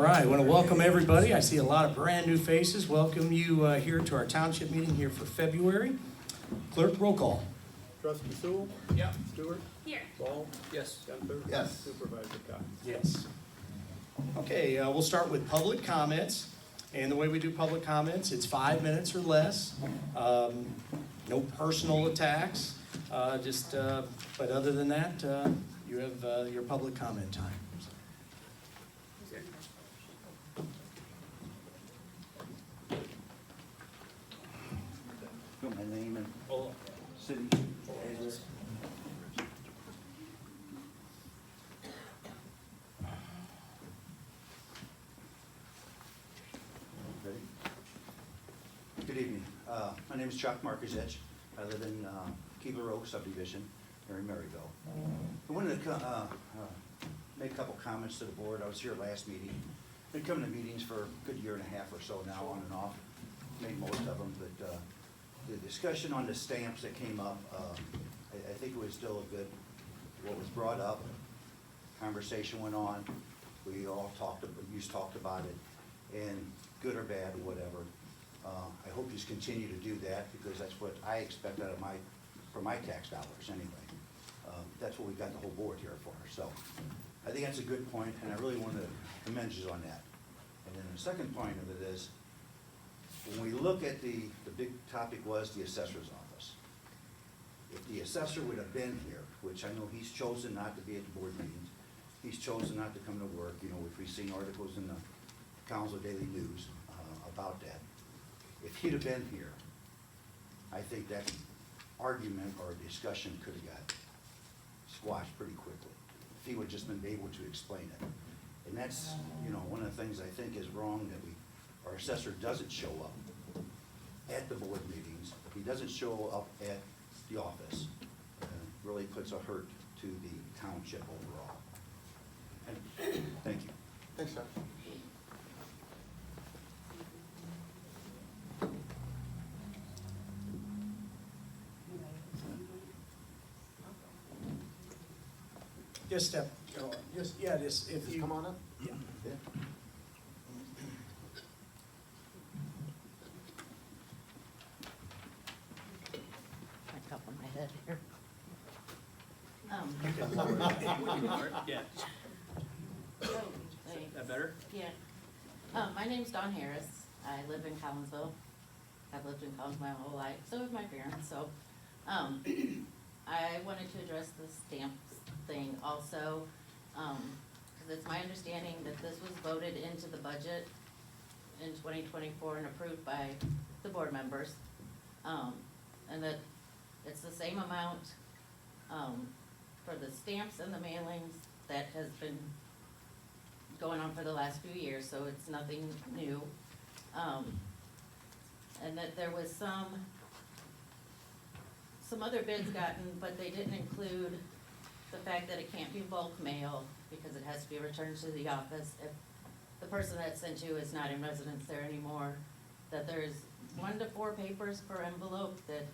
right, I want to welcome everybody. I see a lot of brand new faces. Welcome you here to our township meeting here for February. Clerk, roll call. Trustee Sewell? Yeah. Stewart? Here. Ball? Yes. Gunther? Yes. Supervisor Cox? Yes. Okay, we'll start with public comments. And the way we do public comments, it's 5 minutes or less. No personal attacks. But other than that, you have your public comment time. Put my name and city address. Ready? Good evening. My name is Chuck Markizich. I live in Keebler Oak subdivision here in Maryville. I wanted to make a couple comments to the board. I was here last meeting. Been coming to meetings for a good year and a half or so now, on and off. Made most of them, but the discussion on the stamps that came up, I think it was still a good, what was brought up, conversation went on, we all talked about it, and good or bad, whatever. I hope you continue to do that, because that's what I expect out of from my tax dollars anyway. That's what we got the whole board here for, so I think that's a good point, and I really want to commend you on that. And then the second point of it is, when we look at the big topic was the assessor's office. If the assessor would have been here, which I know he's chosen not to be at the board meetings, he's chosen not to come to work, you know, if we've seen articles in the Collinsville Daily News about that. If he'd have been here, I think that argument or discussion could have got squashed pretty quickly, if he would just been able to explain it. And that's, you know, one of the things I think is wrong, that our assessor doesn't show up at the board meetings. He doesn't show up at the office. Really puts a hurt to the township overall. And thank you. Thanks, sir. Just step, just if you. Come on up. Yeah. Yeah. I top of my head here. Yeah. So, thanks. That better? Yeah. My name's Dawn Harris. I live in Collinsville. I've lived in Collinsville my whole life. So have my parents. So, I wanted to address the stamps thing also, because it's my understanding that this was voted into the budget in 2024 and approved by the board members, and that it's the same amount for the stamps and the mailings that has been going on for the last few years, so it's nothing new. And that there was some other bids gotten, but they didn't include the fact that it can't be bulk mail because it has to be returned to the office if the person that sent you is not in residence there anymore. That there's 1 to 4 papers per envelope, that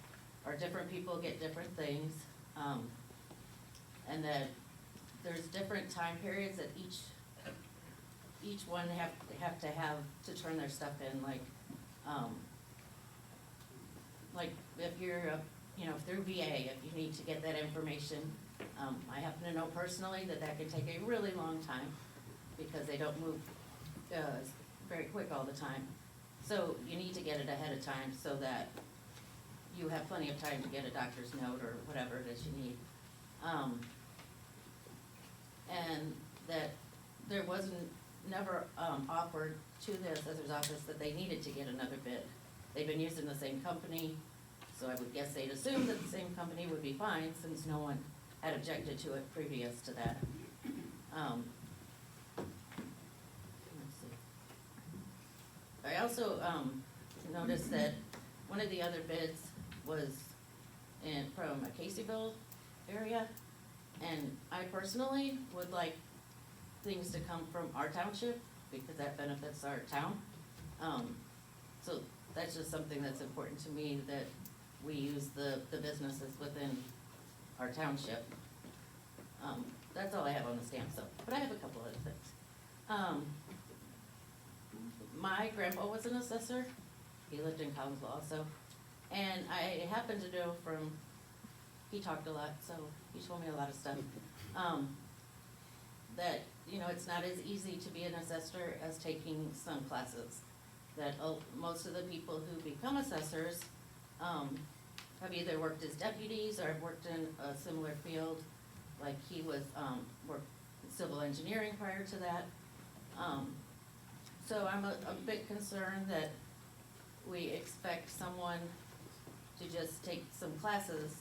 are different people get different things. And that there's different time periods that each one have to turn their stuff in, like if you're, through VA, if you need to get that information. I happen to know personally that can take a really long time because they don't move very quick all the time. So you need to get it ahead of time so that you have plenty of time to get a doctor's note or whatever it is you need. And that there wasn't never offered to the assessor's office that they needed to get another bid. They've been using the same company, so I would guess they'd assume that the same company would be fine since no one had objected to it previous to that. Let's see. I also noticed that one of the other bids was from a Caseyville area, and I personally would like things to come from our township because that benefits our town. So that's just something that's important to me, that we use the businesses within our township. That's all I have on the stamp, so, but I have a couple other things. my grandpa was an assessor. He lived in Collinsville also. And I happened to know from, he talked a lot, so he told me a lot of stuff. That, you know, it's not as easy to be an assessor as taking some classes. That most of the people who become assessors, have either worked as deputies or have worked in a similar field. Like he was, worked civil engineering prior to that. So I'm a bit concerned that we expect someone to just take some classes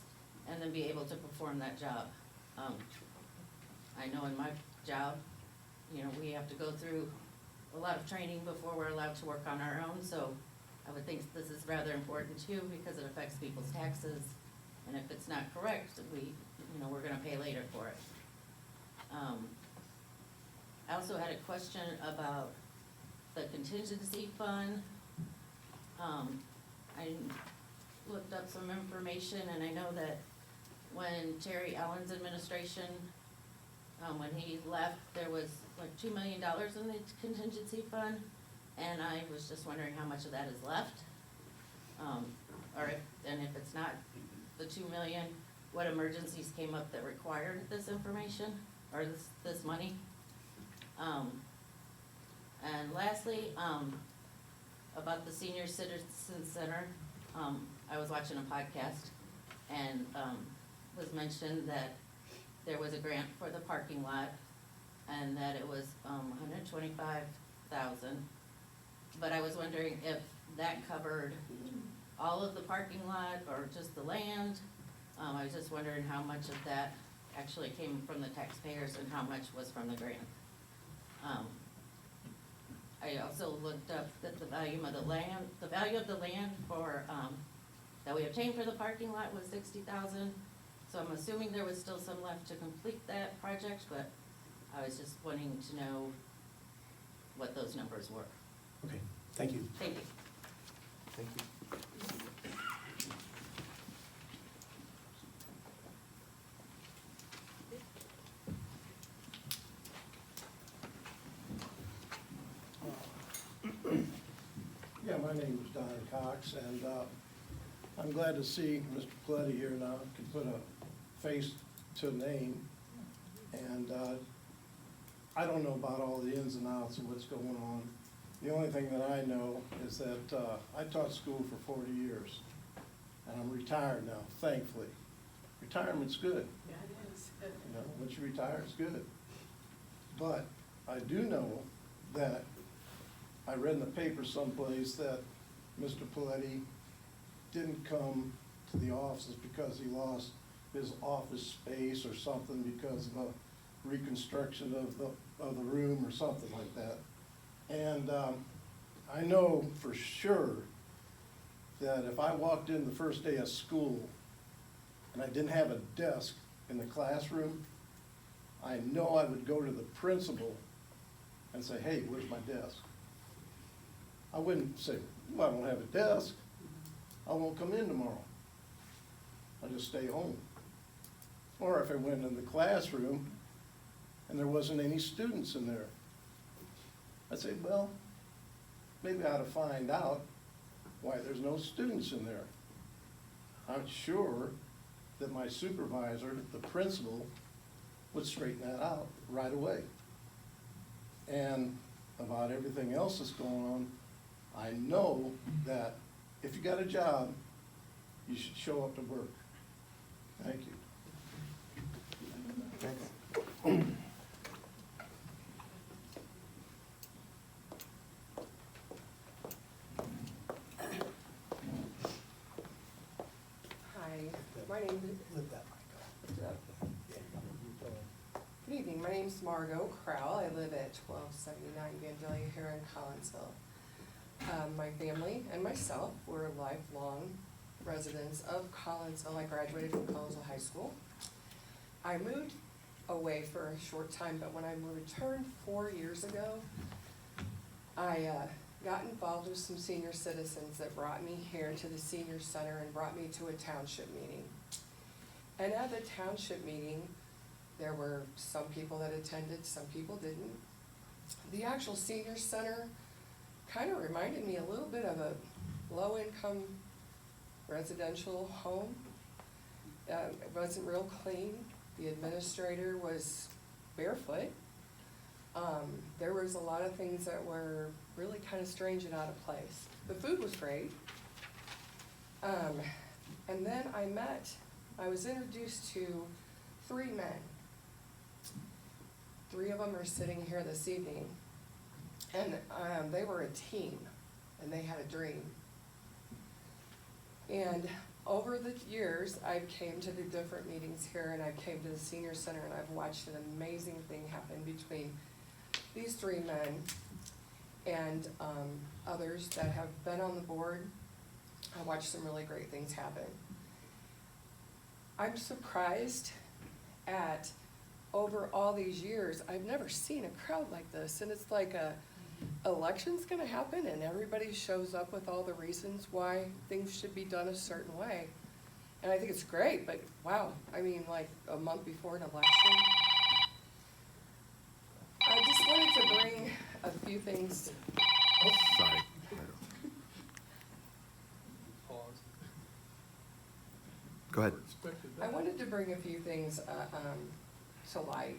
and then be able to perform that job. I know in my job, you know, we have to go through a lot of training before we're allowed to work on our own, so I would think this is rather important too, because it affects people's taxes, and if it's not correct, you know, we're gonna pay later for it. I also had a question about the contingency fund. I looked up some information, and I know that when Terry Allen's administration, when he left, there was like $2 million in the contingency fund, and I was just wondering how much of that is left. And if it's not the 2 million, what emergencies came up that required this information, or this money? And lastly, about the Senior Citizen Center, I was watching a podcast, and was mentioned that there was a grant for the parking lot, and that it was $125,000. But I was wondering if that covered all of the parking lot or just the land. I was just wondering how much of that actually came from the taxpayers and how much was from the grant. I also looked up that the value of the land for, that we obtained for the parking lot was $60,000. So I'm assuming there was still some left to complete that project, but I was just wanting to know what those numbers were. Okay, thank you. Thank you. Thank you. Yeah, my name is Don Cox, and I'm glad to see Mr. Paletti here now, can put a face to a name. And I don't know about all the ins and outs of what's going on. The only thing that I know is that I taught school for 40 years, and I'm retired now, thankfully. Retirement's good. Yeah, it is. You know, once you retire, it's good. But I do know that I read in the paper someplace that Mr. Paletti didn't come to the offices because he lost his office space or something because of a reconstruction of the room or something like that. And I know for sure that if I walked in the first day of school and I didn't have a desk in the classroom, I know I would go to the principal and say, hey, where's my desk? I wouldn't say, well, I don't have a desk. I won't come in tomorrow. I'll just stay home. Or if I went in the classroom and there wasn't any students in there, I'd say, well, maybe I ought to find out why there's no students in there. I'm sure that my supervisor, the principal, would straighten that out right away. And about everything else that's going on, I know that if you got a job, you should show up to work. Thank you. Hi, my name Lift that mic up. Good evening, my name's Margot Crowell. I live at 1279 Vandalia here in Collinsville. My family and myself were lifelong residents of Collinsville. I graduated from Collinsville High School. I moved away for a short time, but when I returned 4 years ago, I got involved with some senior citizens that brought me here to the senior center and brought me to a township meeting. And at the township meeting, there were some people that attended, some people didn't. The actual senior center kind of reminded me a little bit of a low-income residential home. It wasn't real clean. The administrator was barefoot. There was a lot of things that were really kind of strange and out of place. The food was great. And then I was introduced to 3 men. 3 of them are sitting here this evening. And they were a team, and they had a dream. And over the years, I've came to the different meetings here, and I came to the senior center, and I've watched an amazing thing happen between these 3 men and others that have been on the board. I watched some really great things happen. I'm surprised at, over all these years, I've never seen a crowd like this, and it's like election's gonna happen and everybody shows up with all the reasons why things should be done a certain way. And I think it's great, but wow, I mean, like a month before an election. I just wanted to bring a few things. Sorry. Pause. Go ahead. I wanted to bring a few things to light.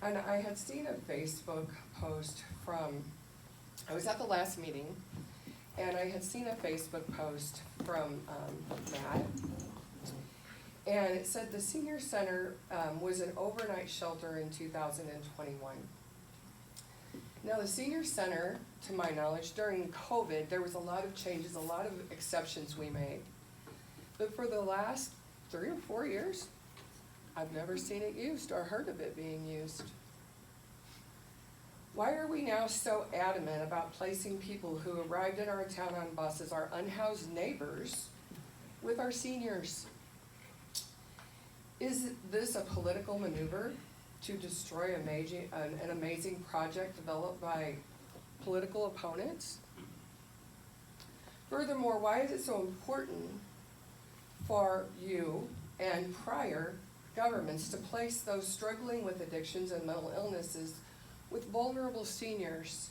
And I had seen a Facebook post from, I was at the last meeting, and I had seen a Facebook post from Matt. And it said the senior center was an overnight shelter in 2021. Now the senior center, to my knowledge, during COVID, there was a lot of changes, a lot of exceptions we made. But for the last 3 or 4 years, I've never seen it used or heard of it being used. Why are we now so adamant about placing people who arrived in our town on buses, our unhoused neighbors, with our seniors? Is this a political maneuver to destroy an amazing project developed by political opponents? Furthermore, why is it so important for you and prior governments to place those struggling with addictions and mental illnesses with vulnerable seniors?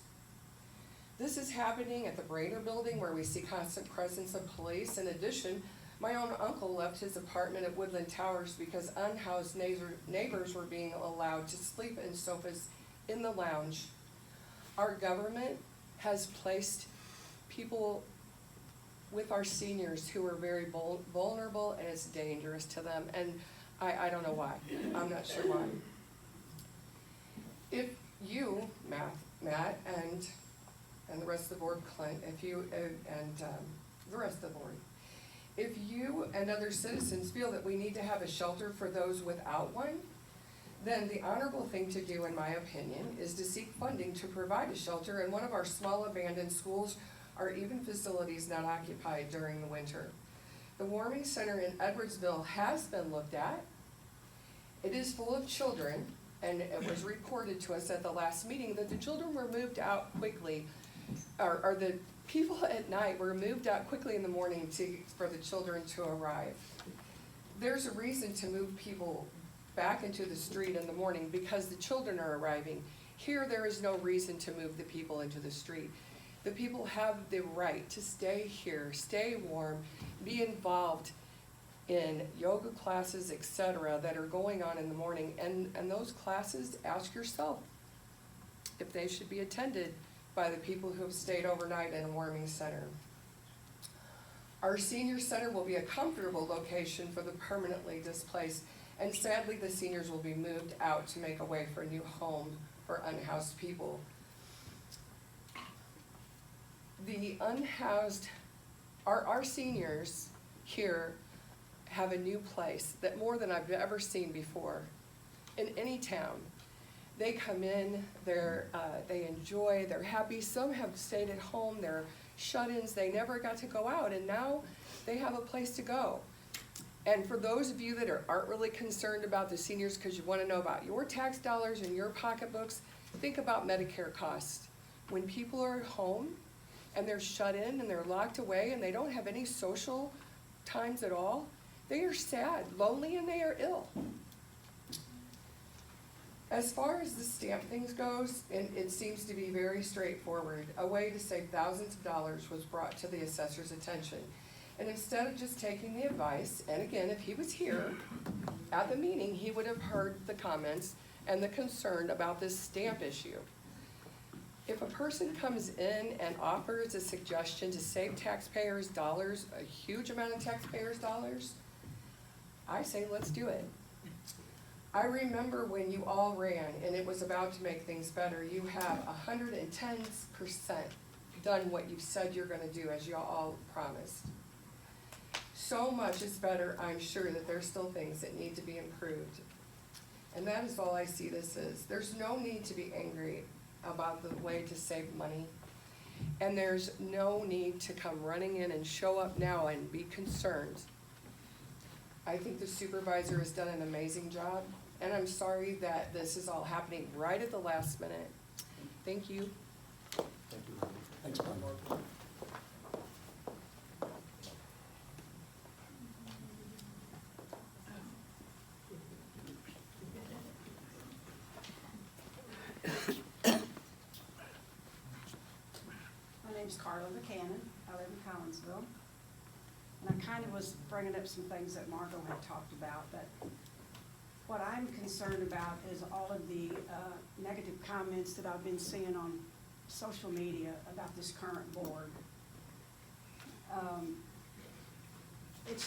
This is happening at the Brainer Building, where we see constant presence of police. In addition, my own uncle left his apartment at Woodland Towers because unhoused neighbors were being allowed to sleep in sofas in the lounge. Our government has placed people with our seniors who are very vulnerable, and it's dangerous to them. And I don't know why. I'm not sure why. If you, Matt, and the rest of the board, Clint, if you, and the rest of the board, if you and other citizens feel that we need to have a shelter for those without one, then the honorable thing to do, in my opinion, is to seek funding to provide a shelter in one of our small abandoned schools or even facilities not occupied during the winter. The warming center in Edwardsville has been looked at. It is full of children, and it was reported to us at the last meeting that the children were moved out quickly, or the people at night were moved out quickly in the morning for the children to arrive. There's a reason to move people back into the street in the morning because the children are arriving. Here, there is no reason to move the people into the street. The people have the right to stay here, stay warm, be involved in yoga classes, etc., that are going on in the morning. And those classes, ask yourself if they should be attended by the people who have stayed overnight in a warming center. Our senior center will be a comfortable location for the permanently displaced, and sadly the seniors will be moved out to make a way for a new home for unhoused people. The unhoused, our seniors here have a new place that more than I've ever seen before in any town. They come in, they enjoy, they're happy. Some have stayed at home, they're shut-ins, they never got to go out, and now they have a place to go. And for those of you that aren't really concerned about the seniors because you want to know about your tax dollars and your pocketbooks, think about Medicare costs. When people are at home and they're shut in and they're locked away and they don't have any social times at all, they are sad, lonely, and they are ill. As far as the stamp things goes, and it seems to be very straightforward, a way to save thousands of dollars was brought to the assessor's attention. And instead of just taking the advice, and again, if he was here at the meeting, he would have heard the comments and the concern about this stamp issue. If a person comes in and offers a suggestion to save taxpayers' dollars, a huge amount of taxpayers' dollars, I say let's do it. I remember when you all ran and it was about to make things better, you have 110% done what you said you're gonna do, as you all promised. So much is better, I'm sure that there's still things that need to be improved. And that is all I see this as. There's no need to be angry about the way to save money. And there's no need to come running in and show up now and be concerned. I think the supervisor has done an amazing job, and I'm sorry that this is all happening right at the last minute. Thank you. Thank you, Marty. Thanks, Brian. My name's Carla Buchanan. I live in Collinsville. And I kind of was bringing up some things that Margot had talked about, but what I'm concerned about is all of the negative comments that I've been seeing on social media about this current board. It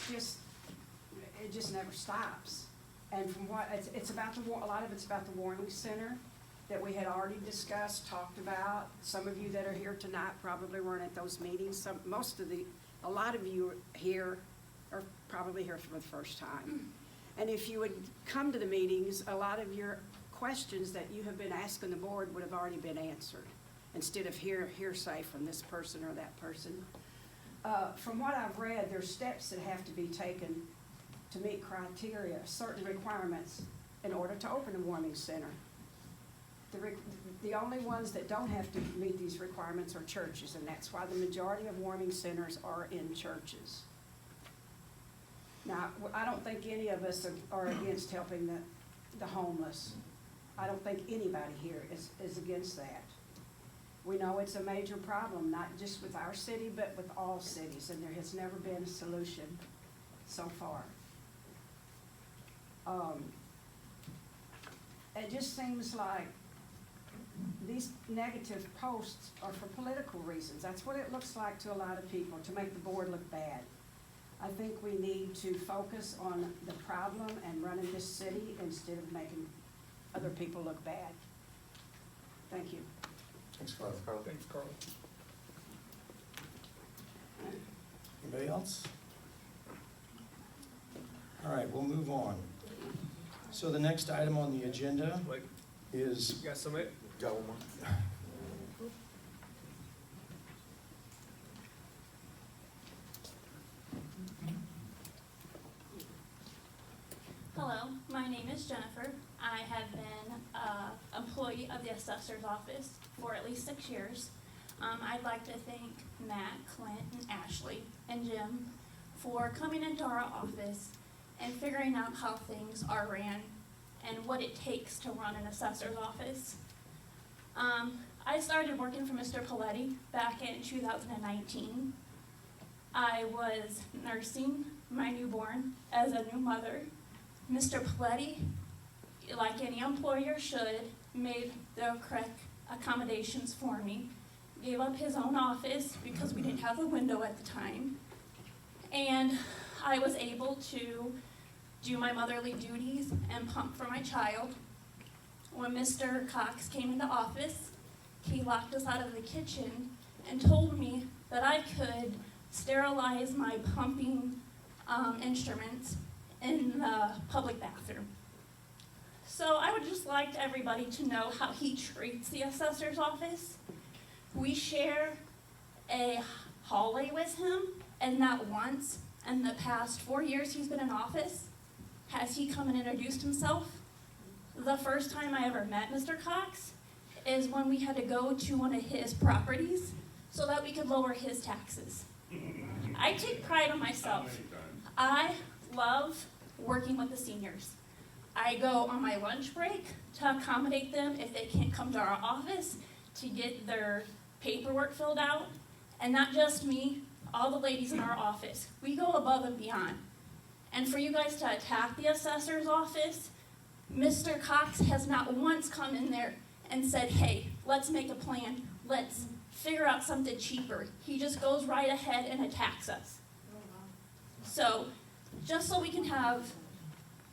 just never stops. And from what, it's about a lot of it's about the Warming Center that we had already discussed, talked about. Some of you that are here tonight probably weren't at those meetings. A lot of you here are probably here for the first time. And if you would come to the meetings, a lot of your questions that you have been asking the board would have already been answered, instead of hearsay from this person or that person. From what I've read, there's steps that have to be taken to meet criteria, certain requirements, in order to open a warming center. The only ones that don't have to meet these requirements are churches, and that's why the majority of warming centers are in churches. Now, I don't think any of us are against helping the homeless. I don't think anybody here is against that. We know it's a major problem, not just with our city, but with all cities, and there has never been a solution so far. It just seems like these negative posts are for political reasons. That's what it looks like to a lot of people, to make the board look bad. I think we need to focus on the problem and running this city instead of making other people look bad. Thank you. Thanks, Carla. Thanks, Carl. Anybody else? All right, we'll move on. So the next item on the agenda Wait, is, you got somebody? Got one more. Hello, my name is Jennifer. I have been an employee of the assessor's office for at least 6 years. I'd like to thank Matt, Clint, and Ashley, and Jim for coming into our office and figuring out how things are ran and what it takes to run an assessor's office. I started working for Mr. Paletti back in 2019. I was nursing my newborn as a new mother. Mr. Paletti, like any employer should, made the correct accommodations for me, gave up his own office because we didn't have a window at the time, and I was able to do my motherly duties and pump for my child. When Mr. Cox came into office, he locked us out of the kitchen and told me that I could sterilize my pumping instruments in the public bathroom. So I would just like everybody to know how he treats the assessor's office. We share a hallway with him, and not once in the past 4 years he's been in office has he come and introduced himself. The first time I ever met Mr. Cox is when we had to go to one of his properties so that we could lower his taxes. I take pride in myself. I love working with the seniors. I go on my lunch break to accommodate them if they can't come to our office to get their paperwork filled out. And not just me, all the ladies in our office. We go above and beyond. And for you guys to attack the assessor's office, Mr. Cox has not once come in there and said, hey, let's make a plan, let's figure out something cheaper. He just goes right ahead and attacks us. So, just so we can have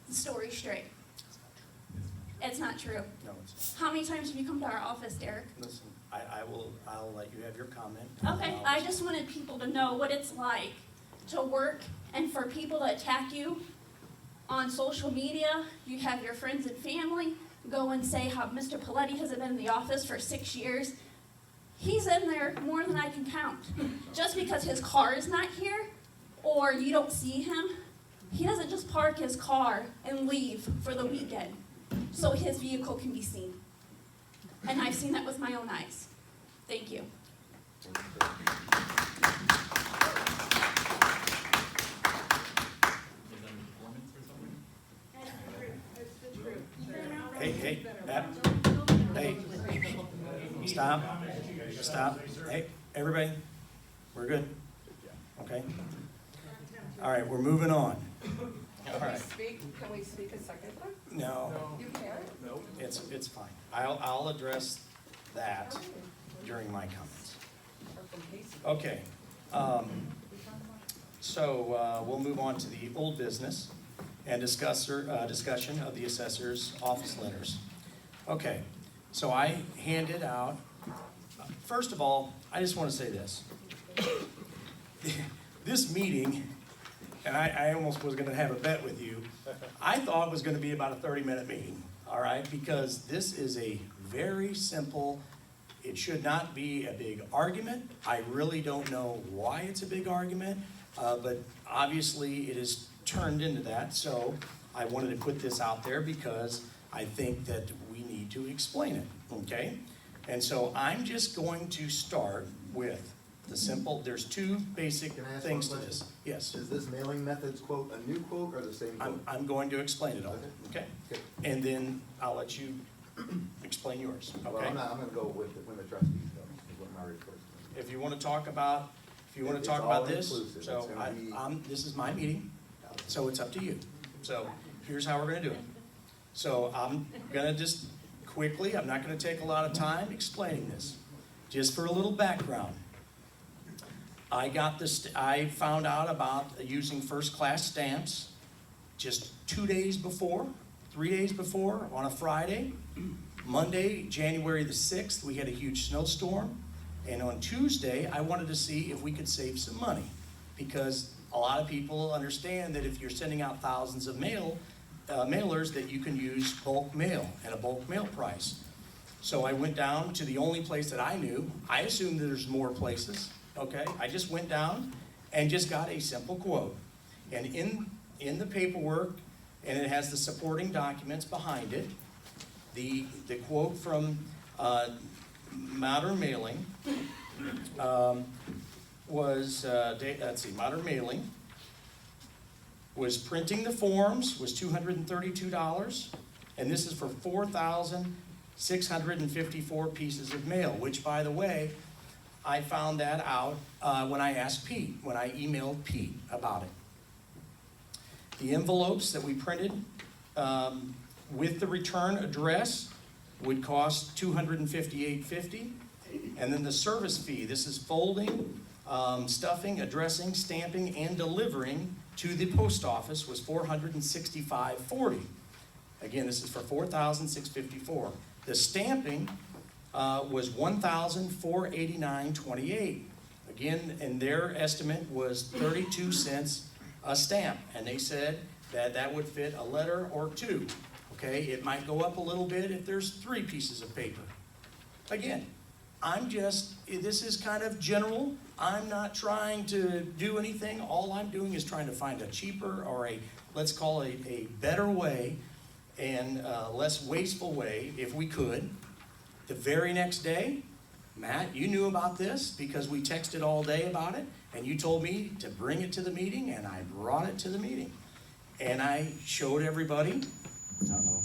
the story straight. It's not true. No, it's How many times have you come to our office, Derek? not. Listen, I'll let you have your comment. Okay, I just wanted people to know what it's like to work and for people to attack you on social media. You have your friends and family go and say how Mr. Paletti hasn't been in the office for 6 years. He's in there more than I can count. Just because his car is not here or you don't see him, he doesn't just park his car and leave for the weekend so his vehicle can be seen. And I've seen that with my own eyes. Thank you. Hey, stop. Hey, everybody, we're good? Okay? All right, we're moving on. All right, Can we speak a second time? no, You can't? it's fine. I'll address that during my comments. Or from Casey? Okay, so we'll move on to the old business and discussion of the assessor's office letters. Okay, so I handed out, first of all, I just want to say this. This meeting, and I almost was going to have a bet with you, I thought it was going to be about a 30-minute meeting, all right? Because this is a very simple, it should not be a big argument. I really don't know why it's a big argument, but obviously it has turned into that. So I wanted to put this out there because I think that we need to explain it, okay? And so I'm just going to start with the simple, there's two basic Can I ask things to one this. question? Yes, Is this mailing methods quote a new quote or the same quote? I'm going to explain it all, okay? Okay. And then I'll let you explain yours, Well, okay? I'm gonna go with it when the trustees go, is what my request is. If you want to talk about, It's this, all-inclusive. so It's gonna be- this is my meeting, so it's up to you. So here's how we're gonna do it. So I'm gonna just quickly, I'm not gonna take a lot of time explaining this. Just for a little background. I found out about using first-class stamps just 2 days before, 3 days before, on a Friday. Monday, January the 6th, we had a huge snowstorm. And on Tuesday, I wanted to see if we could save some money. Because a lot of people understand that if you're sending out thousands of mailers, that you can use bulk mail at a bulk mail price. So I went down to the only place that I knew. I assumed there's more places, okay? I just went down and just got a simple quote. And in the paperwork, and it has the supporting documents behind it, the quote from Modern Mailing was, Modern Mailing was printing the forms was $232, and this is for 4,654 pieces of mail, which, by the way, I found that out when I asked Pete, when I emailed Pete about it. The envelopes that we printed with the return address would cost $258.50, and then the service fee, this is folding, stuffing, addressing, stamping, and delivering to the post office, was $465.40. Again, this is for $4,654. The stamping was $1,489.28. Again, and their estimate was 32 cents a stamp, and they said that that would fit a letter or two. Okay, it might go up a little bit if there's 3 pieces of paper. Again, this is kind of general. I'm not trying to do anything. All I'm doing is trying to find a cheaper or let's call it a better way and less wasteful way, if we could. The very next day, Matt, you knew about this because we texted all day about it, and you told me to bring it to the meeting, and I brought it to the meeting. And I showed everybody Uh-oh.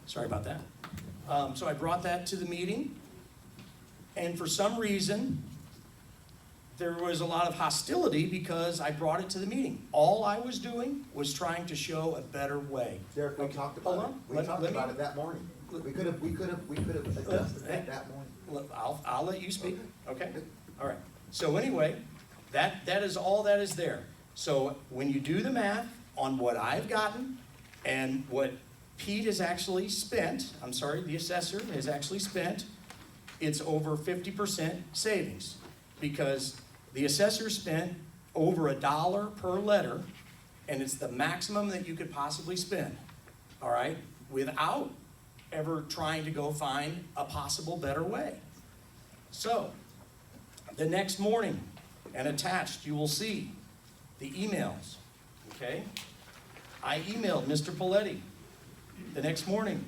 Sorry about that. So I brought that to the meeting, and for some reason, there was a lot of hostility because I brought it to the meeting. All I was doing was trying to show a better way. Derek, we talked Hold about it. on. We Let talked me- about it that morning. We could have adjusted that morning. I'll let you speak, okay? All right. So anyway, that is all that is there. So when you do the math on what I've gotten and what Pete has actually spent, I'm sorry, the assessor has actually spent, it's over 50% savings. Because the assessor spent over $1 per letter, and it's the maximum that you could possibly spend, all right? Without ever trying to go find a possible better way. So, the next morning, and attached, you will see the emails, okay? I emailed Mr. Paletti the next morning.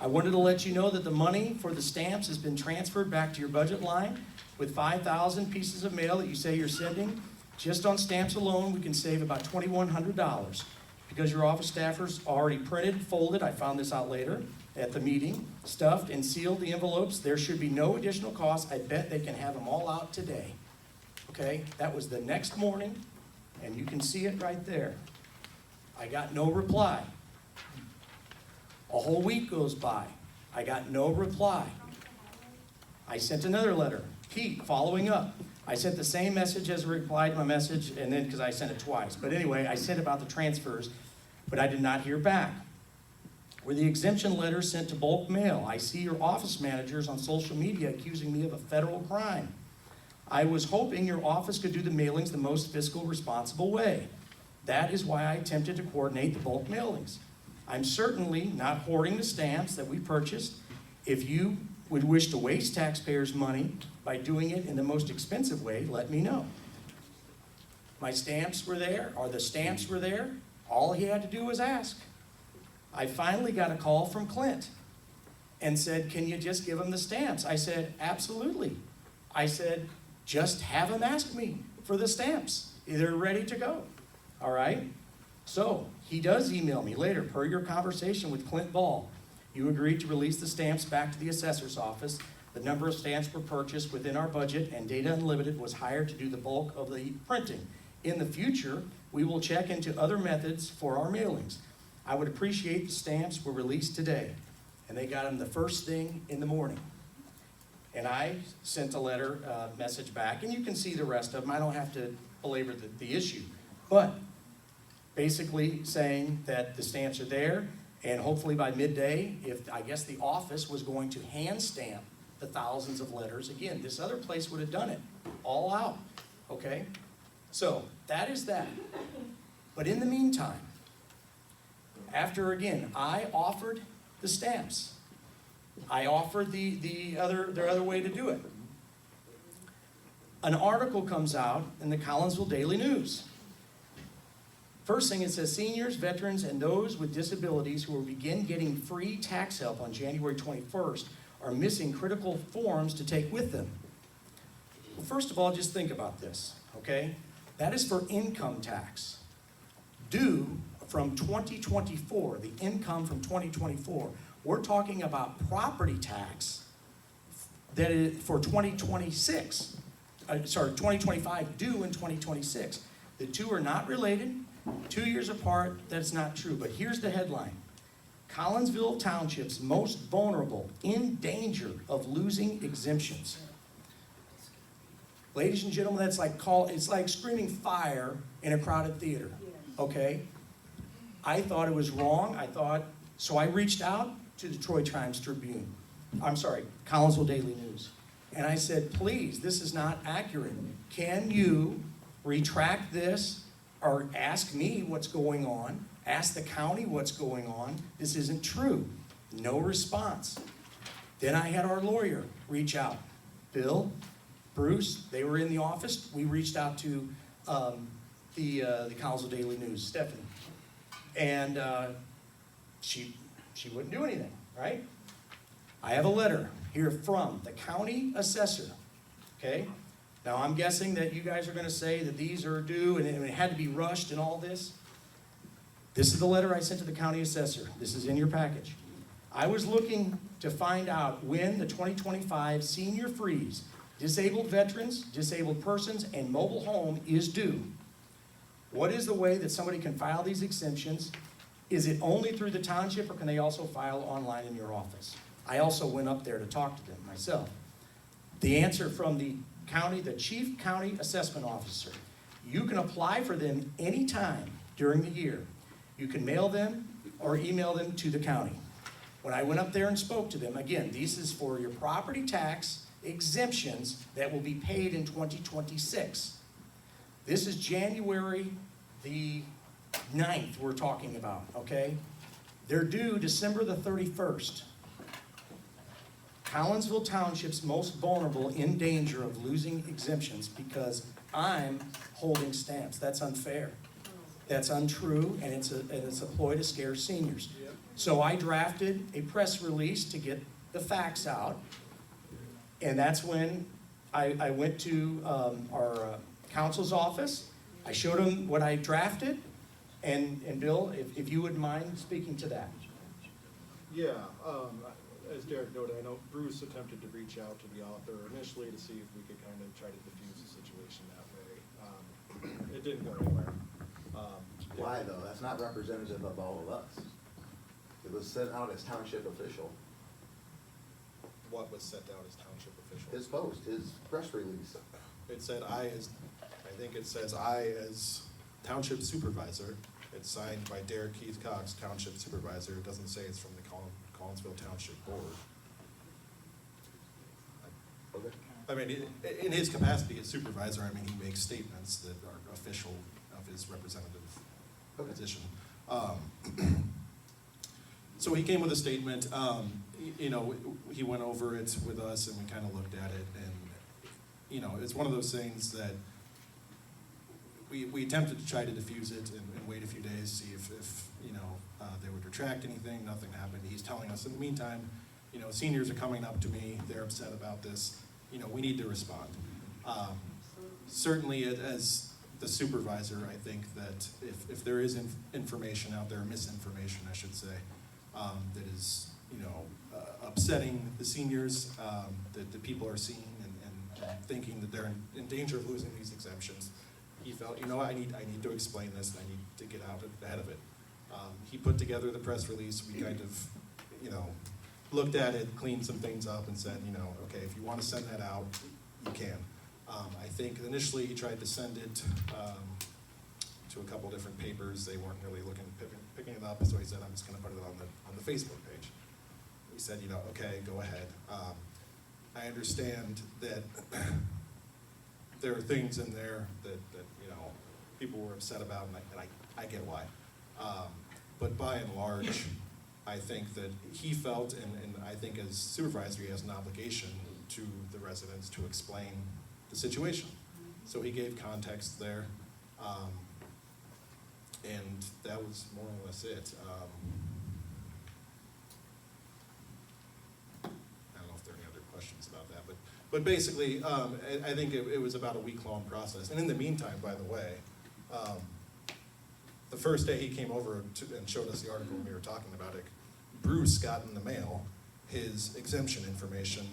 I wanted to let you know that the money for the stamps has been transferred back to your budget line with 5,000 pieces of mail that you say you're sending. Just on stamps alone, we can save about $2,100. Because your office staffers already printed, folded, I found this out later at the meeting, stuffed and sealed the envelopes, there should be no additional cost. I bet they can have them all out today. Okay, that was the next morning, and you can see it right there. I got no reply. A whole week goes by. I got no reply. I sent another letter. Pete, following up. I sent the same message as a reply to my message, and then, because I sent it twice. But anyway, I sent about the transfers, but I did not hear back. Were the exemption letters sent to bulk mail? I see your office managers on social media accusing me of a federal crime. I was hoping your office could do the mailings the most fiscal responsible way. That is why I attempted to coordinate the bulk mailings. I'm certainly not hoarding the stamps that we purchased. If you would wish to waste taxpayers' money by doing it in the most expensive way, let me know. My stamps were there, or the stamps were there. All he had to do was ask. I finally got a call from Clint and said, can you just give him the stamps? I said, absolutely. I said, just have him ask me for the stamps. They're ready to go. All right? So he does email me later, per your conversation with Clint Ball. You agreed to release the stamps back to the assessor's office. The number of stamps were purchased within our budget, and Data Unlimited was hired to do the bulk of the printing. In the future, we will check into other methods for our mailings. I would appreciate the stamps were released today. And they got them the first thing in the morning. And I sent a letter, message back, and you can see the rest of them. I don't have to belabor the issue. But basically saying that the stamps are there, and hopefully by midday, if I guess the office was going to hand stamp the thousands of letters, again, this other place would have done it all out, okay? So that is that. But in the meantime, after again, I offered the stamps. I offered their other way to do it. An article comes out in the Collinsville Daily News. First thing, it says seniors, veterans, and those with disabilities who will begin getting free tax help on January 21st are missing critical forms to take with them. Well, first of all, just think about this, okay? That is for income tax. Due from 2024, the income from 2024. We're talking about property tax that is for 2026. 2025 due in 2026. The two are not related. 2 years apart, that's not true. But here's the headline. Collinsville Township's most vulnerable, in danger of losing exemptions. Ladies and gentlemen, it's like screaming fire in a crowded theater, okay? I thought it was wrong. So I reached out to the Troy Times-Tribune. Collinsville Daily News. And I said, please, this is not accurate. Can you retract this or ask me what's going on? Ask the county what's going on. This isn't true. No response. Then I had our lawyer reach out. Bill, Bruce, they were in the office. We reached out to the Collinsville Daily News, Stephanie. And she wouldn't do anything, right? I have a letter here from the county assessor, okay? Now, I'm guessing that you guys are gonna say that these are due and it had to be rushed and all this. This is the letter I sent to the county assessor. This is in your package. I was looking to find out when the 2025 senior freeze, disabled veterans, disabled persons, and mobile home is due. What is the way that somebody can file these exemptions? Is it only through the township, or can they also file online in your office? I also went up there to talk to them myself. The answer from the county, the chief county assessment officer, you can apply for them anytime during the year. You can mail them or email them to the county. When I went up there and spoke to them, again, this is for your property tax exemptions that will be paid in 2026. This is January the 9th we're talking about, okay? They're due December the 31st. Collinsville Township's most vulnerable, in danger of losing exemptions because I'm holding stamps. That's unfair. That's untrue, and it's a ploy to scare seniors. So I drafted a press release to get the facts out, and that's when I went to our counsel's office. I showed him what I drafted, and Bill, if you wouldn't mind speaking to that. Yeah, as Derek noted, I know Bruce attempted to reach out to the author initially to see if we could kind of try to diffuse the situation that way. It didn't go anywhere. Why though? That's not representative of all of us. It was sent out as township official. What was sent out as township official? His post, his press release. It said I think it says I as township supervisor. It's signed by Derek Keith Cox, township supervisor. It doesn't say it's from the Collinsville Township Board. Okay. I mean, in his capacity as supervisor, I mean, he makes statements that are official of his representative position. So he came with a statement, you know, he went over it with us and we kind of looked at it, and, you know, it's one of those things that we attempted to try to diffuse it and wait a few days, see if you know, they would retract anything. Nothing happened. He's telling us in the meantime, you know, seniors are coming up to me, they're upset about this, you know, we need to respond. Certainly as the supervisor, I think that if there is information out there, misinformation I should say, that is, you know, upsetting the seniors, that the people are seeing and thinking that they're in danger of losing these exemptions, he felt, you know, I need to explain this and I need to get out ahead of it. He put together the press release. We kind of, you know, looked at it, cleaned some things up and said, you know, okay, if you want to send that out, you can. I think initially he tried to send it to a couple different papers. They weren't really picking it up, so he said, I'm just going to put it on the Facebook page. We said, you know, okay, go ahead. I understand that there are things in there that you know, people were upset about, and I get why. But by and large, I think that he felt, and I think as supervisor, he has an obligation to the residents to explain the situation. So he gave context there, and that was more or less it. I don't know if there are any other questions about that, but basically, I think it was about a week-long process. And in the meantime, by the way, the first day he came over and showed us the article when we were talking about it, Bruce got in the mail his exemption information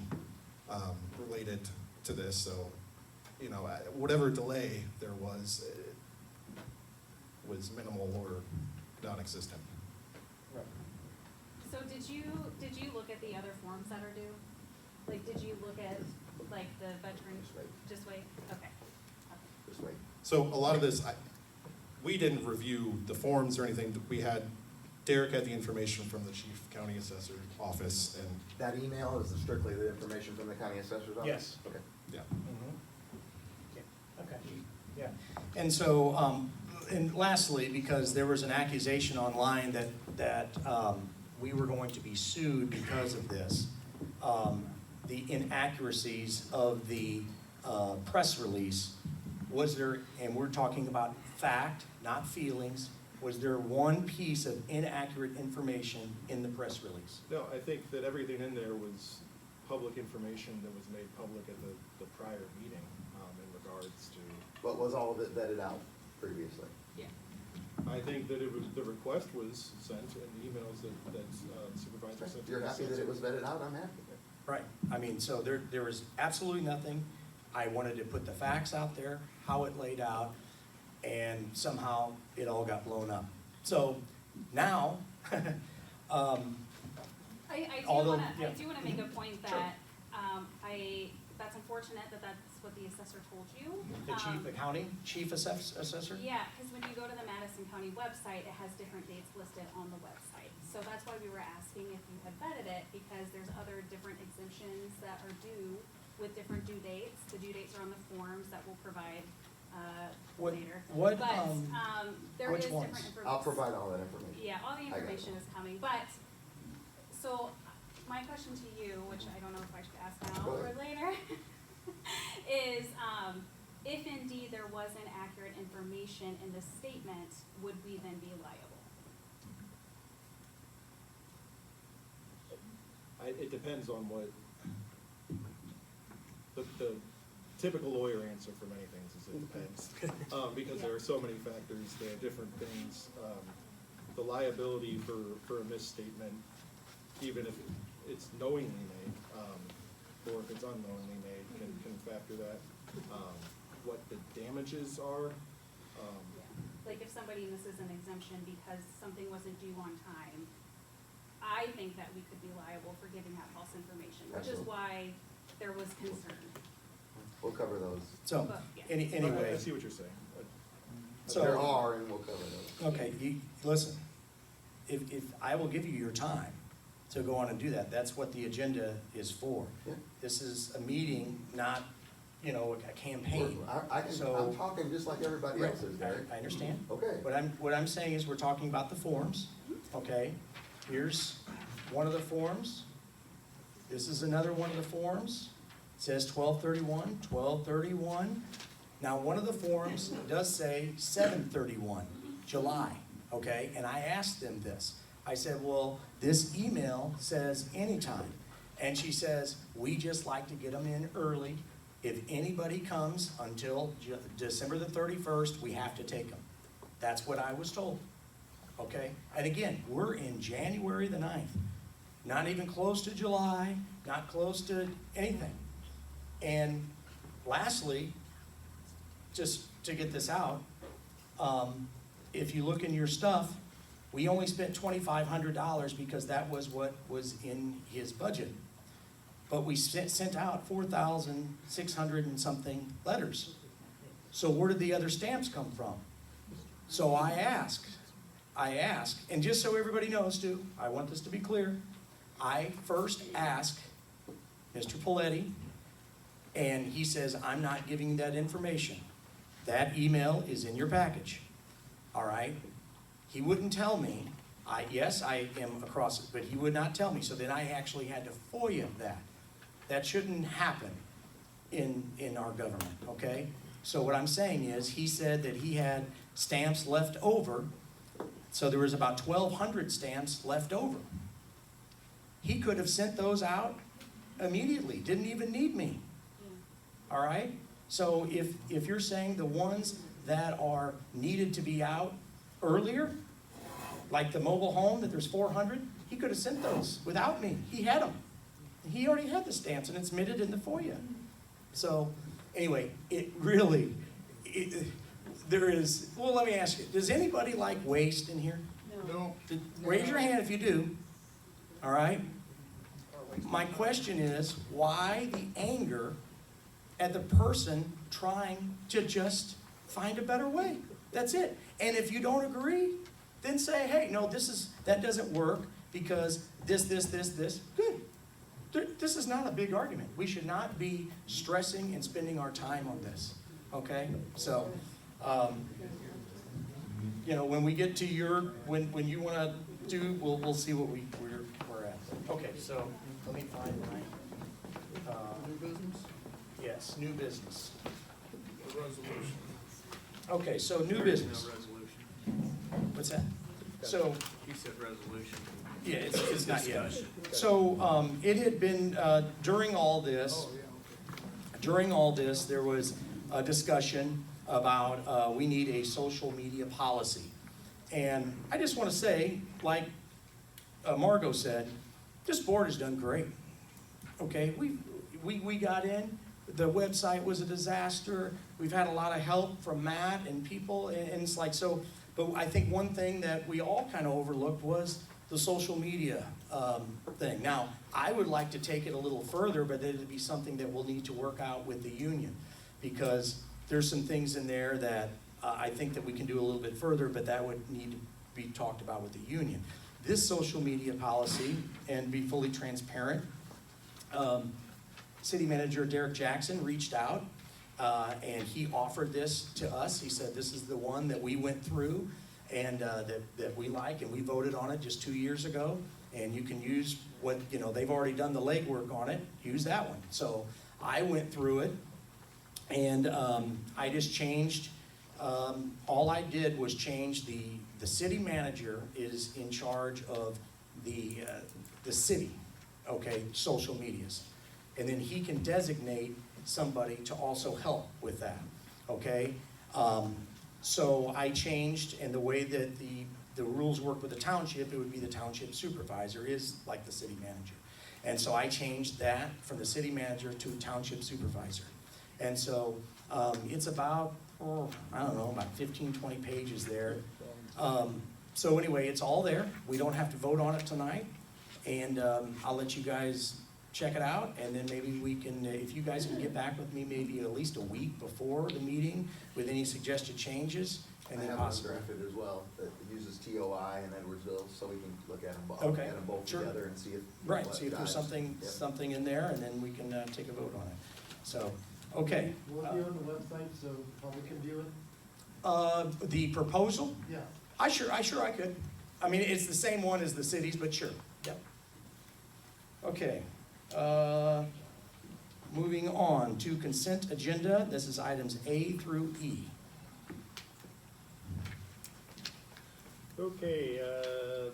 related to this. So, you know, whatever delay there was minimal or non-existent. So did you look at the other forms that are due? Like, did you look at, like, the veteran? Just wait? Okay. Just wait. So a lot of this, we didn't review the forms or anything. Derek had the information from the chief county assessor's office, and That email is strictly the information from the county assessor's office? Yes. Okay. yeah. Okay, yeah. And so, and lastly, because there was an accusation online that we were going to be sued because of this, the inaccuracies of the press release, was there, and we're talking about fact, not feelings, was there one piece of inaccurate information in the press release? No, I think that everything in there was public information that was made public at the prior meeting. And regards to, But was all of it vetted out previously? Yeah. I think that it was, the request was sent and the emails that Supervisor sent. You're happy that it was vetted out, I'm happy. Right, I mean, so there was absolutely nothing. I wanted to put the facts out there, how it laid out, and somehow it all got blown up. So now, I Although- do wanna make a point Sure. that, that's unfortunate that that's what the assessor told you. the chief assessor? Yeah, because when you go to the Madison County website, it has different dates listed on the website. So that's why we were asking if you had vetted it, because there's other different exemptions that are due with different due dates. The due dates are on the forms that we'll provide, What- later. what, But, there which is ones? different information. I'll provide all that information. Yeah, all the I got it. information is coming, but, so, my question to you, which I don't know if I should ask now Go or ahead. later, is, if indeed there was inaccurate information in the statement, would we then be liable? It depends on what, the typical lawyer answer for many things is it depends. Because there are so many factors, there are different things. The liability for a misstatement, even if it's knowingly made, or if it's unknowingly made, can factor that. What the damages are, Like if somebody misses an exemption because something wasn't due on time, I think that we could be liable for giving out false information, which is Absolutely. why there was concern. We'll cover those. So, But, yeah. anyway, I see what you're saying. so. There are, and we'll cover those. Okay, listen, if I will give you your time to go on and do that, that's what the agenda is for. Yeah. This is a meeting, not, a campaign. I'm So- talking just like everybody else is, Gary. I understand. Okay. What I'm saying is we're talking about the forms, okay? Here's one of the forms. This is another one of the forms. It says 12/31, 12/31. Now, one of the forms does say 7/31, July, okay? And I asked them this. I said, well, this email says anytime. And she says, we just like to get them in early. If anybody comes until December the 31st, we have to take them. That's what I was told, okay? And again, we're in January the 9th. Not even close to July, not close to anything. And lastly, just to get this out, if you look in your stuff, we only spent $2,500 because that was what was in his budget. But we sent out 4,600 and something letters. So where did the other stamps come from? So I ask, and just so everybody knows too, I want this to be clear, I first ask Mr. Paletti, and he says, I'm not giving you that information. That email is in your package, all right? He wouldn't tell me. Yes, I am across it, but he would not tell me. So then I actually had to FOIA that. That shouldn't happen in our government, okay? So what I'm saying is, he said that he had stamps left over, so there was about 1,200 stamps left over. He could have sent those out immediately, didn't even need me, all right? So if you're saying the ones that are needed to be out earlier, like the mobile home, that there's 400, he could have sent those without me. He had them. He already had the stamps, and it's admitted in the FOIA. So, anyway, there is, well, let me ask you, does anybody like waste in here? No. Raise your hand if you do, all right? My question is, why the anger at the person trying to just find a better way? That's it. And if you don't agree, then say, hey, no, that doesn't work because this. Good. This is not a big argument. We should not be stressing and spending our time on this, okay? So, when we get to when you want to do, we'll see what we're at. Okay, so let me find my, New business? yes, new business. The resolution. Okay, so new business. No resolution. What's that? So, He said resolution. yeah, it's not yet. Discussion. So, it had been, during all this, there was discussion about we need a social media policy. And I just want to say, like Margot said, this board has done great. Okay, we got in, the website was a disaster, we've had a lot of help from Matt and people, and it's like, so, but I think one thing that we all kind of overlooked was the social media thing. Now, I would like to take it a little further, but it'd be something that we'll need to work out with the union, because there's some things in there that I think that we can do a little bit further, but that would need to be talked about with the union. This social media policy, and be fully transparent, City Manager Derek Jackson reached out, and he offered this to us. He said, this is the one that we went through and that we like, and we voted on it just 2 years ago. And you can use what, they've already done the legwork on it, use that one. So I went through it, and I just changed, all I did was change the city manager is in charge of the city, okay, social medias. And then he can designate somebody to also help with that, okay? So I changed, and the way that the rules work with the township, it would be the township supervisor is like the city manager. And so I changed that from the city manager to township supervisor. And so it's about, about 15, 20 pages there. So anyway, it's all there. We don't have to vote on it tonight. And I'll let you guys check it out, and then maybe we can, if you guys can get back with me maybe at least a week before the meeting with any suggested changes, and I then have one possibly. drafted as well, that uses TOI and Edwardsville, so we can look at them both, Okay, both sure. together and see if. Right, what see if there's jives. something, Yep. something in there, and then we can take a vote on it. So, okay. Will it be on the website so the public can view it? The proposal, Yeah. I could. I mean, it's the same one as the cities, but sure, yep. Okay. Moving on to consent agenda. This is items A through E. Okay,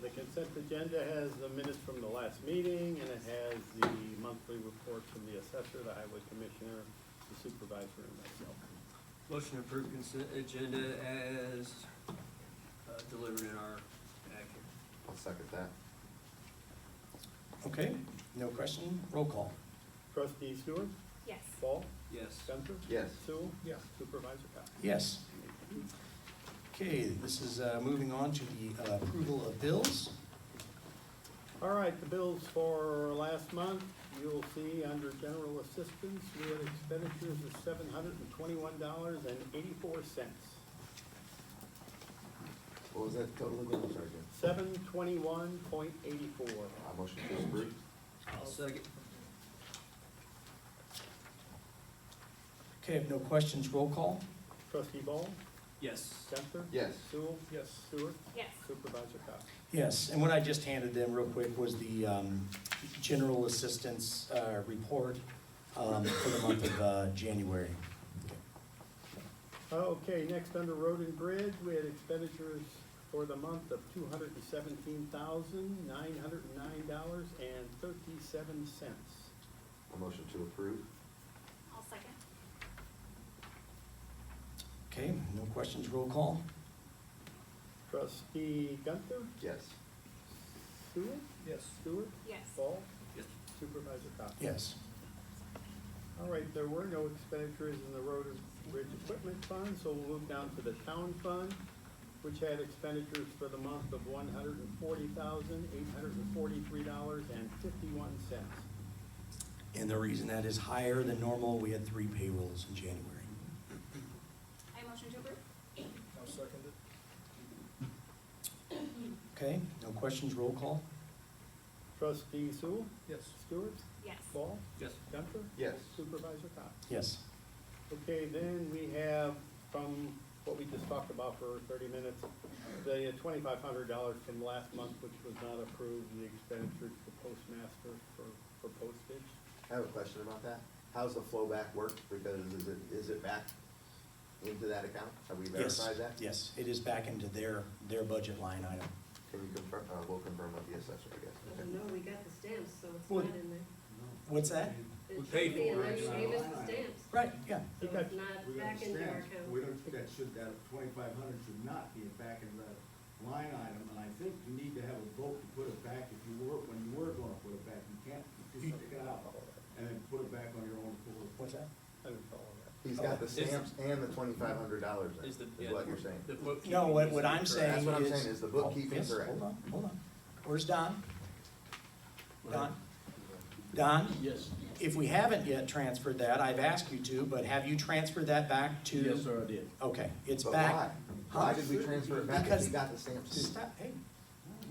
the consent agenda has the minutes from the last meeting, and it has the monthly reports from the assessor, the highway commissioner, the supervisor, and myself. Motion to approve consent agenda as delivered in our packet. I'll second that. Okay, no question, roll call. Trustee Stewart? Yes. Paul? Yes. Spencer? Yes. Sewell? Yes. Supervisor Cox? Yes. Okay, this is moving on to the approval of bills. All right, the bills for last month, you'll see under general assistance, we had expenditures of $721.84. What was that total again? I'm sorry, Jim. $721.84. Motion to approve. I'll second. Okay, if no questions, roll call. Trustee Ball? Yes. Spencer? Yes. Sewell? Yes. Stewart? Yes. Supervisor Cox? Yes, and what I just handed them real quick was the general assistance report for the month of January. Okay, next under road and bridge, we had expenditures for the month of $217,909.37. A motion to approve. I'll second. Okay, no questions, roll call. Trustee Gunther? Yes. Sewell? Yes. Stewart? Yes. Ball? Yes. Supervisor Cox? Yes. All right, there were no expenditures in the road and bridge equipment fund, so we'll move down to the town fund, which had expenditures for the month of $140,843.51. And the reason that is higher than normal, we had 3 payrolls in January. I motion to approve. I'll second it. Okay, no questions, roll call. Trustee Sewell? Yes. Stewart? Yes. Ball? Yes. Gunther? Yes. Supervisor Cox? Yes. Okay, then we have from what we just talked about for 30 minutes, the $2,500 from last month, which was not approved, the expenditures to postmaster for postage. I have a question about that. How's the flow back work? Because is it back into that account? Have we verified that? Yes, it is back into their budget line item. Can you confirm, we'll confirm with the assessor, I guess. Okay. No, we got the stamps, so it's What? not in there. What's that? It We paid should be, for and it, then you so- gave us the stamps. Right, yeah. You got- We understand, that 2,500 should not be a back in the line item, and I think you need to have a vote to put it back when you were gonna put it back. You can't just take it out and then put it back on your own accord. What's that? I didn't follow that. He's got the stamps and the $2,500 there, Is the, is what you're saying. the bookkeeping No, is what I'm incorrect. saying That's what I'm is. saying, is the bookkeeping Oh, yes, correct? Hold on. Where's Don? Don? Don? Yes. If we haven't yet transferred that, I've asked you to, but have you transferred that back to? Yes, sir, I did. Okay, it's But back. why? Huh? Why did we transfer it back if Because- he got the stamps too? Stop, hey,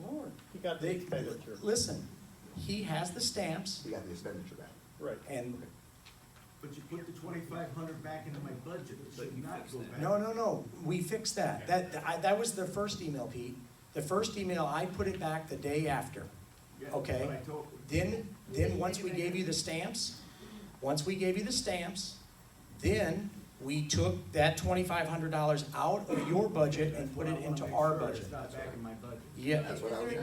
Lord. He got the They- expenditure, Listen, he has the stamps He got the expenditure back. right. and, But you put the 2,500 back into my budget, it should not go back. no, we fixed that. That was the first email, Pete. The first email, I put it back the day after, Yeah, okay? but I told- Then once we gave you the stamps, then we took that $2,500 out of your budget and put it into our budget. It's not back in my budget. Yeah, That's what I was.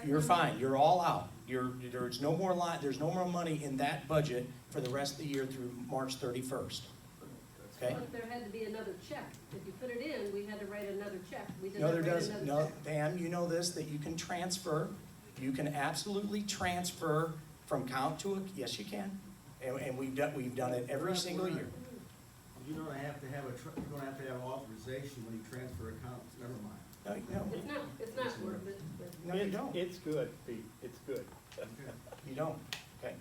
you're fine, you're all out. There's no more there's no more money in that budget for the rest of the year through March 31st. Okay? But there had to be another check. If you put it in, we had to write another check. We did No, not there write doesn't, another no, check. Pam, you know this, that you can absolutely transfer from count to, yes, you can. And we've done it every single year. You don't have to have you're gonna have to have authorization when you transfer accounts, never mind. No, It's not worth it. no, you don't. It's good, Pete, it's good. You don't, okay.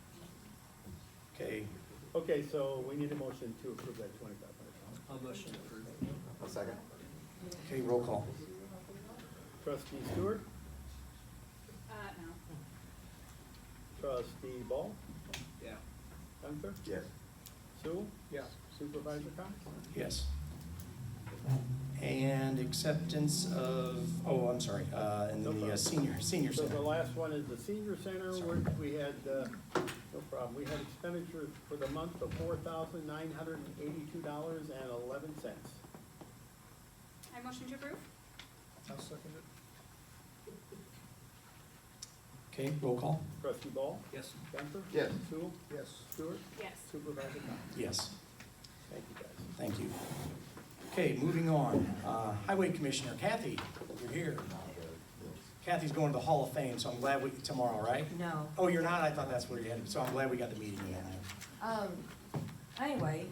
Okay, Okay, so we need a motion to approve that $2,500. I'll motion approved. A second? okay, roll call. Trustee Stewart, No. trustee Ball, Yeah. Gunther, Yes. Sewell? Yes. Supervisor Cox? Yes. And acceptance of, I'm sorry, and then the senior So the center. last one is the senior center, where we had, no problem, we had expenditures for the month of $4,982.11. I motion to approve? I'll second it. Okay, roll call. Trustee Ball? Yes. Gunther? Yes. Sewell? Yes. Stewart? Yes. Supervisor Cox? Yes, Thank you, guys. thank you. Okay, moving on. Highway Commissioner Kathy, you're here. Kathy's going to the Hall of Fame, so I'm glad tomorrow, right? No. Oh, you're not? I thought that's where you headed, so I'm glad we got the meeting in there. Anyway,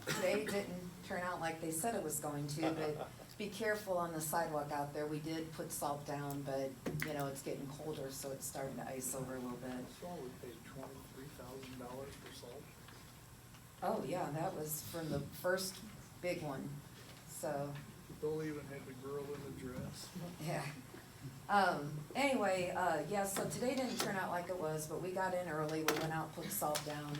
today didn't turn out like they said it was going to, but be careful on the sidewalk out there. We did put salt down, but, you know, it's getting colder, so it's starting to ice over a little bit. So we paid $23,000 for salt. Oh, yeah, that was from the first big one, so, Bill even had the girl in the dress. yeah. Anyway, yeah, so today didn't turn out like it was, but we got in early, we went out, put salt down.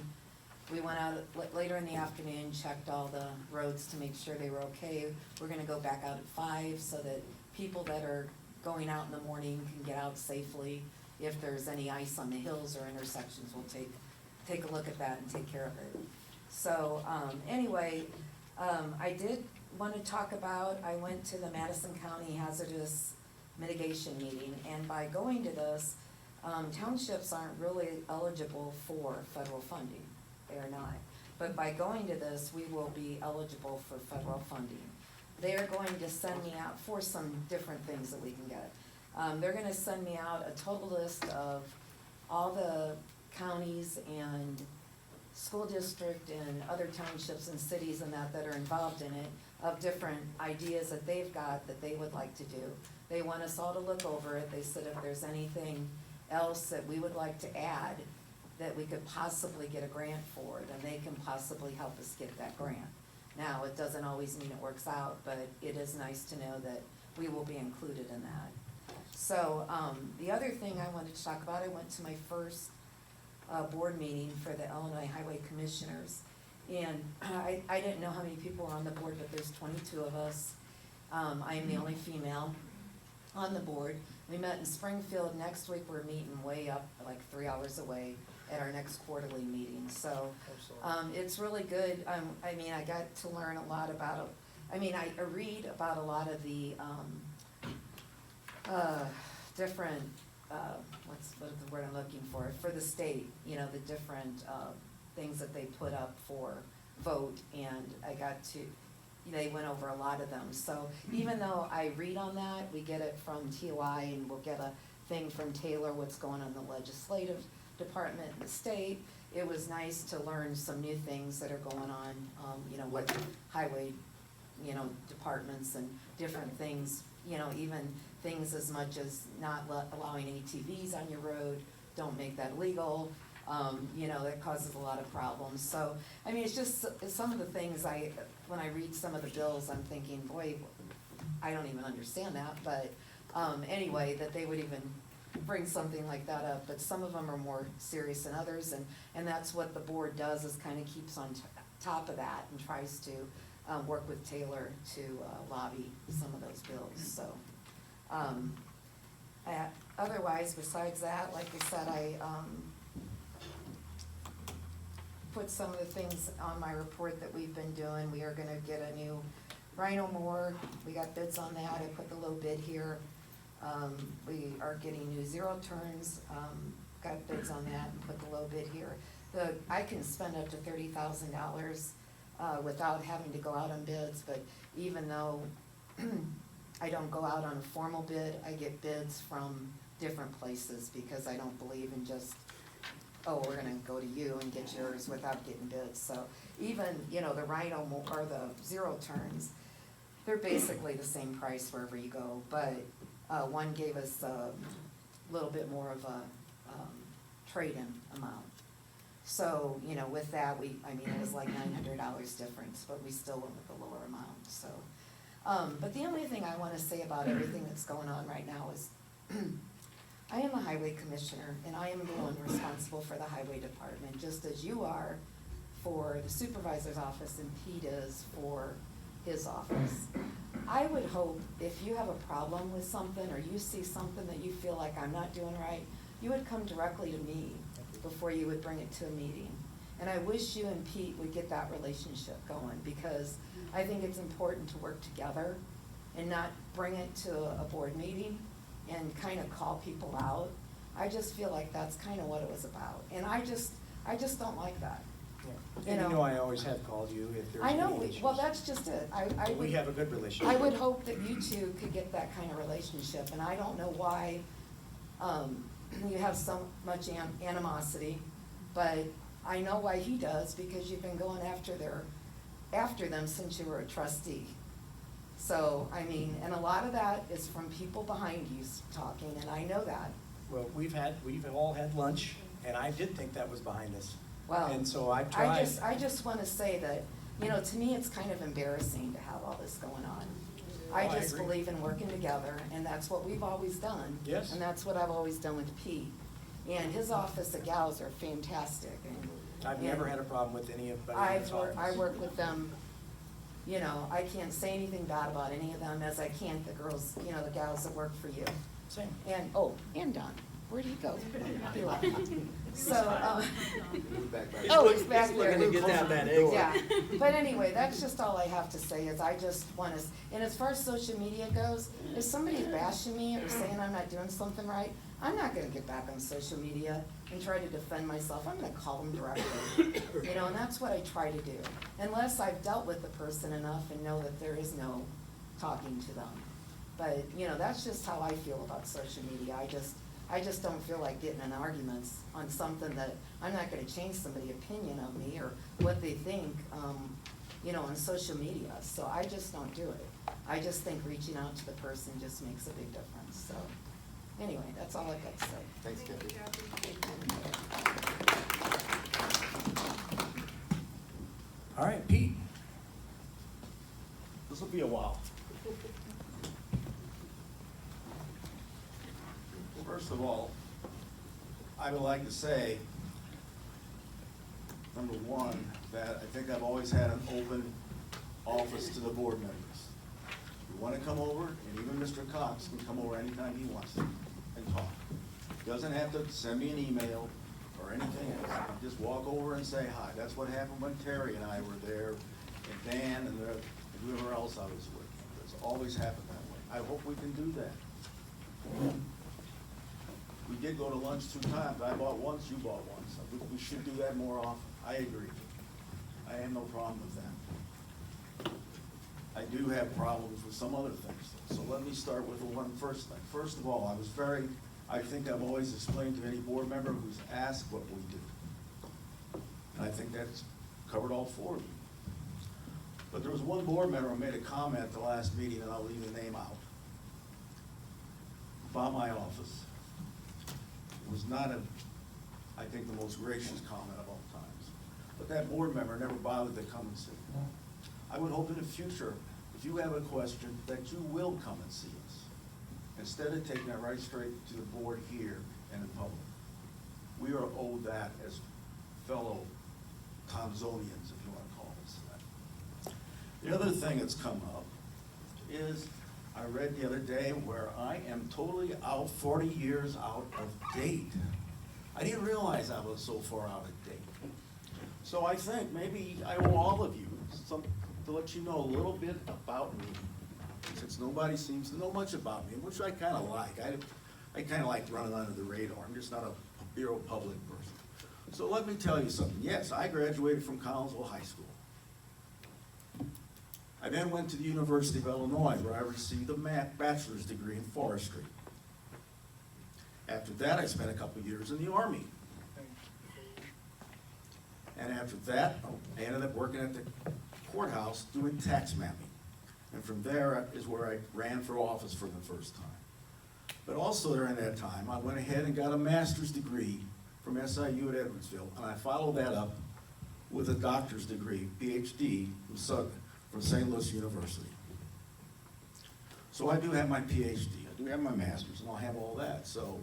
We went out later in the afternoon, checked all the roads to make sure they were okay. We're gonna go back out at 5 so that people that are going out in the morning can get out safely. If there's any ice on the hills or intersections, we'll take a look at that and take care of it. So, anyway, I did want to talk about, I went to the Madison County Hazardous Mitigation Meeting, and by going to this, townships aren't really eligible for federal funding. They are not. But by going to this, we will be eligible for federal funding. They are going to send me out for some different things that we can get. They're gonna send me out a total list of all the counties and school district and other townships and cities and that are involved in it, of different ideas that they've got that they would like to do. They want us all to look over it. They said if there's anything else that we would like to add that we could possibly get a grant for, then they can possibly help us get that grant. Now, it doesn't always mean it works out, but it is nice to know that we will be included in that. So, the other thing I wanted to talk about, I went to my first board meeting for the Illinois Highway Commissioners. And I didn't know how many people were on the board, but there's 22 of us. I am the only female on the board. We met in Springfield. Next week, we're meeting way up, like 3 hours away at our next quarterly meeting. So, it's really good. I mean, I got to learn a lot about, I read about a lot of the, different, what's the word I'm looking for the state, you know, the different, things that they put up for vote, and I got to, they went over a lot of them. So even though I read on that, we get it from TOI, and we'll get a thing from Taylor, what's going on in the legislative department in the state. It was nice to learn some new things that are going on, with highway, departments and different things, even things as much as not allowing ATVs on your road, don't make that legal, that causes a lot of problems. So, I mean, it's just some of the things when I read some of the bills, I'm thinking, boy, I don't even understand that, but, anyway, that they would even bring something like that up, but some of them are more serious than others, and that's what the board does, is kind of keeps on top of that and tries to work with Taylor to lobby some of those bills, so. Otherwise, besides that, like I said, I put some of the things on my report that we've been doing. We are gonna get a new rhino mower, we got bids on that, I put the low bid here. We are getting new zero turns, got bids on that and put the low bid here. I can spend up to $30,000 without having to go out on bids, but even though I don't go out on a formal bid, I get bids from different places, because I don't believe in just, oh, we're gonna go to you and get yours without getting bids. So even, the rhino or the zero turns, they're basically the same price wherever you go, but one gave us a little bit more of a trade-in amount. So, with that, it was like $900 difference, but we still went with the lower amount, so. But the only thing I wanna say about everything that's going on right now is, I am a highway commissioner, and I am the one responsible for the highway department, just as you are for the supervisor's office and Pete is for his office. I would hope if you have a problem with something, or you see something that you feel like I'm not doing right, you would come directly to me before you would bring it to a meeting. And I wish you and Pete would get that relationship going, because I think it's important to work together and not bring it to a board meeting and kind of call people out. I just feel like that's kind of what it was about, and I just don't like that. Yeah. And I always have called you if there's I know, any issues. well, that's just it. We have a good relationship. I would hope that you two could get that kind of relationship, and I don't know why, you have so much animosity, but I know why he does, because you've been going after them since you were a trustee. So, and a lot of that is from people behind you talking, and I know that. Well, we've all had lunch, and I did think that was behind us. Well, And so I tried. I just wanna say that, to me, it's kind of embarrassing to have all this going on. I I just agree. believe in working together, and that's what we've always done. Yes. And that's what I've always done with Pete. And his office of gals are fantastic, and. I've never had a problem with anybody in his office. I work with them, I can't say anything bad about any of them, as I can't the girls, the gals that work for you. Same. And Don, where'd he go? He left. So, he's back there. Looking to get down that exit. Yeah, but anyway, that's just all I have to say, is I just wanna, and as far as social media goes, if somebody's bashing me or saying I'm not doing something right, I'm not gonna get back on social media and try to defend myself. I'm gonna call them directly, and that's what I try to do. Unless I've dealt with the person enough and know that there is no talking to them. But, that's just how I feel about social media. I just don't feel like getting in arguments on something that I'm not gonna change somebody's opinion of me or what they think, on social media. So I just don't do it. I just think reaching out to the person just makes a big difference, so. Anyway, that's all I've got to say. Thanks, Kathy. All right, Pete. This will be a while. First of all, I would like to say, number one, that I think I've always had an open office to the board members. If you wanna come over, and even Mr. Cox can come over anytime he wants to and talk. Doesn't have to send me an email or anything else. Just walk over and say hi. That's what happened when Terry and I were there, and Dan and whoever else I was with. It's always happened that way. I hope we can do that. We did go to lunch 2 times. I bought once, you bought once. We should do that more often. I agree. I have no problem with that. I do have problems with some other things, so let me start with the one first thing. First of all, I think I've always explained to any board member who's asked what we do. And I think that's covered all four of you. But there was one board member who made a comment at the last meeting, and I'll leave the name out, about my office. It was not I think, the most gracious comment of all times. But that board member never bothered to come and see me. I would hope in the future, if you have a question, that you will come and see us, instead of taking it right straight to the board here and in public. We are owed that as fellow Consonians, if you want to call us that. The other thing that's come up is, I read the other day where I am totally 40 years out of date. I didn't realize I was so far out of date. So I think maybe I owe all of you to let you know a little bit about me, since nobody seems to know much about me, which I kind of like. I kind of like running under the radar. I'm just not a bureau public person. So let me tell you something. Yes, I graduated from Collinsville High School. I then went to the University of Illinois, where I received a bachelor's degree in forestry. After that, I spent a couple of years in the Army. And after that, I ended up working at the courthouse doing tax mapping. And from there is where I ran for office for the first time. But also during that time, I went ahead and got a master's degree from SIU at Edwardsville, and I followed that up with a doctor's degree, PhD, from St. Louis University. So I do have my PhD, I do have my master's, and I'll have all that. So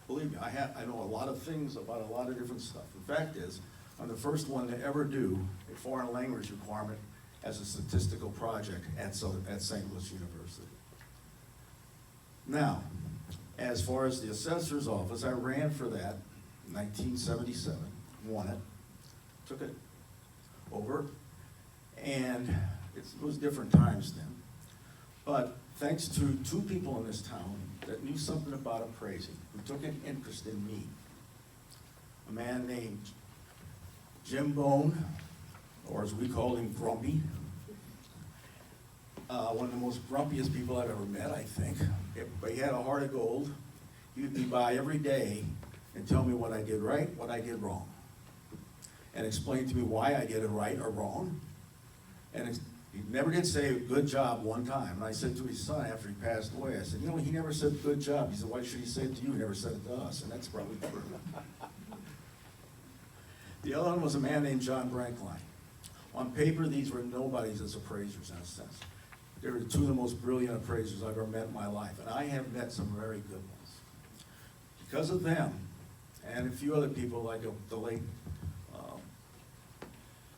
believe me, I know a lot of things about a lot of different stuff. The fact is, I'm the first one to ever do a foreign language requirement as a statistical project at St. Louis University. Now, as far as the assessor's office, I ran for that in 1977, won it, took it over, and it was different times then. But thanks to two people in this town that knew something about appraising, who took an interest in me, a man named Jim Bone, or as we called him, Grumpy. One of the most grumpiest people I've ever met, I think. But he had a heart of gold. He would be by every day and tell me what I did right, what I did wrong. And explain to me why I did it right or wrong. And he never did say good job one time. And I said to his son after he passed away, I said, you know, he never said good job. He said, why should he say it to you? He never said it to us. And that's probably true. The other one was a man named John Brankline. On paper, these were nobodies as appraisers in a sense. They were two of the most brilliant appraisers I've ever met in my life, and I have met some very good ones. Because of them, and a few other people like the late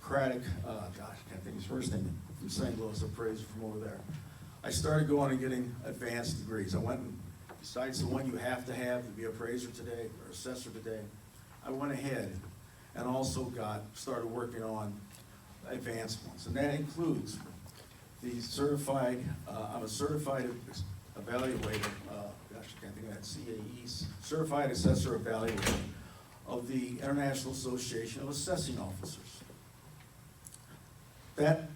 Craddock, I can't think of his first name, from St. Louis, appraiser from over there, I started going and getting advanced degrees. I went, besides the one you have to be appraiser today, or assessor today, I went ahead and also started working on advanced ones. And that includes the certified, I'm a certified evaluator, I can't think of that, CAE, Certified Assessor Evaluator of the International Association of Assessing Officers. That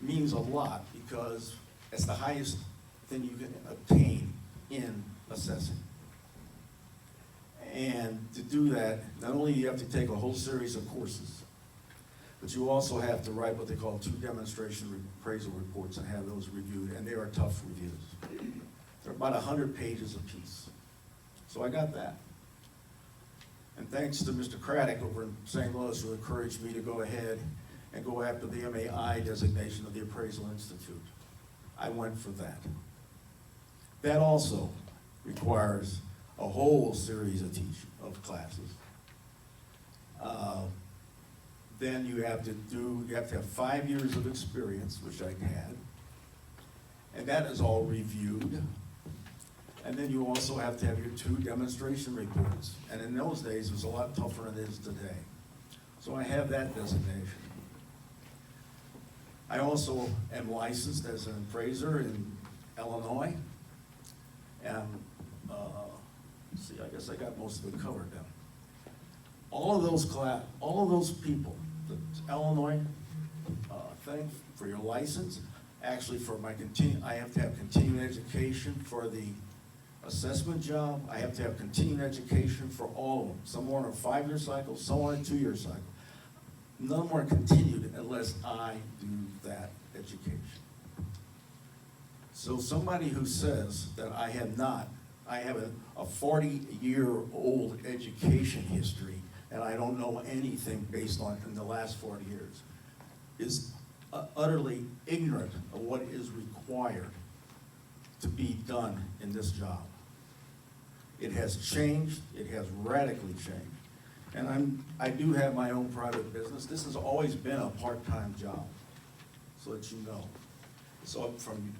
means a lot because it's the highest thing you can obtain in assessing. And to do that, not only do you have to take a whole series of courses, but you also have to write what they call 2 demonstration appraisal reports and have those reviewed, and they are tough reviews. They're about 100 pages apiece. So I got that. And thanks to Mr. Craddock over in St. Louis, who encouraged me to go ahead and go after the MAI designation of the Appraisal Institute. I went for that. That also requires a whole series of classes. Then you have to have 5 years of experience, which I had, and that is all reviewed. And then you also have to have your 2 demonstration reports. And in those days, it was a lot tougher than it is today. So I have that designation. I also am licensed as an appraiser in Illinois. And see, I guess I got most of it covered now. All of those people, the Illinois thing for your license. Actually, for my I have to have continuing education for the assessment job. I have to have continuing education for all of them. Some are on a 5-year cycle, some on a 2-year cycle. None more continued unless I do that education. So somebody who says that I have a 40-year-old education history and I don't know anything based on in the last 40 years is utterly ignorant of what is required to be done in this job. It has changed, it has radically changed. And I do have my own private business. This has always been a part-time job, so that you know. So from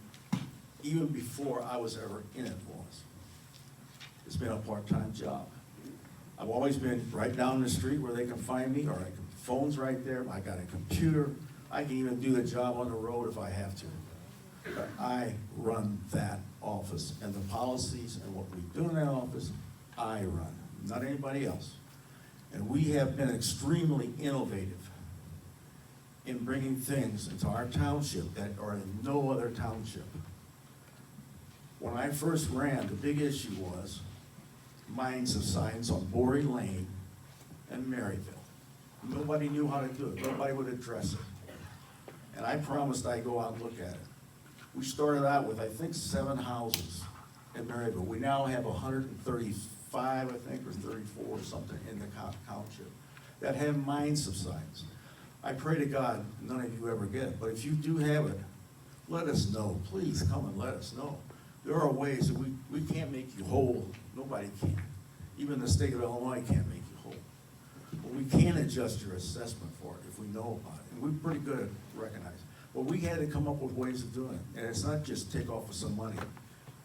even before I was ever in it, it's been a part-time job. I've always been right down the street where they can find me, or phone's right there, I got a computer. I can even do the job on the road if I have to. But I run that office, and the policies and what we do in that office, I run, not anybody else. And we have been extremely innovative in bringing things into our township that are in no other township. When I first ran, the big issue was mines of science on Bory Lane and Maryville. Nobody knew how to do it. Nobody would address it. And I promised I'd go out and look at it. We started out with, I think, 7 houses in Maryville. We now have 135, I think, or 34 or something in the township that have mine subsidence. I pray to God none of you ever get it, but if you do have it, let us know. Please come and let us know. There are ways that we can't make you whole. Nobody can. Even the state of Illinois can't make you whole. But we can adjust your assessment for it if we know about it. And we're pretty good at recognizing. But we had to come up with ways of doing it. And it's not just take off with some money.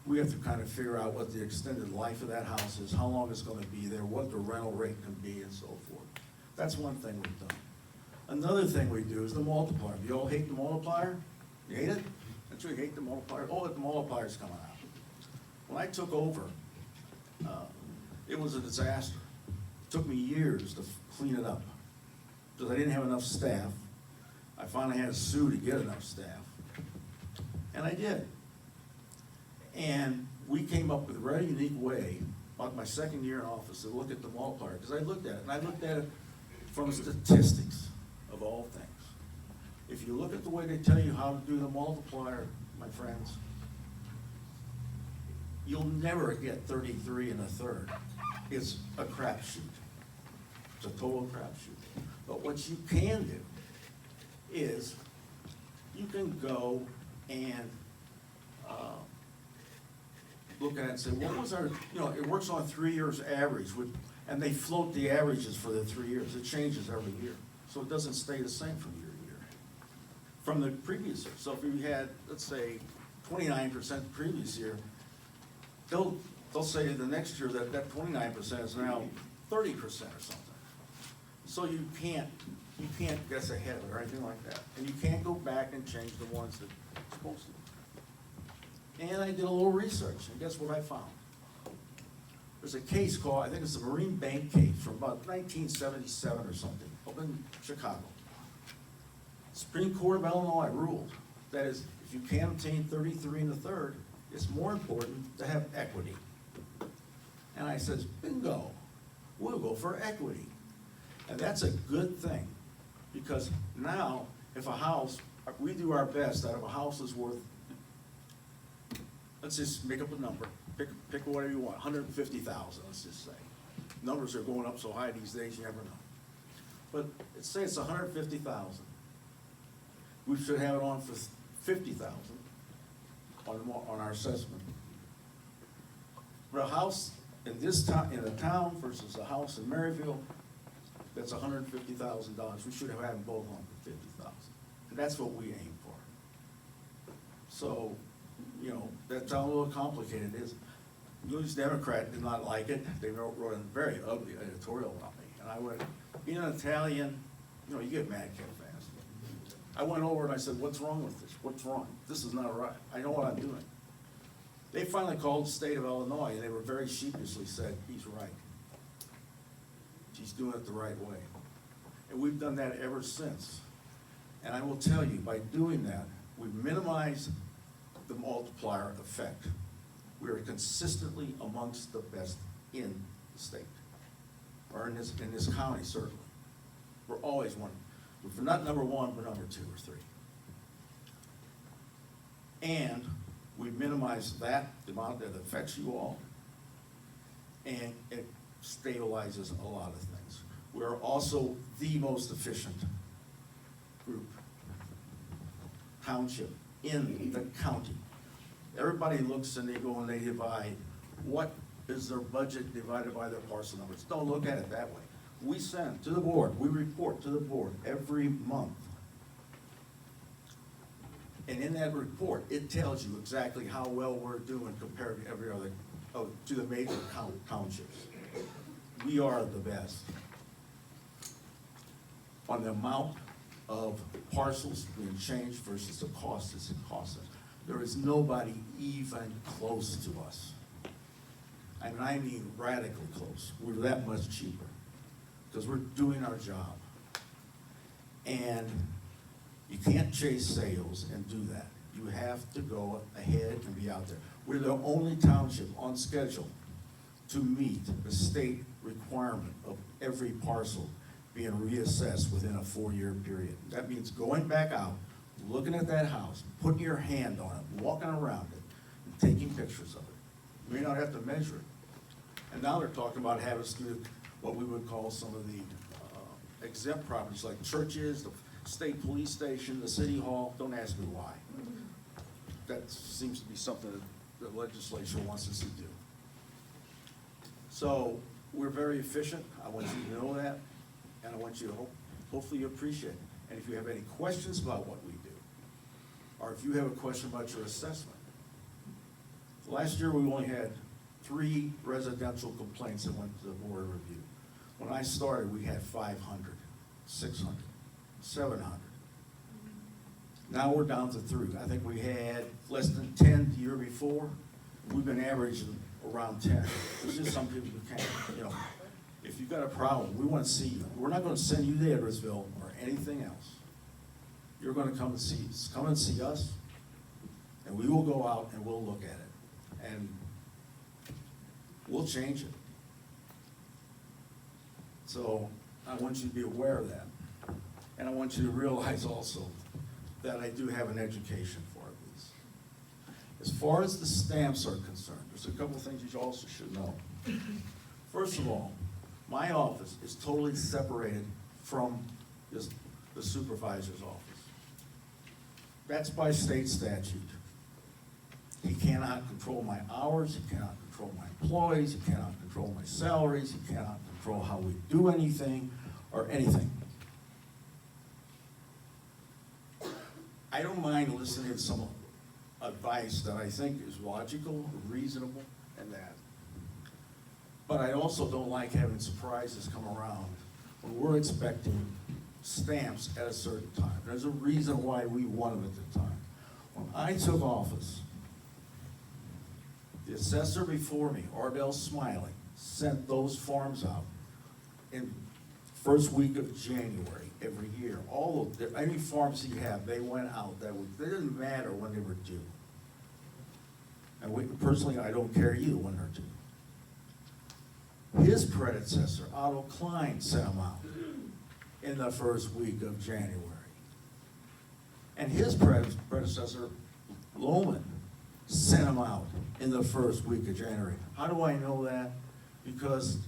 We have to kind of figure out what the extended life of that house is, how long it's going to be there, what the rental rate can be, and so forth. That's one thing we've done. Another thing we do is the multiplier. You all hate the multiplier? You hate it? Don't you hate the multiplier? Oh, the multiplier's coming out. When I took over, it was a disaster. It took me years to clean it up because I didn't have enough staff. I finally had to sue to get enough staff, and I did. And we came up with a very unique way, about my second year in office, to look at the multiplier, because I looked at it, and I looked at it from statistics of all things. If you look at the way they tell you how to do the multiplier, my friends, you'll never get 33 1/3. It's a crapshoot. It's a total crapshoot. But what you can do is you can go and look at it and say, what was our, it works on 3 years average, and they float the averages for the 3 years. It changes every year. So it doesn't stay the same from year to year. From the previous year. So if you had, let's say, 29% the previous year, they'll say the next year that 29% is now 30% or something. So you can't guess ahead of it or anything like that. And you can't go back and change the ones that you're supposed to. And I did a little research, and guess what I found? There's a case called, I think it's the Marine Bank case from about 1977 or something, up in Chicago. Supreme Court of Illinois ruled that is, if you can't obtain 33 1/3, it's more important to have equity. And I says, bingo, we'll go for equity. And that's a good thing, because now, if a house, we do our best out of a house is worth, let's just make up a number, pick whatever you want, 150,000, let's just say. Numbers are going up so high these days, you never know. But let's say it's 150,000. We should have it on for 50,000 on our assessment. For a house in this town, in a town versus a house in Maryville, that's $150,000. We should have had them both on for 50,000. And that's what we aim for. So, that's how a little complicated it is. News Democrat did not like it. They wrote a very ugly editorial about me. And I went, being an Italian, you get mad kind of fast. I went over and I said, what's wrong with this? What's wrong? This is not right. I know what I'm doing. They finally called the state of Illinois, and they were very sheepishly said, he's right. She's doing it the right way. And we've done that ever since. And I will tell you, by doing that, we've minimized the multiplier effect. We are consistently amongst the best in the state, or in this county, certainly. We're always one. If we're not number one, we're number 2 or 3. And we've minimized that, the amount that affects you all, and it stabilizes a lot of things. We're also the most efficient group, township in the county. Everybody looks and they go and they divide, what is their budget divided by their parcel numbers? Don't look at it that way. We send to the board, we report to the board every month. And in that report, it tells you exactly how well we're doing compared to every other, to the major townships. We are the best. On the amount of parcels being changed versus the cost it costs us, there is nobody even close to us. I mean radically close. We're that much cheaper because we're doing our job. And you can't chase sales and do that. You have to go ahead and be out there. We're the only township on schedule to meet the state requirement of every parcel being reassessed within a 4-year period. That means going back out, looking at that house, putting your hand on it, walking around it, and taking pictures of it. You may not have to measure it. And now they're talking about having us do what we would call some of the exempt properties like churches, the state police station, the city hall. Don't ask me why. That seems to be something that the legislature wants us to do. So we're very efficient. I want you to know that, and I want you to hopefully you appreciate it. And if you have any questions about what we do, or if you have a question about your assessment, last year we only had 3 residential complaints that went to the board of review. When I started, we had 500, 600, 700. Now we're down to 3. I think we had less than 10 the year before. We've been averaging around 10. There's just some people who can't, if you've got a problem, we want to see you. We're not going to send you to Edwardsville or anything else. You're going to come and see us. Come and see us, and we will go out and we'll look at it. And we'll change it. So I want you to be aware of that. And I want you to realize also that I do have an education for these. As far as the stamps are concerned, there's a couple of things you also should know. First of all, my office is totally separated from the supervisor's office. That's by state statute. He cannot control my hours, he cannot control my employees, he cannot control my salaries, he cannot control how we do anything or anything. I don't mind listening to some advice that I think is logical, reasonable, and that. But I also don't like having surprises come around when we're expecting stamps at a certain time. There's a reason why we won them at the time. When I took office, the assessor before me, Ardell Smiley, sent those forms out in first week of January every year. All of any forms he had, they went out that week. It didn't matter when they were due. And personally, I don't care either when they're due. His predecessor, Otto Klein, sent them out in the first week of January. And his predecessor, Lohman, sent them out in the first week of January. How do I know that? Because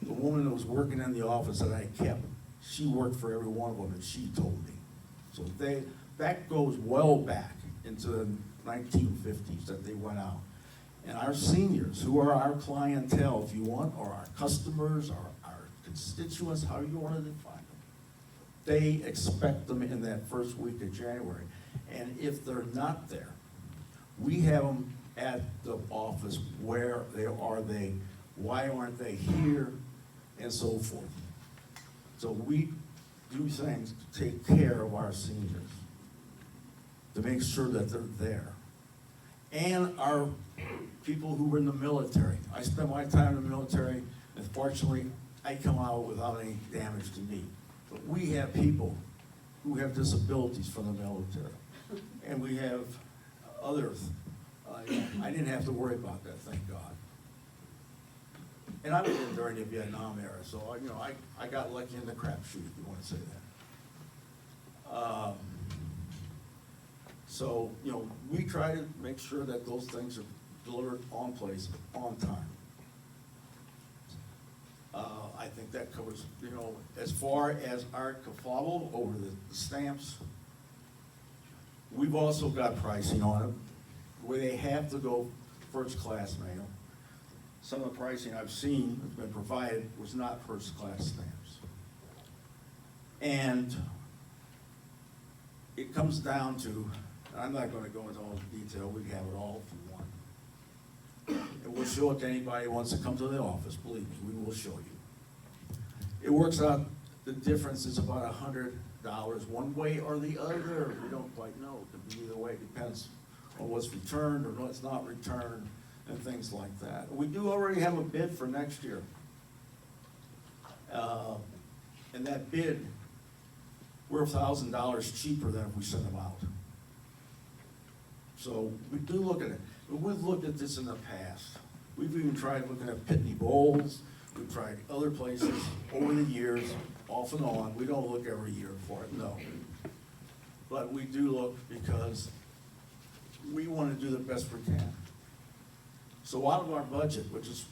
the woman that was working in the office that I kept, she worked for every one of them, and she told me. So that goes well back into the 1950s that they went out. And our seniors, who are our clientele, if you want, or our customers, or our constituents, however you want to define them, they expect them in that first week of January. And if they're not there, we have them at the office. Where are they? Why aren't they here? And so forth. So we do things to take care of our seniors, to make sure that they're there. And our people who were in the military. I spent my time in the military, and fortunately, I come out without any damage to me. But we have people who have disabilities from the military, and we have others. I didn't have to worry about that, thank God. And I was in during the Vietnam era, so I got lucky in the crapshoot, if you want to say that. So, we try to make sure that those things are delivered on place, on time. I think that covers, as far as our kafabo over the stamps, we've also got pricing on it, where they have to go first-class mail. Some of the pricing I've seen that's been provided was not first-class stamps. And it comes down to, I'm not gonna go into all the detail, we have it all if you want. And we'll show it to anybody who wants to come to the office, believe me, we will show you. It works out, the difference is about $100 one way or the other. We don't quite know, it could be either way, it depends on what's returned or what's not returned and things like that. We do already have a bid for next year. And that bid, we're $1,000 cheaper than if we sent them out. So we do look at it. But we've looked at this in the past. We've even tried looking at Pitney Bowls. We've tried other places over the years, off and on. We don't look every year for it, no. But we do look because we want to do the best we can. So out of our budget, which is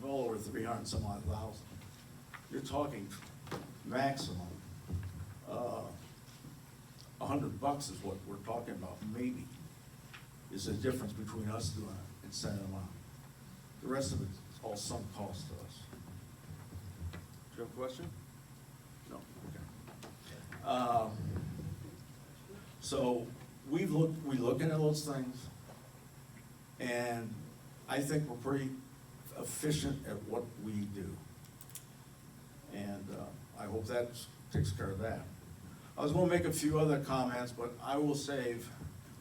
well over 300 some odd thousand, you're talking maximum, $100 is what we're talking about, maybe, is the difference between us doing it and sending them out. The rest of it is all sunk cost to us. Do you have a question? No, okay. So we're looking at those things, and I think we're pretty efficient at what we do. And I hope that takes care of that. I was gonna make a few other comments, but I will save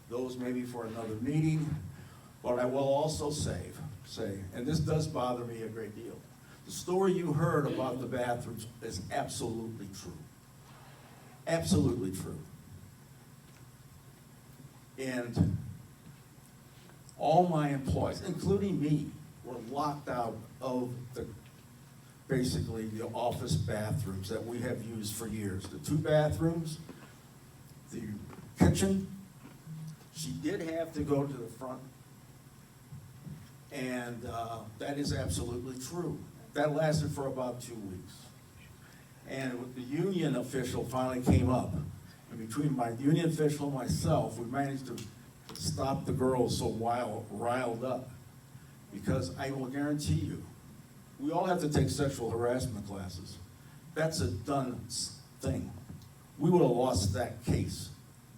those maybe for another meeting. But I will also say, and this does bother me a great deal, the story you heard about the bathrooms is absolutely true. Absolutely true. And all my employees, including me, were locked out of basically the office bathrooms that we have used for years. The 2 bathrooms, the kitchen, she did have to go to the front. And that is absolutely true. That lasted for about 2 weeks. And the union official finally came up. And between my union official and myself, we managed to stop the girls so riled up. Because I will guarantee you, we all have to take sexual harassment classes. That's a done thing. We would have lost that case,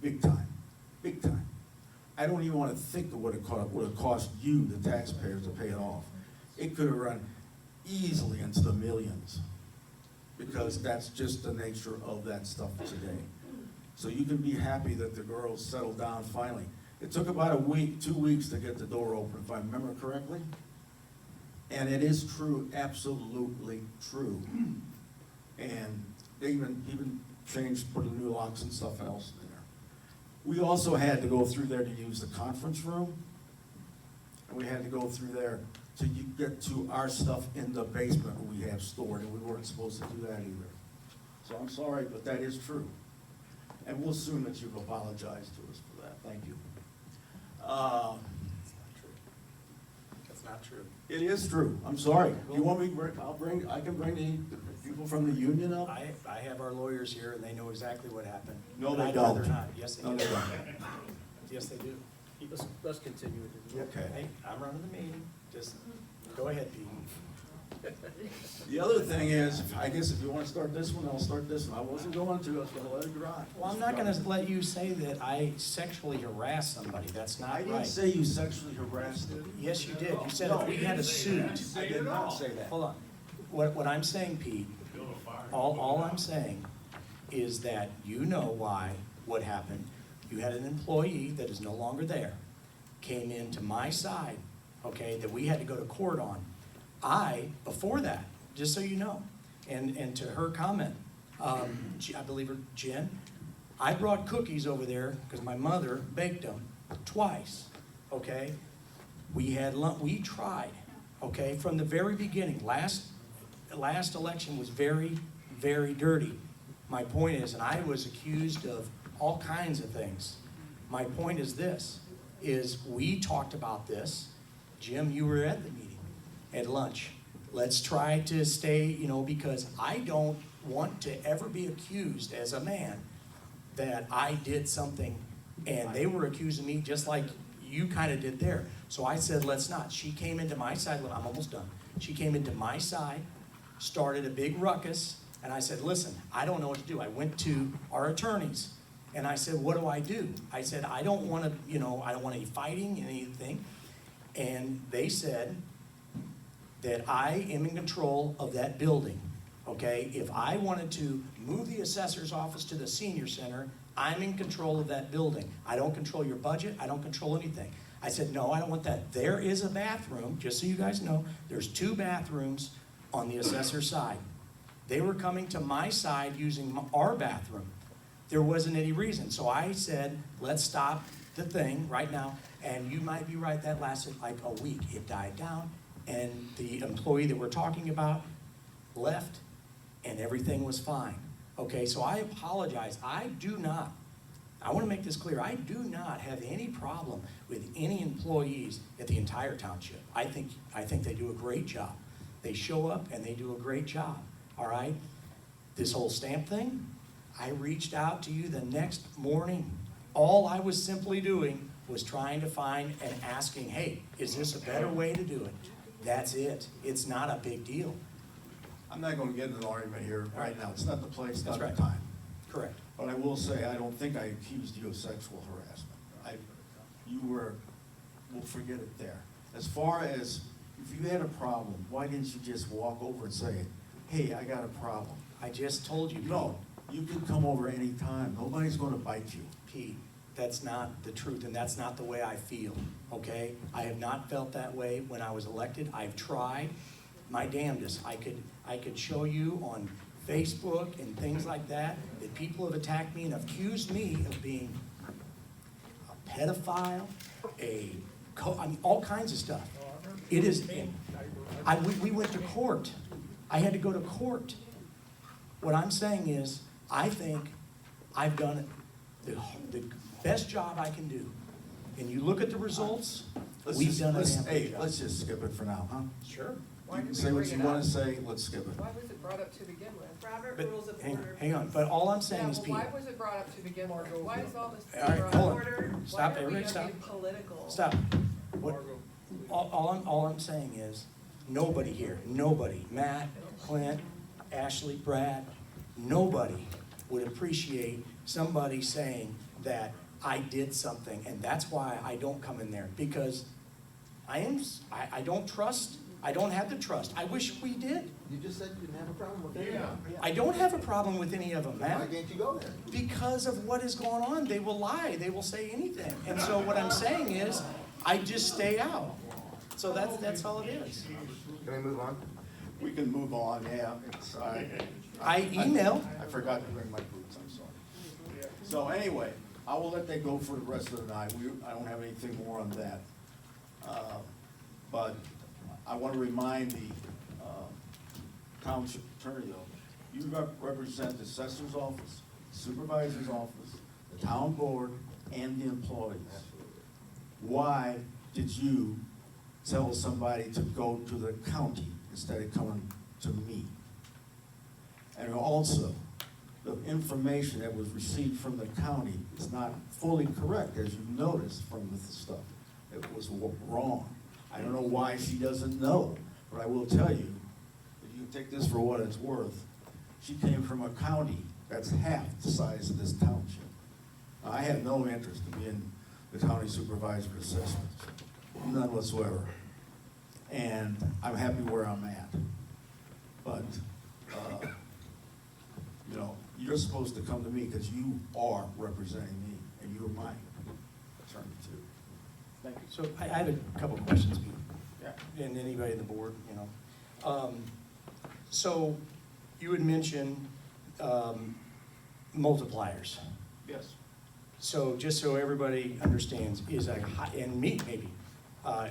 big time, big time. I don't even want to think of what it would have cost you, the taxpayers, to pay it off. It could have run easily into the millions, because that's just the nature of that stuff today. So you can be happy that the girls settled down finally. It took about a week, 2 weeks to get the door open, if I remember correctly. And it is true, absolutely true. And they even changed, put in new locks and stuff else in there. We also had to go through there to use the conference room. And we had to go through there to get to our stuff in the basement we have stored, and we weren't supposed to do that either. So I'm sorry, but that is true. And we'll assume that you've apologized to us for that. Thank you. That's not true. It is true. I'm sorry. You want me, I can bring the people from the union up? I have our lawyers here, and they know exactly what happened. No, But they I'd rather don't. not. Yes, they do. No, they don't. Yes, they do. Let's continue with it. Okay. Hey, I'm running the meeting. Just go ahead, Pete. The other thing is, I guess if you want to start this one, I'll start this one. I wasn't going to, I was gonna let it dry. Well, I'm not gonna let you say that I sexually harassed somebody. That's not I right. didn't say you sexually harassed them. Yes, you did. You said if we had a suit. I did not say that. Hold on. What I'm saying, Pete, all I'm saying is that you know why, what happened. You had an employee that is no longer there, came into my side, okay, that we had to go to court on. Before that, just so you know, and to her comment, I believe her, Jen, I brought cookies over there because my mother baked them twice, okay? We had we tried, okay, from the very beginning. Last election was very, very dirty. My point is, and I was accused of all kinds of things. My point is this, is we talked about this. Jim, you were at the meeting, at lunch. Let's try to stay, you know, because I don't want to ever be accused as a man that I did something, and they were accusing me just like you kind of did there. So I said, let's not. She came into my side, I'm almost done. She came into my side, started a big ruckus, and I said, listen, I don't know what to do. I went to our attorneys, and I said, what do I do? I said, I don't want to, you know, I don't want any fighting, anything. And they said that I am in control of that building, okay? If I wanted to move the assessor's office to the senior center, I'm in control of that building. I don't control your budget, I don't control anything. I said, no, I don't want that. There is a bathroom, just so you guys know, there's 2 bathrooms on the assessor's side. They were coming to my side using our bathroom. There wasn't any reason. So I said, let's stop the thing right now. And you might be right, that lasted like a week. It died down, and the employee that we're talking about left, and everything was fine. Okay, so I apologize. I want to make this clear, I do not have any problem with any employees at the entire township. I think they do a great job. They show up and they do a great job, all right? This whole stamp thing, I reached out to you the next morning. All I was simply doing was trying to find and asking, hey, is this a better way to do it? That's it. It's not a big deal. I'm not gonna get in an argument here right now. It's not the place, not That's the right. time. Correct. But I will say, I don't think I accused you of sexual harassment. We'll forget it there. As far as, if you had a problem, why didn't you just walk over and say, hey, I got a problem? I just told you. No, you can come over any time. Nobody's gonna bite you. Pete, that's not the truth, and that's not the way I feel, okay? I have not felt that way when I was elected. I've tried my damnedest. I could show you on Facebook and things like that people have attacked me and accused me of being a pedophile, I mean, all kinds of stuff. It is, we went to court. I had to go to court. What I'm saying is, I think I've done the best job I can do. And you look at the results, we've done a damn good job. Let's just skip it for now, huh? Sure. You can say what you wanna say, let's skip it. Why was it brought up to begin with? Robert But Rules of hang, Order. hang on, but all I'm Yeah, saying is, well, Pete. why was it brought up to begin with? Why is all this All right, brought hold up? on. Order? Stop, Why are we everybody stop. being political? Stop. What, all I'm saying is, nobody here, nobody, Matt, Clint, Ashley, Brad, nobody would appreciate somebody saying that I did something, and that's why I don't come in there, because I don't trust, I don't have the trust. I wish we did. You just said you didn't have a problem with any of them. I don't have a problem with any of them, Why Matt. can't you go there? Because of what is going on. They will lie, they will say anything. And so what I'm saying is, I just stay out. So that's all it is. Can we move on? We can move on, yeah. I emailed. I forgot to bring my boots, I'm sorry. So anyway, I will let that go for the rest of the night. I don't have anything more on that. But I want to remind the township attorney, though, you represent the assessor's office, supervisor's office, the town board, and the employees. Why did you tell somebody to go to the county instead of coming to me? And also, the information that was received from the county is not fully correct, as you noticed from the stuff. It was wrong. I don't know why she doesn't know, but I will tell you, if you take this for what it's worth, she came from a county that's half the size of this township. I had no interest in being the county supervisor of assessments, none whatsoever. And I'm happy where I'm at. But, you know, you're supposed to come to me because you are representing me, and you're my attorney too. Thank you. So I have a couple of questions, Pete. Yeah. And anybody on the board, you know. So you had mentioned multipliers. Yes. So just so everybody understands, is a high, and me maybe,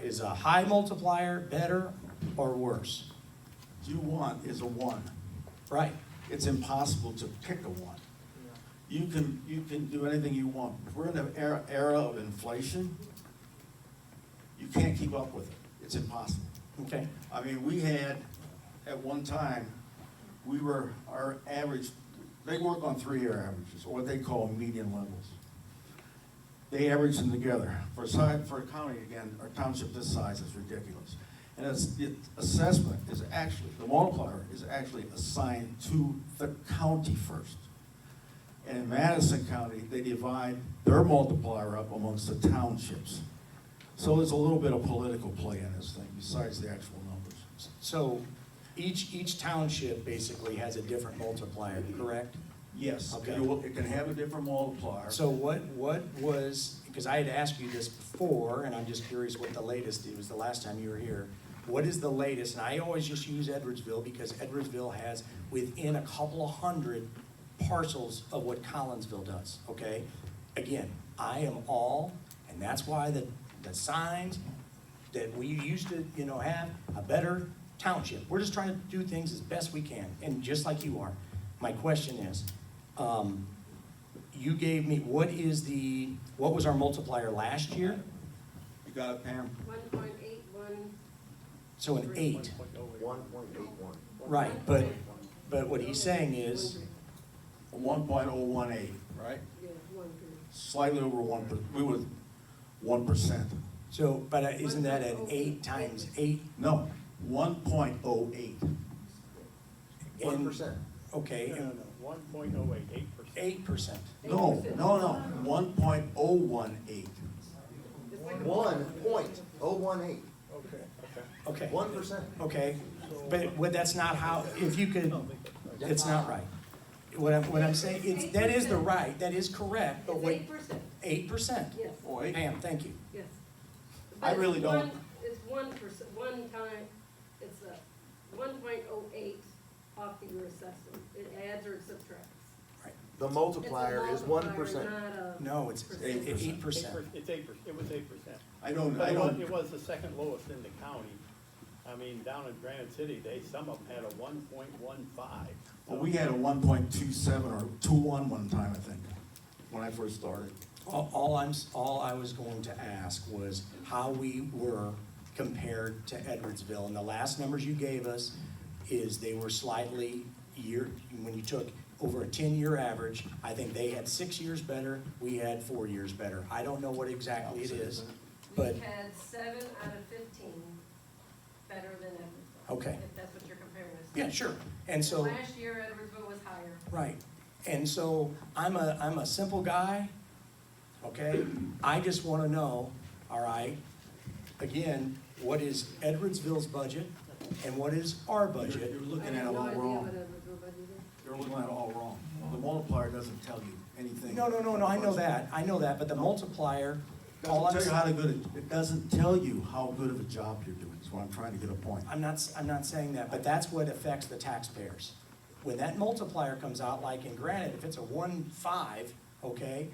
is a high multiplier better or worse? What you want is a one. Right. It's impossible to pick a one. You can do anything you want. If we're in an era of inflation, you can't keep up with it. It's impossible. Okay. I mean, we had, at one time, our average, they work on 3-year averages, or what they call median levels. They average them together. For a county, again, our township this size is ridiculous. And the assessment is actually, the multiplier is actually assigned to the county first. And in Madison County, they divide their multiplier up amongst the townships. So there's a little bit of political play in this thing, besides the actual numbers. So each township basically has a different multiplier, correct? Yes, Okay. it can have a different multiplier. So what was, because I had asked you this before, and I'm just curious what the latest, it was the last time you were here. What is the latest? And I always just use Edwardsville because Edwardsville has within a couple of hundred parcels of what Collinsville does, okay? Again, I am all, and that's why the signs that we used to, have a better township. We're just trying to do things as best we can, and just like you are. My question is, you gave me, what was our multiplier last year? You got it, Pam? 1.81. So an 8. 1.81. Right, but what he's saying is, 1.018, right? Yeah, 1. Slightly over 1%. We were 1%. so, but isn't that an 8 times 8? No, 1.08. 1%. Okay, No, 1.08, 8%. 8%. No, 1.018. 1.018. Okay. Okay. 1%. Okay, but that's not how, if you could, it's not right. What I'm saying, that is that is correct, but wait. 8%? Yes, Oh, 8. Pam, thank you. yes. I really don't. It's 1%, one time, it's 1.08 off the year assessment. It adds or it subtracts. The multiplier is 1%. No, it's 8%. It's 8%, it was 8%. I don't. It was the second lowest in the county. I mean, down in Granite City, some of them had a 1.15. Well, we had a 1.27 or 2.1 one time, I think, when I first started. All I was going to ask was how we were compared to Edwardsville. And the last numbers you gave us is they were slightly when you took over a 10-year average, I think they had 6 years better, we had 4 years better. I don't know what exactly it is, but. We had 7 out of 15 better than Edwardsville. Okay. If that's what you're comparing us to. Yeah, sure. And so. Last year, Edwardsville was higher. Right. And so I'm a simple guy, okay? I just want to know, all right, again, what is Edwardsville's budget and what is our budget? You're looking at it all wrong. You're looking at it all wrong. The multiplier doesn't tell you anything. No, I know that, but the multiplier, all I'm Doesn't tell you how saying. it doesn't tell you how good of a job you're doing, is what I'm trying to get a point. I'm not saying that, but that's what affects the taxpayers. When that multiplier comes out, like in Granite, if it's a 1.5, okay,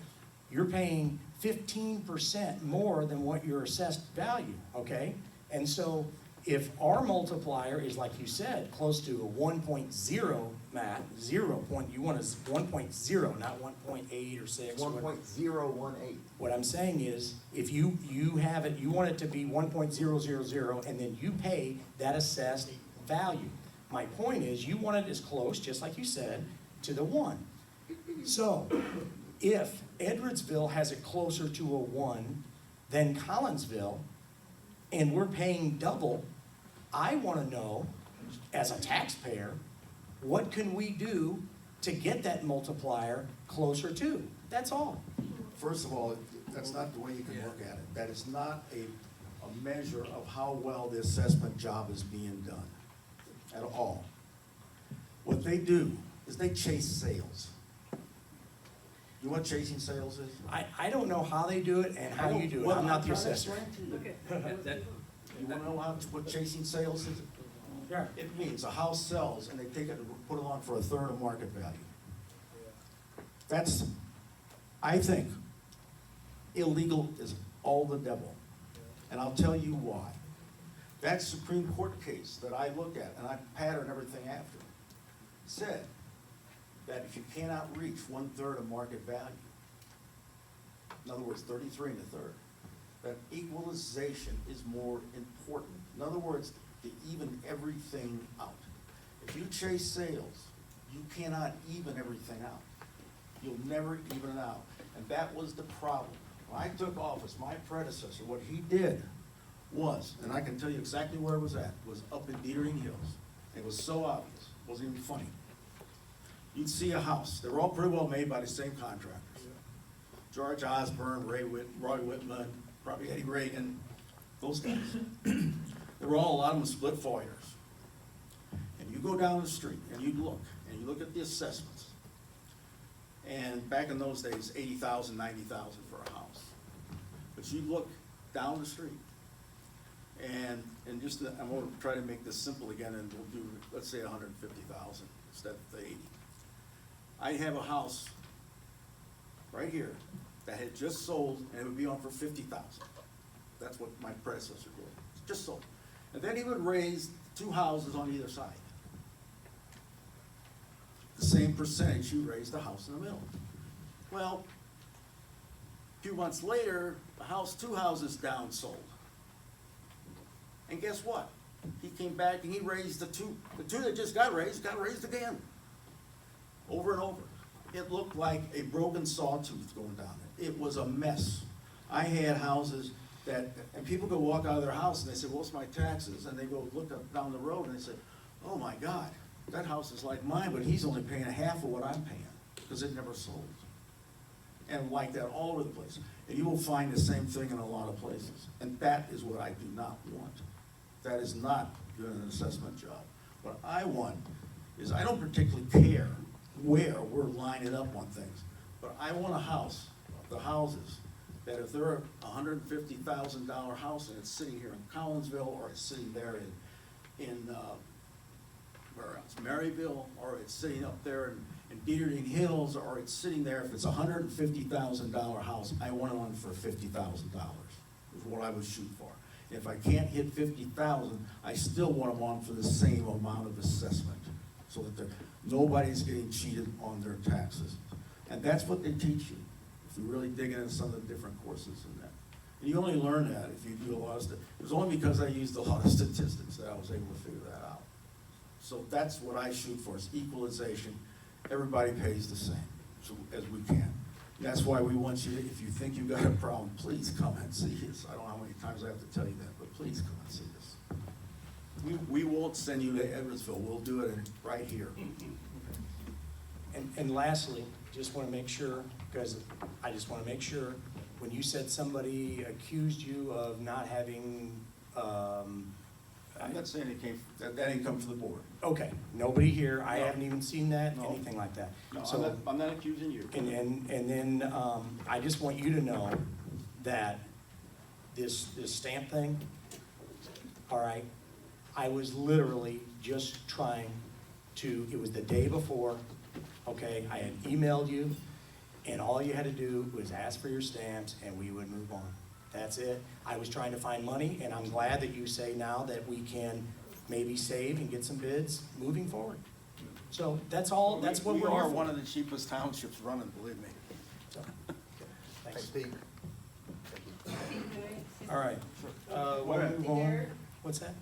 you're paying 15% more than what your assessed value, okay? And so if our multiplier is, like you said, close to a 1.0, Matt, you want a 1.0, not 1.8 or 6. 1.018. What I'm saying is, if you have it, you want it to be 1.000, and then you pay that assessed value. My point is, you want it as close, just like you said, to the 1. So, if Edwardsville has it closer to a 1 than Collinsville, and we're paying double, I want to know, as a taxpayer, what can we do to get that multiplier closer to? That's all. First of all, that's not the way you can look at it. That is not a measure of how well the assessment job is being done at all. What they do is they chase sales. You know what chasing sales is? I don't know how they do it and how you do it. I'm not the assessor. You wanna know what chasing sales is? Yeah. It means a house sells and they take it and put it on for a third of market value. That's, I think, illegal is all the devil. And I'll tell you why. That Supreme Court case that I looked at, and I patterned everything after, said that if you cannot reach 1/3 of market value, in other words, 33 1/3, that equalization is more important. In other words, to even everything out. If you chase sales, you cannot even everything out. You'll never even it out. And that was the problem. When I took office, my predecessor, what he did was, and I can tell you exactly where it was at, was up in Dietering Hills. It was so obvious, it wasn't even funny. You'd see a house, they were all pretty well made by the same contractors. George Osborne, Roy Whitman, probably Eddie Reagan, those guys. They were all, a lot of them split foyers. And you go down the street and you look at the assessments. And back in those days, 80,000, 90,000 for a house. But you look down the street, and I'm gonna try to make this simple again, and we'll do, let's say 150,000 instead of the 80. I have a house right here that had just sold, and it would be on for 50,000. That's what my predecessor did, just sold. And then he would raise 2 houses on either side. The same percentage you raised the house in the middle. Well, a few months later, the house 2 houses down sold. And guess what? He came back and he raised the two that just got raised again. Over and over. It looked like a broken sawtooth going down there. It was a mess. I had houses that, and people go walk out of their house and they say, well, what's my taxes? And they go look up down the road and they say, oh my God, that house is like mine, but he's only paying half of what I'm paying, because it never sold. And like that all over the place. And you will find the same thing in a lot of places. And that is what I do not want. That is not doing an assessment job. What I want is, I don't particularly care where we're lining up on things, but I want a house, the houses, that if they're a $150,000 house and it's sitting here in Collinsville, or it's sitting there in where else, Maryville, or it's sitting up there in Dietering Hills, or it's sitting there, if it's a $150,000 house, I want it on for $50,000, is what I would shoot for. If I can't hit 50,000, I still want them on for the same amount of assessment, so that nobody's getting cheated on their taxes. And that's what they teach you, if you really dig into some of the different courses in that. And you only learn that if you do a lot of stuff. It was only because I used a lot of statistics that I was able to figure that out. So that's what I shoot for, is equalization. Everybody pays the same, so, as we can. And that's why we want you, if you think you've got a problem, please come and see us. I don't know how many times I have to tell you that, but please come and see us. We won't send you to Edwardsville, we'll do it right here. And lastly, just want to make sure, because I just want to make sure, when you said somebody accused you of not having, I'm not saying that didn't come to the board. okay, nobody here, I No. haven't even seen that, No. anything like that. No, So, I'm not accusing you. and then, I just want you to know that this stamp thing, all right, I was literally just trying to, it was the day before, okay, I had emailed you, and all you had to do was ask for your stamps, and we would move on. That's it. I was trying to find money, and I'm glad that you say now that we can maybe save and get some bids moving forward. So that's all, that's what we're here for. We are one of the cheapest townships running, believe me. So, thanks. Steve. All right. We'll move Hey, on. Derek. What's that?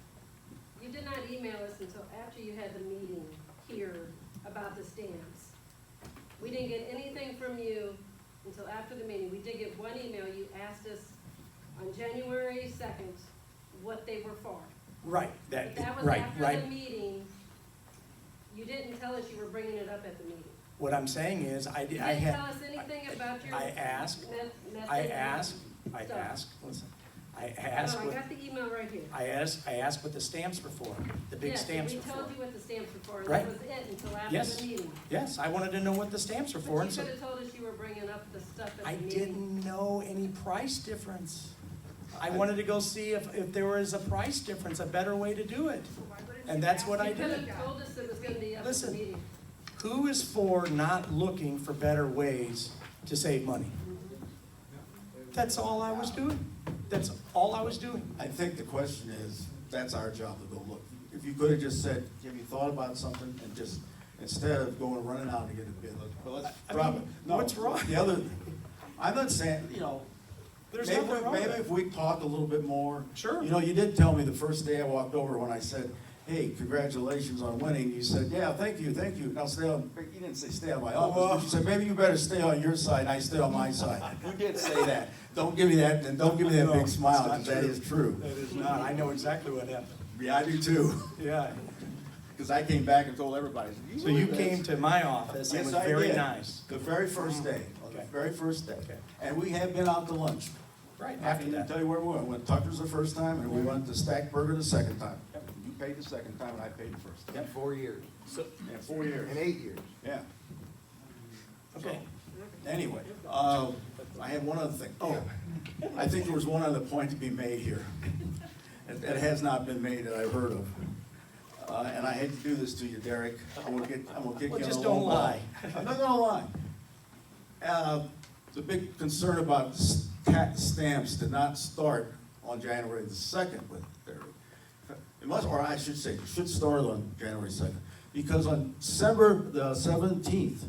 You did not email us until after you had the meeting here about the stamps. We didn't get anything from you until after the meeting. We did get one email. You asked us on January 2nd what they were for. Right, But that was right, after right. the meeting. You didn't tell us you were bringing it up at the meeting. What I'm saying is, I You did, didn't tell us anything about your. I asked, method I of asked, stuff. listen, I asked No, I what, got the email right here. I asked what the stamps were for, the big stamps were Yes, we for. told you what the stamps were for, and Right. that was it until after Yes. the meeting. Yes, I wanted to know what the stamps were for, But and you so, could have told us you were bringing up the stuff at I the meeting. didn't know any price difference. I wanted to go see if there was a price difference, a better way to do it. And that's what I You could did. have told us it was gonna be up at the Listen, meeting. Who is for not looking for better ways to save money? That's all I was doing. That's all I was doing. I think the question is, that's our job to go look. If you could have just said, have you thought about something, and just, instead of going running out to get a bid, but let's I drop mean, it. No, what's wrong? The other, I'm not saying, There's maybe, nothing wrong with maybe it. if we talk a little bit more. Sure. You did tell me the first day I walked over when I said, hey, congratulations on winning. You said, yeah, thank you. Now stay on, you didn't say stay on my office, but you said, maybe you better stay on your side and I stay on my side. You did say that. Don't give me that, and don't give me that No, big smile, it's not because that true. is true. That is not. I know exactly what happened. Yeah, I do too. Yeah. Because I came back and told everybody. So you came to my office and Yes, was I very did. nice. The very first day, on the Okay. very first day. Okay. And we have been out to lunch. Right, I after can that. tell you where we went. We went to Tucker's the first time, and we went to Stack Burger the second time. You paid the second time, and I paid the first time. In 4 years. Yeah, 4 years. In 8 years. Yeah. Okay. Anyway, I have one other thing. Oh, I think there was one other point to be made here. That has not been made that I've heard of. And I hate to do this to you, Derek. I'm gonna kick Well, you on just a low don't ball. lie. I'm not gonna lie. The big concern about tax stamps did not start on January the 2nd with Derek. It must, or I should say, it should start on January 2nd. Because on December the 17th,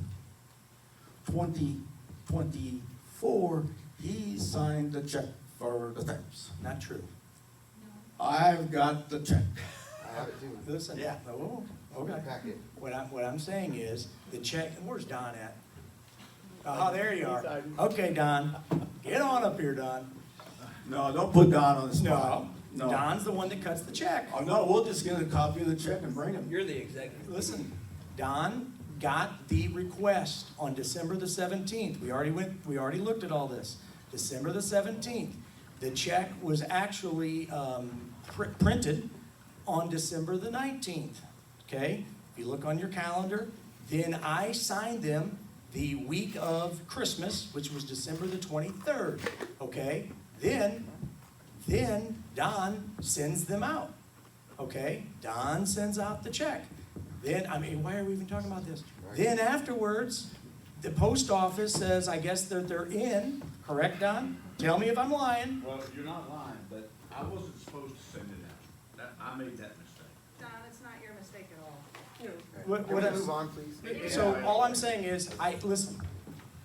2024, he signed the check for the stamps. Not true. I've got the check. I have it too. Listen. Yeah. Oh, okay. Packet. What I'm saying is, the check, where's Don at? Oh, there you are. Okay, Don. Get on up here, Don. No, don't put Don on the spot. No, Don's the one that cuts the check. Oh, no, we'll just get a copy of the check and bring him. You're the executive. Listen, Don got the request on December the 17th. We already looked at all this. December the 17th. The check was actually printed on December the 19th, okay? If you look on your calendar, then I signed them the week of Christmas, which was December the 23rd, okay? Then Don sends them out, okay? Don sends out the check. Then, why are we even talking about this? Then afterwards, the post office says, I guess that they're in, correct, Don? Tell me if I'm lying. Well, you're not lying, but I wasn't supposed to send it out. I made that mistake. Don, it's not your mistake at all. What- Can we what- move on, please? So all I'm saying is, listen,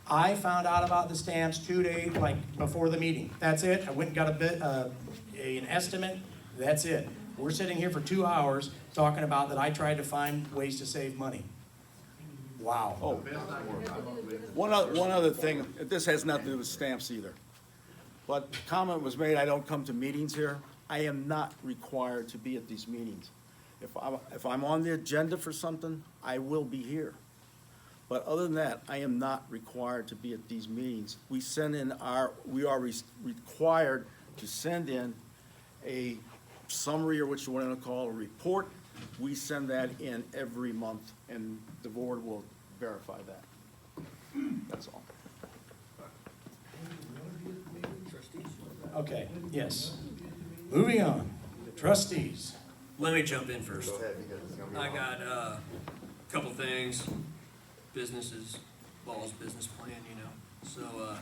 I found out about the stamps 2 days, before the meeting. That's it. I went and got an estimate. That's it. We're sitting here for 2 hours talking about that I tried to find ways to save money. Wow. Oh, one other thing, this has nothing to do with stamps either. But comment was made, I don't come to meetings here. I am not required to be at these meetings. If I'm on the agenda for something, I will be here. But other than that, I am not required to be at these meetings. We are required to send in a summary, or what you want to call a report. We send that in every month, and the board will verify that. That's all. Okay, yes. Moving on. Trustees. Let me jump in first. Go ahead, because it's gonna be I long. got a couple things. Businesses, balls, business plan, So,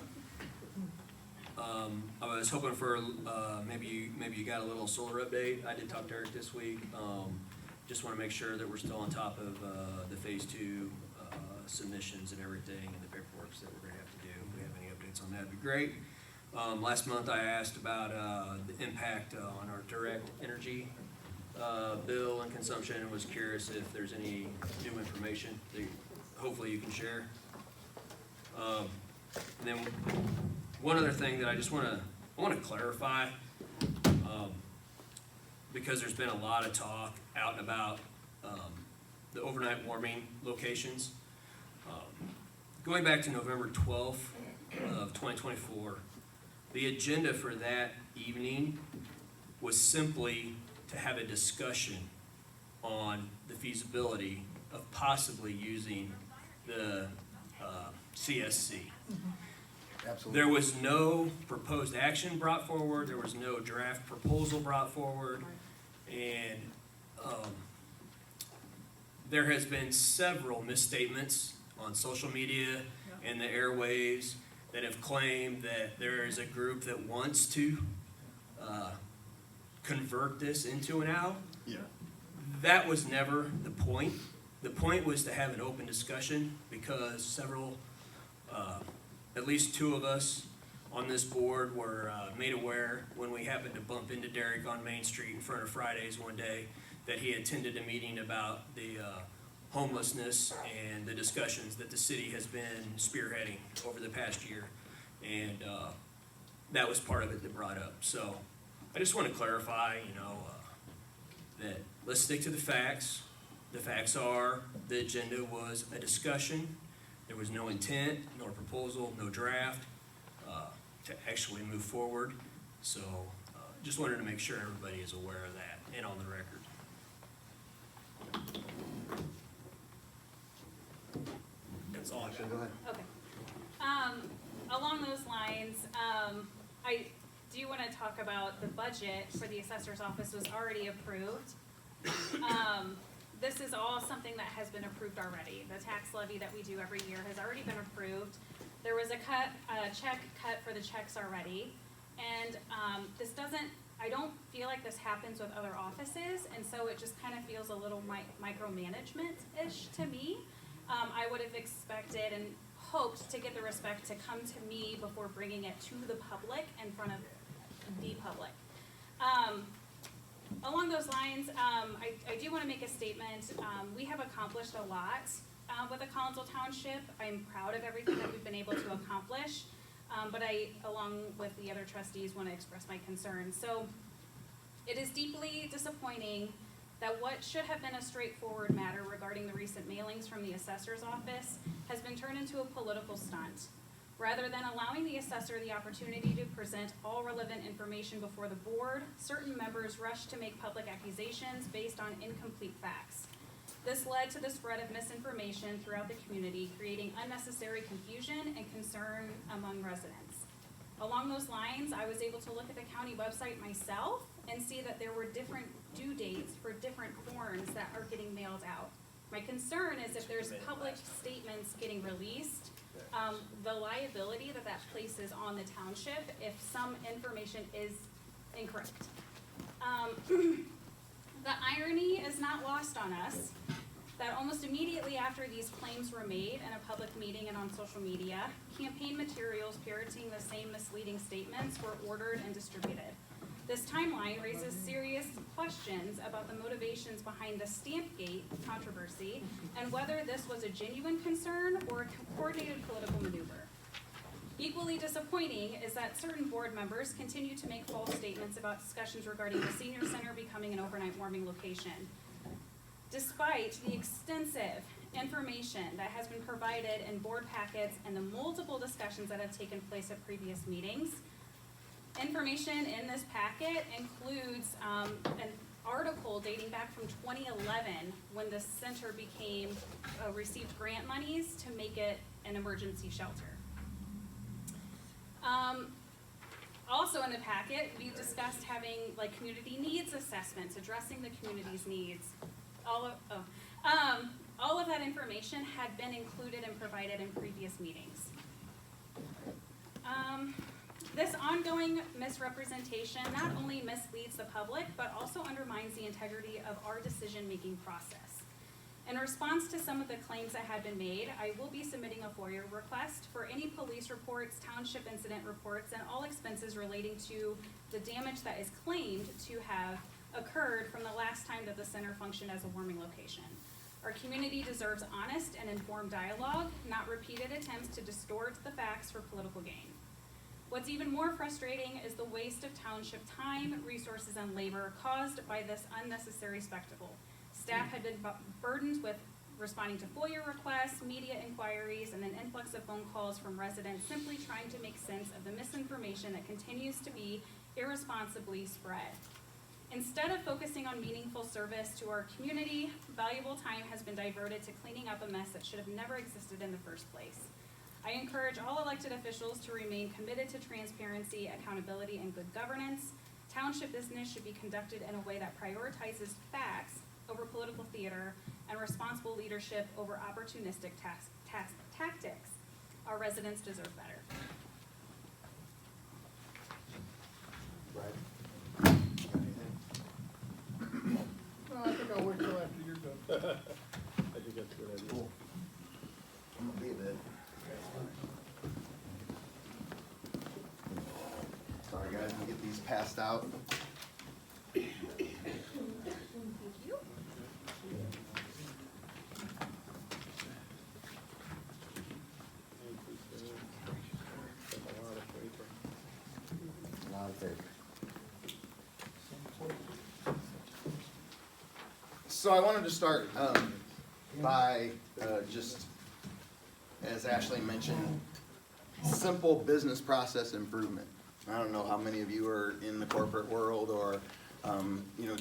I was hoping for, maybe you got a little solar update. I did talk to Eric this week. Just wanna make sure that we're still on top of, the phase 2, submissions and everything and the paperwork that we're gonna have to do. If we have any updates on that, it'd be great. Last month I asked about, the impact on our direct energy, bill and consumption, and was curious if there's any new information that hopefully you can share. And then one other thing that I wanna clarify, because there's been a lot of talk out and about, the overnight warming locations. Going back to November 12th of 2024, the agenda for that evening was simply to have a discussion on the feasibility of possibly using the CSC. Absolutely. There was no proposed action brought forward, there was no draft proposal brought forward, and There has been several misstatements on social media and the airwaves that have claimed that there is a group that wants to convert this into an owl. Yeah. That was never the point. The point was to have an open discussion because several, at least two of us on this board were made aware when we happened to bump into Derek on Main Street in front of Fridays one day that he attended a meeting about the homelessness and the discussions that the city has been spearheading over the past year. And that was part of it that brought up. So I just want to clarify, that let's stick to the facts. The facts are the agenda was a discussion. There was no intent, nor proposal, no draft to actually move forward. So just wanted to make sure everybody is aware of that and on the record. That's all I got. Go ahead. Okay. Along those lines, I do want to talk about the budget for the assessor's office was already approved. This is all something that has been approved already. The tax levy that we do every year has already been approved. There was a check cut for the checks already. And this doesn't, I don't feel like this happens with other offices, and so it just kind of feels a little micromanagement-ish to me. I would have expected and hoped to get the respect to come to me before bringing it to the public in front of the public. Along those lines, I do want to make a statement. We have accomplished a lot with the Collinsville Township. I'm proud of everything that we've been able to accomplish, but I, along with the other trustees, want to express my concerns. So it is deeply disappointing that what should have been a straightforward matter regarding the recent mailings from the assessor's office has been turned into a political stunt. Rather than allowing the assessor the opportunity to present all relevant information before the board, certain members rushed to make public accusations based on incomplete facts. This led to the spread of misinformation throughout the community, creating unnecessary confusion and concern among residents. Along those lines, I was able to look at the county website myself and see that there were different due dates for different forms that are getting mailed out. My concern is if there's public statements getting released, the liability that places on the township if some information is incorrect. The irony is not lost on us that almost immediately after these claims were made in a public meeting and on social media, campaign materials parroting the same misleading statements were ordered and distributed. This timeline raises serious questions about the motivations behind the Stampgate controversy and whether this was a genuine concern or a coordinated political maneuver. Equally disappointing is that certain board members continue to make false statements about discussions regarding the senior center becoming an overnight warming location. Despite the extensive information that has been provided in board packets and the multiple discussions that have taken place at previous meetings, information in this packet includes an article dating back from 2011 when the center received grant monies to make it an emergency shelter. Also in the packet, we discussed having community needs assessments, addressing the community's needs. All of that information had been included and provided in previous meetings. This ongoing misrepresentation not only misleads the public, but also undermines the integrity of our decision-making process. In response to some of the claims that had been made, I will be submitting a FOIA request for any police reports, township incident reports, and all expenses relating to the damage that is claimed to have occurred from the last time that the center functioned as a warming location. Our community deserves honest and informed dialogue, not repeated attempts to distort the facts for political gain. What's even more frustrating is the waste of township time, resources, and labor caused by this unnecessary spectacle. Staff had been burdened with responding to FOIA requests, media inquiries, and an influx of phone calls from residents simply trying to make sense of the misinformation that continues to be irresponsibly spread. Instead of focusing on meaningful service to our community, valuable time has been diverted to cleaning up a mess that should have never existed in the first place. I encourage all elected officials to remain committed to transparency, accountability, and good governance. Township business should be conducted in a way that prioritizes facts over political theater and responsible leadership over opportunistic tactics. Our residents deserve better. Right? No, I think I'll wait till after you're done. I think that's a good idea. Cool. I'm gonna be a bit. Sorry guys, I'm gonna get these passed out. Thank you. A lot of paper. So I wanted to start by just, as Ashley mentioned, simple business process improvement. I don't know how many of you are in the corporate world or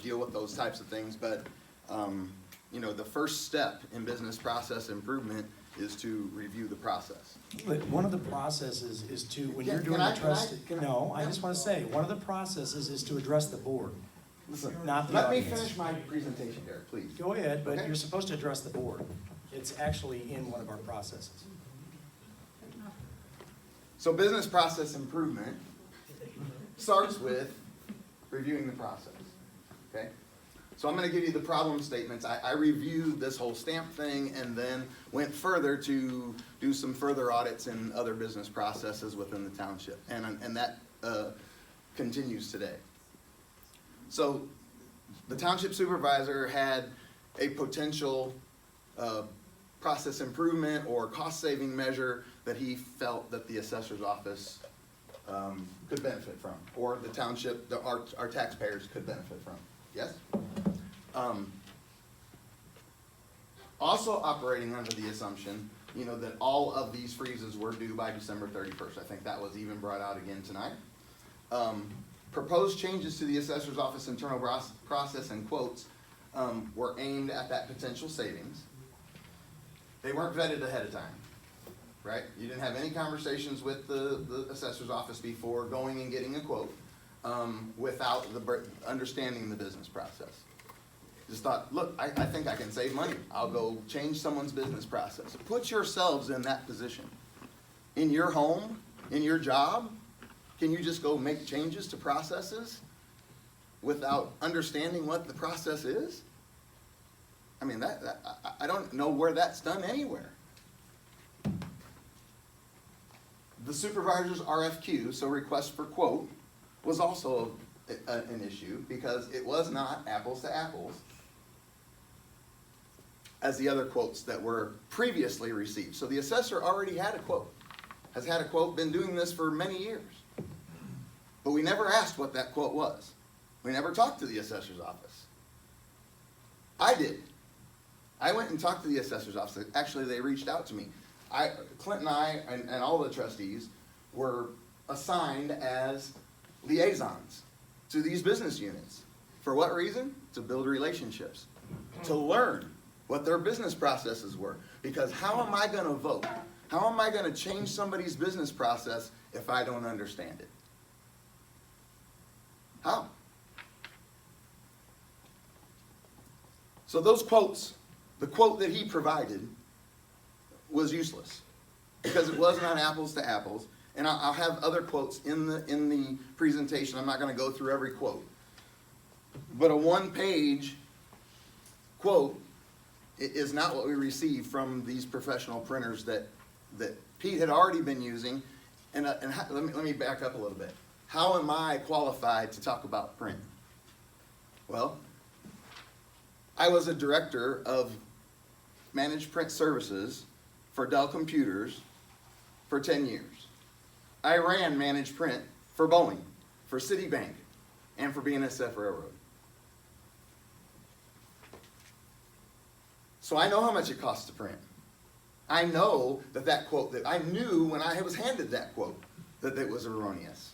deal with those types of things, but the first step in business process improvement is to review the process. But one of the processes is to, when you're Can doing I- a trust, no, I just wanna say, one of the processes is to address the board, Listen, not the let me audience. finish my presentation, Derek, please. Go ahead, but Okay. you're supposed to address the board. It's actually in one of our processes. So business process improvement starts with reviewing the process, okay? So I'm gonna give you the problem statements. I reviewed this whole stamp thing and then went further to do some further audits in other business processes within the township. And that continues today. So the township supervisor had a potential process improvement or cost-saving measure that he felt that the assessor's office could benefit from, or the township, our taxpayers could benefit from. Yes? Also operating under the assumption, that all of these freezes were due by December 31st. I think that was even brought out again tonight. Proposed changes to the assessor's office internal process and quotes were aimed at that potential savings. They weren't vetted ahead of time, right? You didn't have any conversations with the assessor's office before going and getting a quote without understanding the business process. Just thought, look, I think I can save money. I'll go change someone's business process. Put yourselves in that position. In your home, in your job, can you just go make changes to processes without understanding what the process is? I mean, I don't know where that's done anywhere. The supervisor's RFQ, so request for quote, was also an issue because it was not apples to apples as the other quotes that were previously received. So the assessor already had a quote, has had a quote, been doing this for many years. But we never asked what that quote was. We never talked to the assessor's office. I did. I went and talked to the assessor's office. Actually, they reached out to me. Clint and I and all the trustees were assigned as liaisons to these business units. For what reason? To build relationships, to learn what their business processes were. Because how am I going to vote? How am I going to change somebody's business process if I don't understand it? How? So those quotes, the quote that he provided was useless because it was not apples to apples. And I'll have other quotes in the presentation. I'm not going to go through every quote. But a one-page quote is not what we received from these professional printers that Pete had already been using. And let me back up a little bit. How am I qualified to talk about print? Well, I was a director of managed print services for Dell Computers for 10 years. I ran managed print for Boeing, for Citibank, and for BNSF Railroad. So I know how much it costs to print. I know that quote, that I knew when I was handed that quote, that it was erroneous.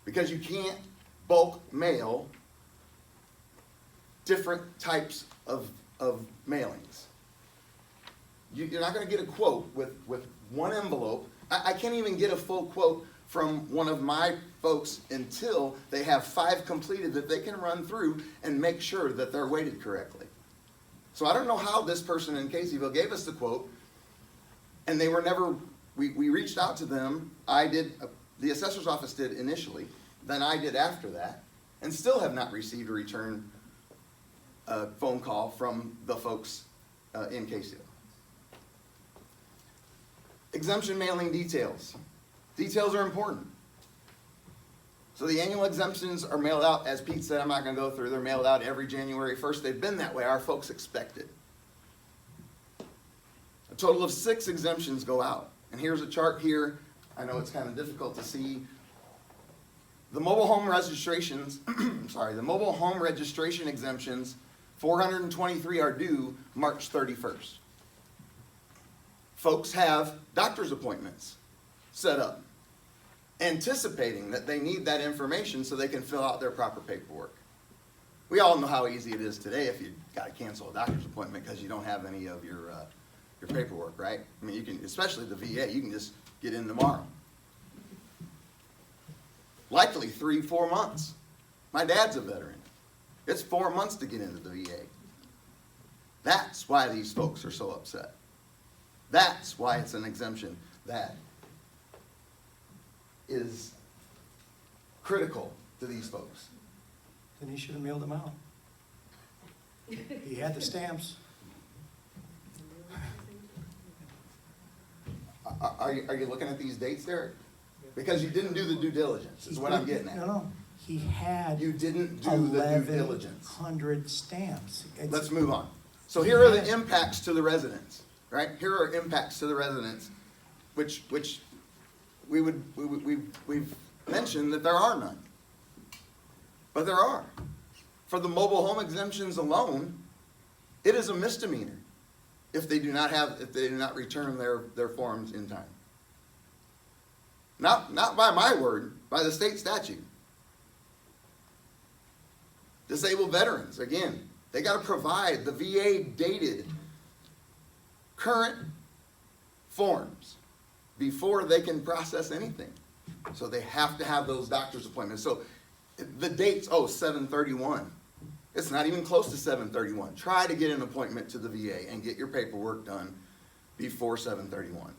Because you can't bulk mail different types of mailings. You're not going to get a quote with one envelope. I can't even get a full quote from one of my folks until they have 5 completed that they can run through and make sure that they're weighted correctly. So I don't know how this person in Caseyville gave us the quote, and they were never, we reached out to them. I did, the assessor's office did initially, then I did after that, and still have not received a return phone call from the folks in Caseyville. Exemption mailing details. Details are important. So the annual exemptions are mailed out, as Pete said, I'm not gonna go through, they're mailed out every January 1st. They've been that way, our folks expect it. A total of 6 exemptions go out. And here's a chart here. I know it's kind of difficult to see. The mobile home registrations, the mobile home registration exemptions, 423 are due March 31st. Folks have doctor's appointments set up, anticipating that they need that information so they can fill out their proper paperwork. We all know how easy it is today if you gotta cancel a doctor's appointment because you don't have any of your paperwork, right? I mean, you can, especially the VA, you can just get in tomorrow. Likely 3-4 months. My dad's a veteran. It's 4 months to get into the VA. That's why these folks are so upset. That's why it's an exemption that is critical to these folks. Then he should have mailed them out. He had the stamps. Are you looking at these dates, Derek? Because you didn't do the due diligence, is what I'm getting at. No, he had. You didn't do the due diligence. 1,100 stamps. Let's move on. So here are the impacts to the residents, right? Here are impacts to the residents, which we've mentioned that there are none. But there are. For the mobile home exemptions alone, it is a misdemeanor if they do not return their forms in time. Not by my word, by the state statute. Disabled veterans, again, they got to provide the VA dated current forms before they can process anything. So they have to have those doctor's appointments. So the dates, 7/31. It's not even close to 7/31. Try to get an appointment to the VA and get your paperwork done before 7/31.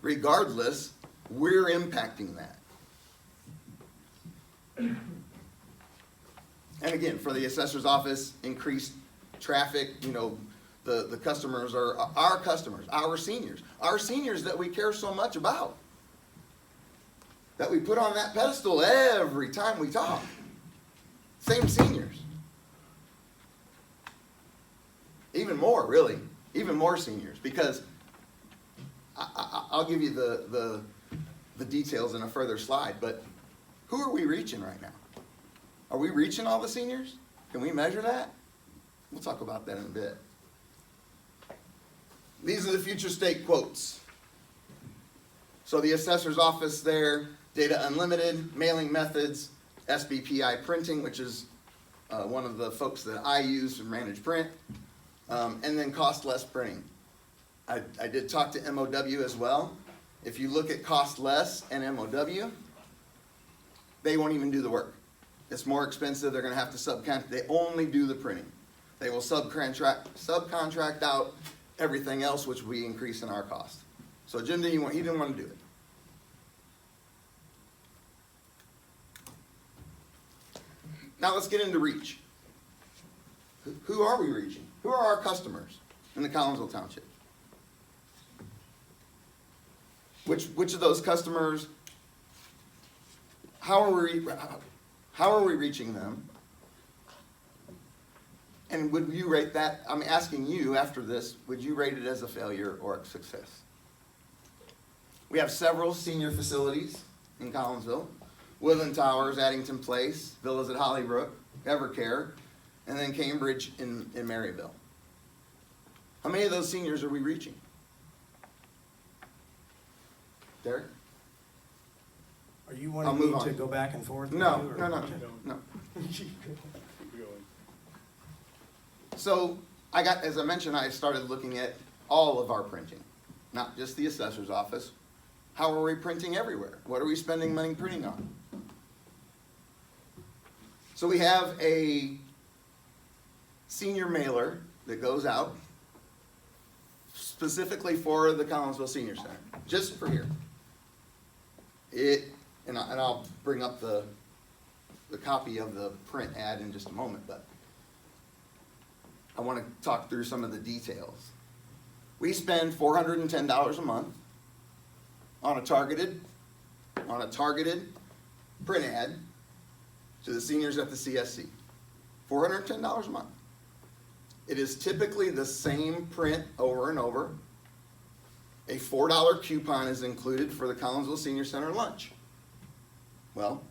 Regardless, we're impacting that. And again, for the assessor's office, increased traffic, the customers are our customers, our seniors that we care so much about, that we put on that pedestal every time we talk. Same seniors. Even more, really. Even more seniors, because I'll give you the details in a further slide, but who are we reaching right now? Are we reaching all the seniors? Can we measure that? We'll talk about that in a bit. These are the future state quotes. So the assessor's office there, data unlimited, mailing methods, SBPI printing, which is one of the folks that I use to manage print, and then cost less printing. I did talk to MOW as well. If you look at cost less and MOW, they won't even do the work. It's more expensive. They're going to have to subcontract. They only do the printing. They will subcontract out everything else, which we increase in our cost. So Jim he didn't want to do it. Now let's get into reach. Who are we reaching? Who are our customers in the Collinsville Township? Which of those customers? How are we reaching them? And would you rate that? I'm asking you after this. Would you rate it as a failure or a success? We have several senior facilities in Collinsville. Woodland Towers, Addington Place, Villas at Hollybrook, Evercare, and then Cambridge in Maryville. How many of those seniors are we reaching? Derek? Are you wanting me to go back and forth? No. So as I mentioned, I started looking at all of our printing, not just the assessor's office. How are we printing everywhere? What are we spending money printing on? So we have a senior mailer that goes out specifically for the Collinsville Senior Center, just for here. And I'll bring up the copy of the print ad in just a moment, but I want to talk through some of the details. We spend $410 a month on a targeted print ad to the seniors at the CSC. $410 a month. It is typically the same print over and over. A $4 coupon is included for the Collinsville Senior Center lunch. Well,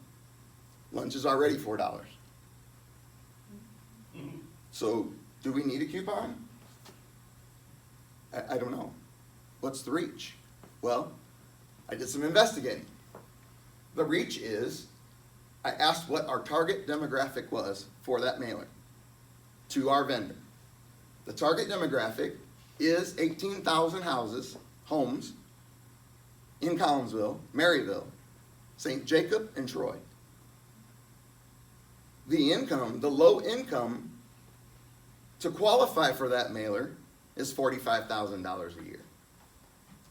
lunch is already $4. So, do we need a coupon? I don't know. What's the reach? Well, I did some investigating. The reach is, I asked what our target demographic was for that mailer to our vendor. The target demographic is 18,000 homes in Collinsville, Maryville, St. Jacob, and Troy. The low income to qualify for that mailer is $45,000 a year.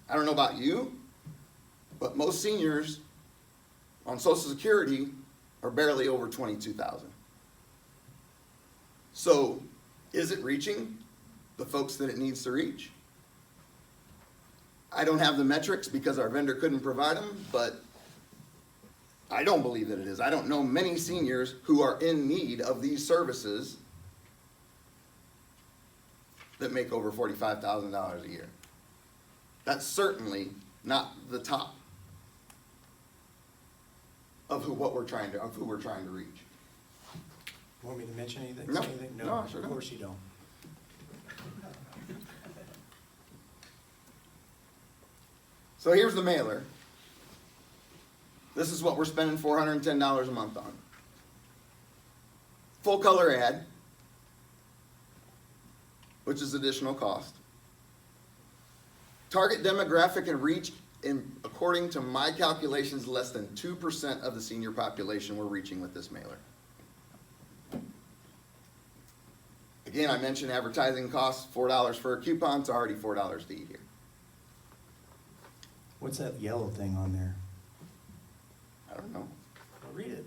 I don't know about you, but most seniors on Social Security are barely over 22,000. So, is it reaching the folks that it needs to reach? I don't have the metrics because our vendor couldn't provide them, but I don't believe that it is. I don't know many seniors who are in need of these services that make over $45,000 a year. That's certainly not the top of who we're trying to reach. Want me to mention anything? No. Say anything? No, I sure don't. Of course you don't. So here's the mailer. This is what we're spending $410 a month on. Full color ad, which is additional cost. Target demographic and reach, according to my calculations, less than 2% of the senior population we're reaching with this mailer. Again, I mentioned advertising costs, $4 for a coupon, it's already $4 to eat here. What's that yellow thing on there? I don't know. Read it.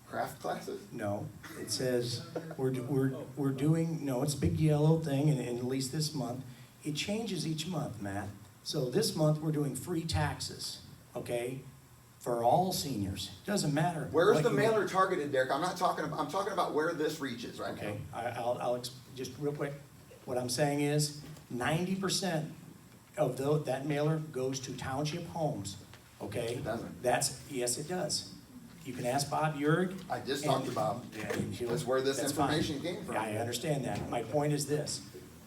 Craft classes? No, it says, we're doing, no, it's a big yellow thing, and at least this month. It changes each month, Matt. So this month, we're doing free taxes, okay? For all seniors. Doesn't matter. Where's what the you- mailer targeted, Derek? I'm talking about where this reaches right now. Okay, just real quick. What I'm saying is 90% of that mailer goes to township homes, okay? It doesn't. Yes, it does. You can ask Bob Yurg. I just talked to Bob. That's where this information came from. Yeah, I understand that. My point is this.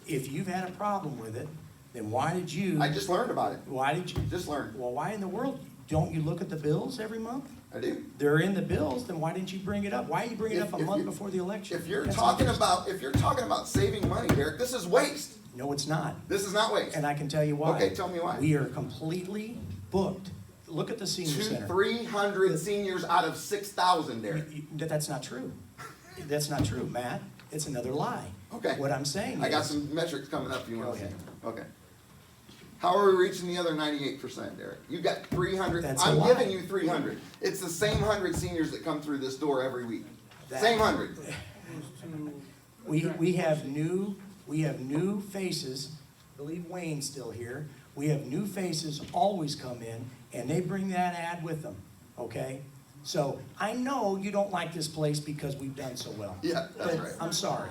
If you've had a problem with it, then why did you? I just learned about it. Why did you? Just learned. Well, why in the world? Don't you look at the bills every month? I do. They're in the bills, then why didn't you bring it up? Why you bring it up a month before the election? If you're That's talking not- about saving money, Derek, this is waste. No, it's not. This is not waste. And I can tell you why. Okay, tell me why. We are completely booked. Look at the senior center. 300 seniors out of 6,000, Derek. That's not true. That's not true, Matt. It's another lie. Okay. What I'm saying is. I got some metrics coming up if you want to Go see ahead. them. Okay. How are we reaching the other 98%, Derek? You got 300. That's a I'm lie. giving you 300. It's the same 100 seniors that come through this door every week. Same 100. We have new faces. I believe Wayne's still here. We have new faces always come in, and they bring that ad with them, okay? So I know you don't like this place because we've done so well. Yeah, that's But right. I'm sorry.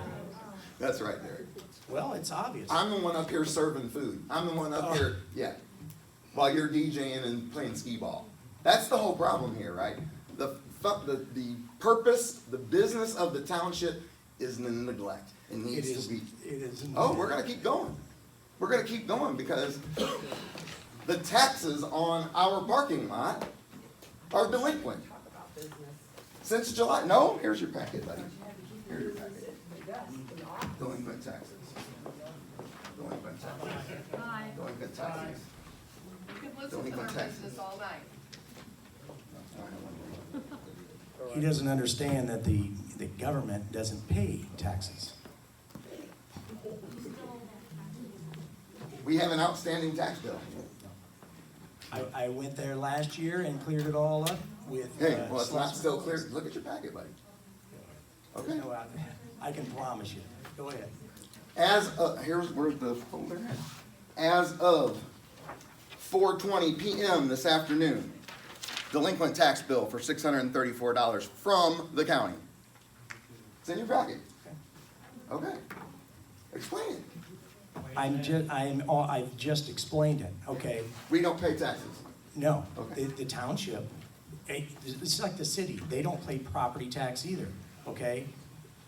That's right, Derek. Well, it's obvious. I'm the one up here serving food. I'm the one up here, yeah, while you're DJing and playing skee ball. That's the whole problem here, right? The purpose, the business of the township is neglect. It needs to be. It is. Oh, we're gonna keep going. We're gonna keep going because the taxes on our parking lot are delinquent. Since July. No, here's your packet, buddy. Here's your packet. Delinquent taxes. Delinquent taxes. Delinquent taxes. You could listen to their business all night. He doesn't understand that the government doesn't pay taxes. We have an outstanding tax bill. I went there last year and cleared it all up with. Hey, well, it's not still clear. Look at your packet, buddy. Okay. No, I can promise you. Go ahead. Where's the folder at? As of 4:20 PM this afternoon, delinquent tax bill for $634 from the county. It's in your packet. Okay. Explain it. I've just explained it, okay? We don't pay taxes. No, Okay. the township, it's like the city, they don't pay property tax either, okay?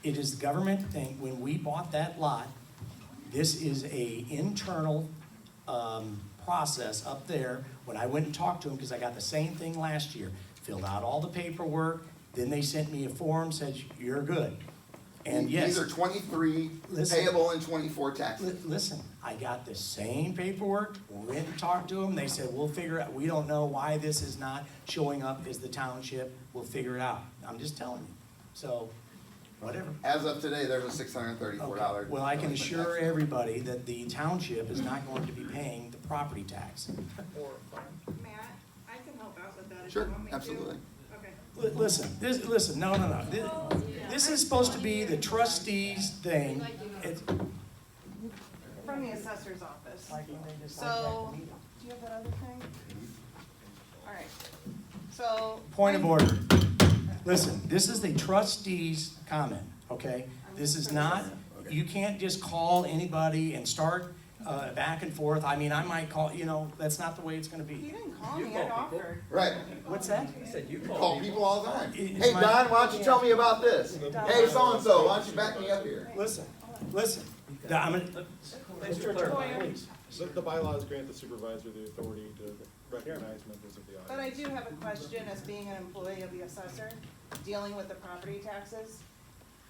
It is the government thing, when we bought that lot, this is a internal, process up there. When I went and talked to them, because I got the same thing last year, filled out all the paperwork, then they sent me a form, said, you're good. And yes. These are 23 Listen. payable and 24 taxes. Listen, I got the same paperwork, went and talked to them, they said, we'll figure it out, we don't know why this is not showing up as the township, we'll figure it out. I'm just telling you, so, whatever. As of today, there's a $634. Okay. Well, I can assure everybody that the township is not going to be paying the property tax. Matt, I can help out with that if you Sure, want me to. absolutely. Okay. Listen, no. This is supposed to be the trustees' thing. It's, From the assessor's office. So, do you have that other thing? All right, so. point of order. Listen, this is the trustees' comment, okay? This is not, you can't just call anybody and start back and forth. I mean, I might call, that's not the way it's gonna He be. didn't call me, I offered. Right. What's that? Call people all the time. It's Hey, my- Don, why don't you tell me about this? Hey, so-and-so, why don't you back me up here? Listen. I'm gonna, Mr. Attorney, please. The bylaws grant the supervisor the authority to recognize members of the But I audience. do have a question as being an employee of the assessor, dealing with the property taxes.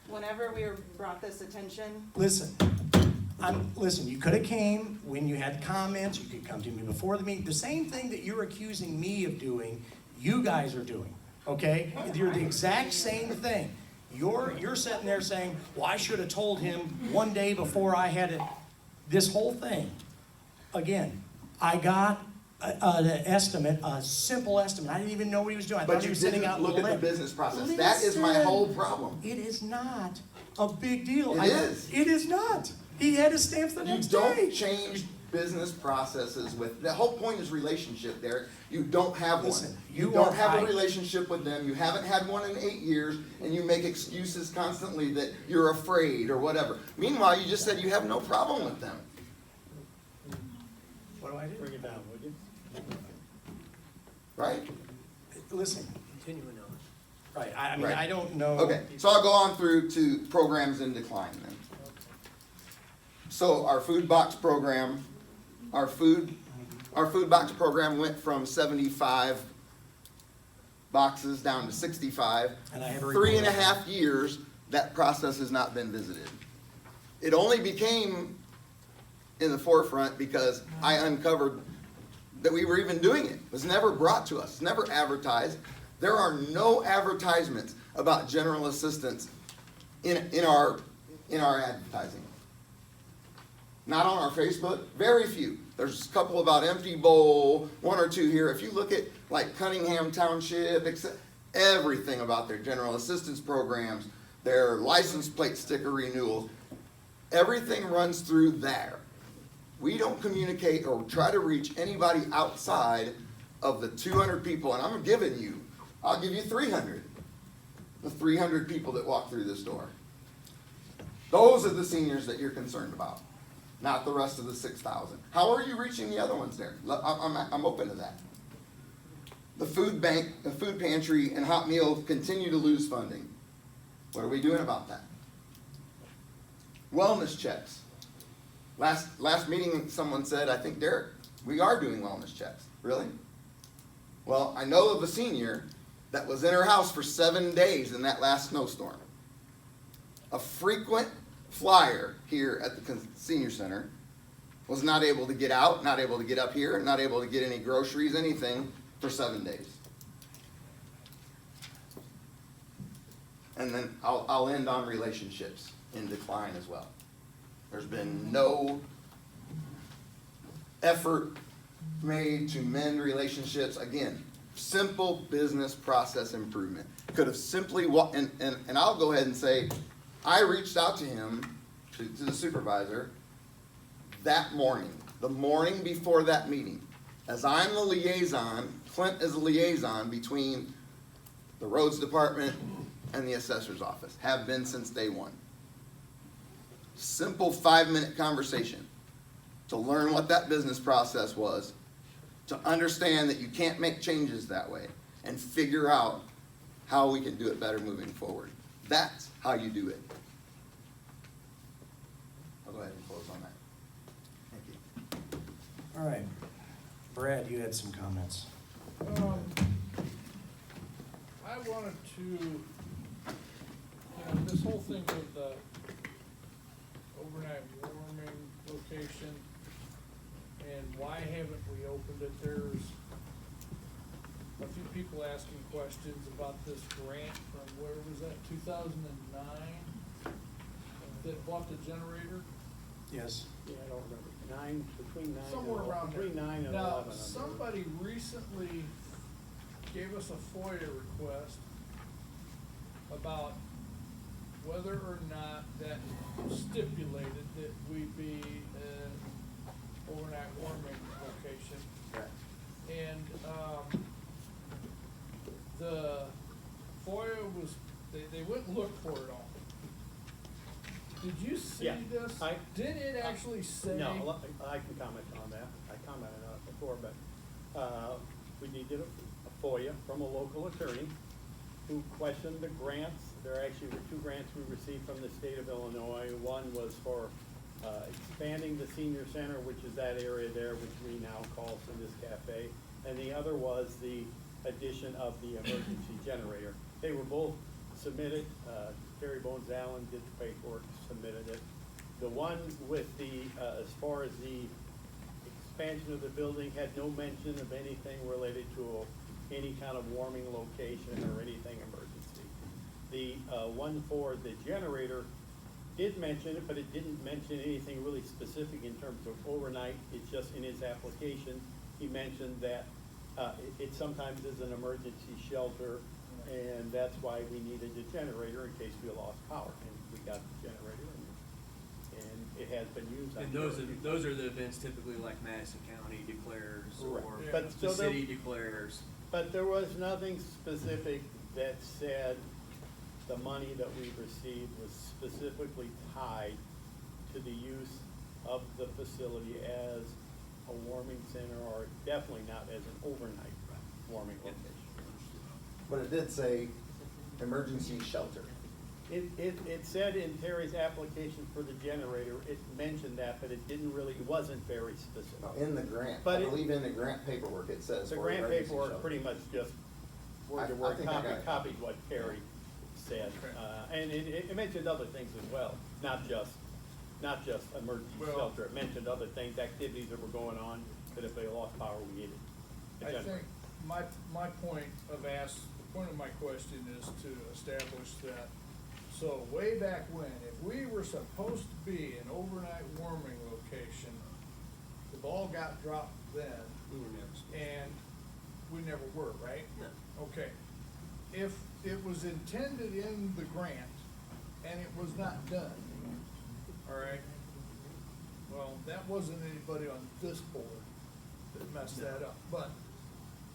Whenever we were brought this attention, Listen, you could have came when you had comments, you could come to me before the meeting. The same thing that you're accusing me of doing, you guys are doing, okay? You're the exact same thing. You're sitting there saying, well, I should have told him one day before I had it. This whole thing, again, I got an estimate, a simple estimate. I didn't even know what he was doing. I thought But he you was sending didn't out look at the letters. business process. That is my Listen. whole problem. It is not a big deal. It is. It is not. He had his stamps the You next don't day. change business processes the whole point is relationship, Derek. You don't have one. Listen, You you don't are have a right. relationship with them. You haven't had one in 8 years, and you make excuses constantly that you're afraid or whatever. Meanwhile, you just said you have no problem with them. What do I do? Bring it down, would you? Right? Listen, Continuing on. right, I mean, Right. I don't know. Okay, so I'll go on through to programs in decline then. So our food box program, our food box program went from 75 boxes down to 65. And I have a 3.5 years, that process has not been visited. It only became in the forefront because I uncovered that we were even doing it. It was never brought to us, it's never advertised. There are no advertisements about general assistance in our advertising. Not on our Facebook, very few. There's a couple about Empty Bowl, one or two here. If you look at like Cunningham Township, everything about their general assistance programs, their license plate sticker renewals, everything runs through there. We don't communicate or try to reach anybody outside of the 200 people, and I'll give you 300. The 300 people that walk through this door. Those are the seniors that you're concerned about, not the rest of the 6,000. How are you reaching the other ones there? I'm open to that. The food bank, the food pantry, and hot meal continue to lose funding. What are we doing about that? Wellness checks. Last meeting, someone said, I think, Derek, we are doing wellness checks. Really? Well, I know of a senior that was in her house for 7 days in that last snowstorm. A frequent flyer here at the senior center was not able to get out, not able to get up here, not able to get any groceries, anything for 7 days. And then I'll end on relationships in decline as well. There's been no effort made to mend relationships. Again, simple business process improvement. Could have simply, and I'll go ahead and say, I reached out to him, to the supervisor, that morning, the morning before that meeting. As I'm the liaison, Clint is the liaison between the roads department and the assessor's office, have been since day one. Simple 5-minute conversation to learn what that business process was, to understand that you can't make changes that way, and figure out how we can do it better moving forward. That's how you do it. I'll go ahead and close on that. Thank you. All right. Brad, you had some comments. I wanted to, this whole thing with the overnight warming location, and why haven't we opened it? There's a few people asking questions about this grant from, where was that, 2009? That bought the generator? Yes. Yeah, I don't remember, between nine Somewhere around there. between 9 and 11. Now, I'm somebody recently gave us a FOIA request about whether or not that stipulated that we be an overnight warming location. And, the FOIA was, they went and looked for it all. Did you see Yeah, this? Did it actually say? No, I can comment on that. I commented on it before, but we did get a FOIA from a local attorney who questioned the grants. There actually were 2 grants we received from the state of Illinois. One was for expanding the senior center, which is that area there, which we now call Cindy's Cafe. And the other was the addition of the emergency generator. They were both submitted. Terry Bones Allen did the paperwork, submitted it. The one with the, as far as the expansion of the building, had no mention of anything related to any kind of warming location or anything emergency. The one for the generator did mention it, but it didn't mention anything really specific in terms of overnight. It's just in his application, he mentioned that it sometimes is an emergency shelter, and that's why we needed a generator in case we lost power. And we got the generator, and it has been used. And those are the events typically like Madison County declares, or Correct. But the so there- city declares. But there was nothing specific that said the money that we received was specifically tied to the use of the facility as a warming center, or definitely not as an overnight warming location. But it did say emergency shelter. It said in Terry's application for the generator, it mentioned that, but it didn't really, it wasn't very specific. In the grant, But I it- believe in the grant paperwork, it says. The for grant emergency paperwork shelter. pretty much just word to I word think I got it. copied what Terry said. And it mentioned other things as well, not just emergency Well- shelter. It mentioned other things, activities that were going on, that if they lost power, we needed a I generator. think my point of the point of my question is to establish that, so way back when, if we were supposed to be an overnight warming location, the ball got dropped then, We were never. and we never were, right? No. Okay. If it was intended in the grant and it was not done, all right, well, that wasn't anybody on this board that messed that up. But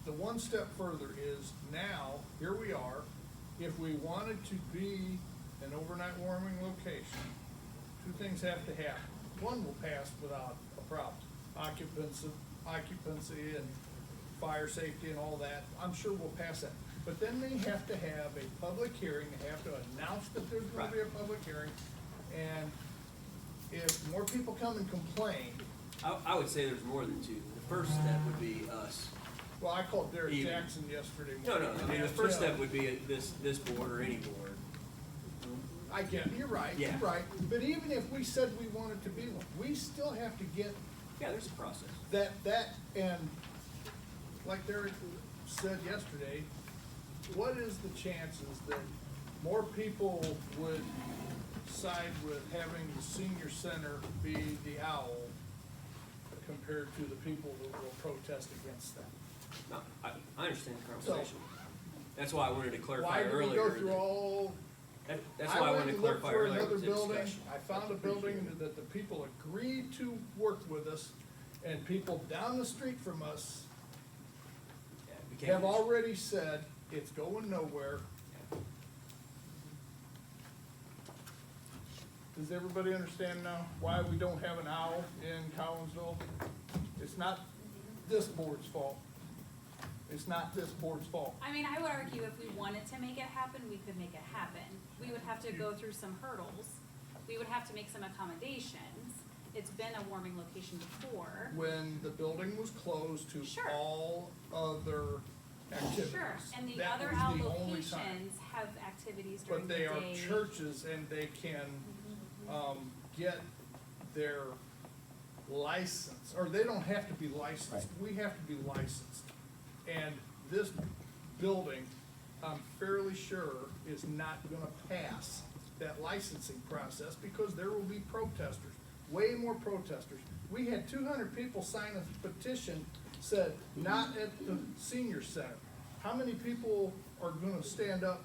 the one step further is now, here we are, if we wanted to be an overnight warming location, 2 things have to happen. One will pass without a problem. Occupancy and fire safety and all that, I'm sure we'll pass that. But then they have to have a public hearing, they have to announce that there's gonna be a public hearing. And if more people come and complain, I would say there's more than 2. The first step would be us. well, I called Derek Even. Jackson yesterday No, morning. I and mean, the asked first him. step would be this board or any board. I get it, you're right, you're Yeah. right. But even if we said we wanted to be one, we still have to get Yeah, there's a process. that, and like Derek said yesterday, what is the chances that more people would side with having the senior center be the owl compared to the people who will protest against that. No, I understand the So- conversation. That's why I wanted to clarify Why do we earlier. go through that- all? That's why I wanted to clarify went and earlier. looked with for the another building, discussion. I found a building that the people agreed to work with us, and people down the street from us Yeah, we can't have use- already said it's going nowhere. Does everybody understand now why we don't have an owl in Collinsville? It's not this board's fault. It's not this board's fault. I mean, I would argue if we wanted to make it happen, we could make it happen. We would have to go through some hurdles. We would have to make some accommodations. It's been a warming location before. When the building was closed to Sure. all other activities. Sure, and the That other was owl the only time. locations have activities during But the they day. are churches and they can, get their license, or they don't have to be licensed, we have to be licensed. And this building, I'm fairly sure, is not gonna pass that licensing process because there will be protesters, way more protesters. We had 200 people sign a petition, said, not at the senior center. How many people are gonna stand up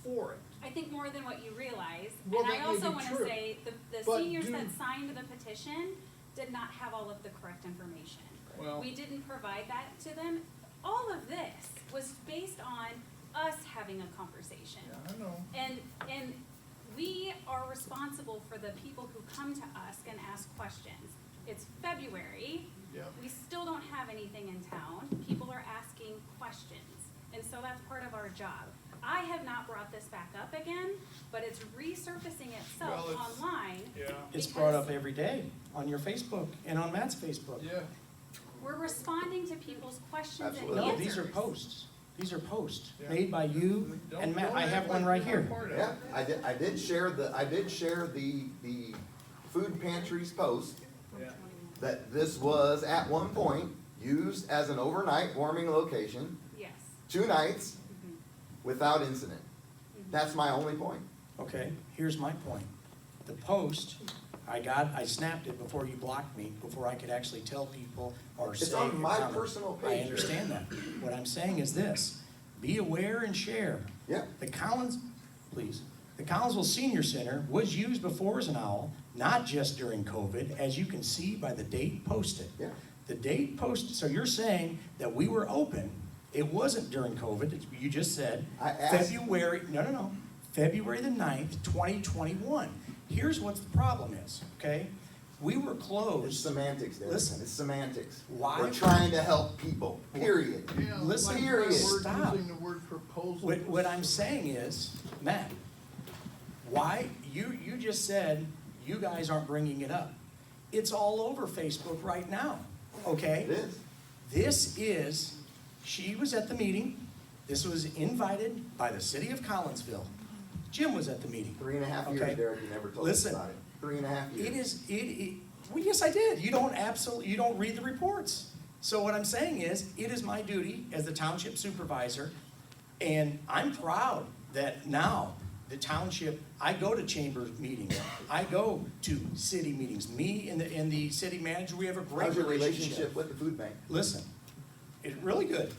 for it? I think more than what you realize. Well, And I that may also be wanna true. say, the But seniors do- that signed the petition did not have all of the correct information. Well- We didn't provide that to them. All of this was based on us having a conversation. Yeah, I know. And we are responsible for the people who come to us and ask questions. It's February. Yep. We still don't have anything in town. People are asking questions. And so that's part of our job. I have not brought this back up again, but it's resurfacing itself Well, it's- online. Yeah, It's brought up every day on your Facebook and on Matt's Facebook. yeah. We're responding to people's questions and Absolutely. answers. No, these are posts. These are posts Yeah. made by you and Matt. Don't I have act one like right you're here. not part of Yeah, it. I did share the food pantry's post Yeah. that this was at one point used as an overnight warming location, Yes. 2 nights without incident. That's my only point. Okay, here's my point. The post, I snapped it before you blocked me, before I could actually tell people or It's say. on or my comment. personal I page. understand that. What I'm saying is this, be aware and share. Yeah. The Collinsville Senior Center was used before as an owl, not just during COVID, as you can see by the date posted. Yeah. The date posted, so you're saying that we were open, it wasn't during COVID, you just said. I asked- February the 9th, 2021. Here's what the problem is, okay? We were It's closed. semantics, Derek. Listen. It's semantics. Why- We're trying to help people, period. Yeah, Listen, like period. the word, Stop. using the word proposal. What I'm saying is, Matt, why, you just said you guys aren't bringing it up. It's all over Facebook right now, okay? It is. This is, she was at the meeting, this was invited by the city of Collinsville. Jim was at the meeting. 3.5 years, Okay. Derek, you never told us Listen, about it. 3.5 years. Well, yes, I did. You don't read the reports. So what I'm saying is, it is my duty as the township supervisor, and I'm proud that now the township, I go to chamber meetings, I go to city meetings. Me and the city manager, we have a great How's your relationship. relationship with the food bank? Listen, it's really good.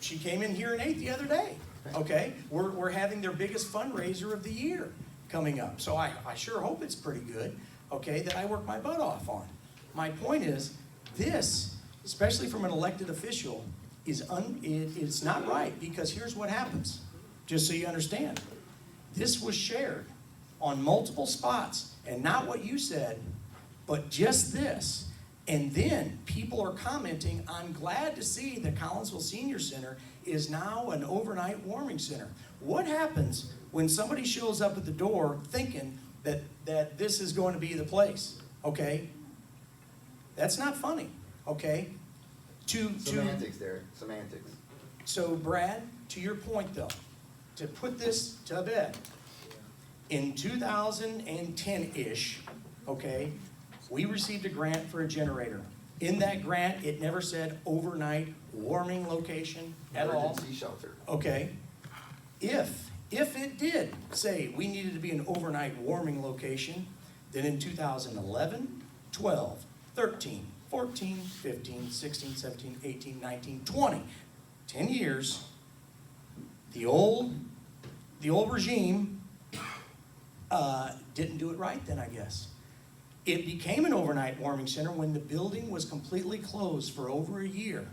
She came in here and ate the other day, okay? We're having their biggest fundraiser of the year coming up. So I sure hope it's pretty good, okay, that I work my butt off on. My point is, this, especially from an elected official, it's not right, because here's what happens, just so you understand. This was shared on multiple spots, and not what you said, but just this. And then people are commenting, I'm glad to see that Collinsville Senior Center is now an overnight warming center. What happens when somebody shows up at the door thinking that this is going to be the place, okay? That's not funny, okay? Semantics, Derek, semantics. So Brad, to your point though, to put this to bed, in 2010-ish, okay, we received a grant for a generator. In that grant, it never said overnight warming location at all. Emergency shelter. Okay, if if it did say we needed to be an overnight warming location, then in 2011, 12, 13, 14, 15, 16, 17, 18, 19, 20, 10 years, the old regime didn't do it right then, I guess. It became an overnight warming center when the building was completely closed for over a year.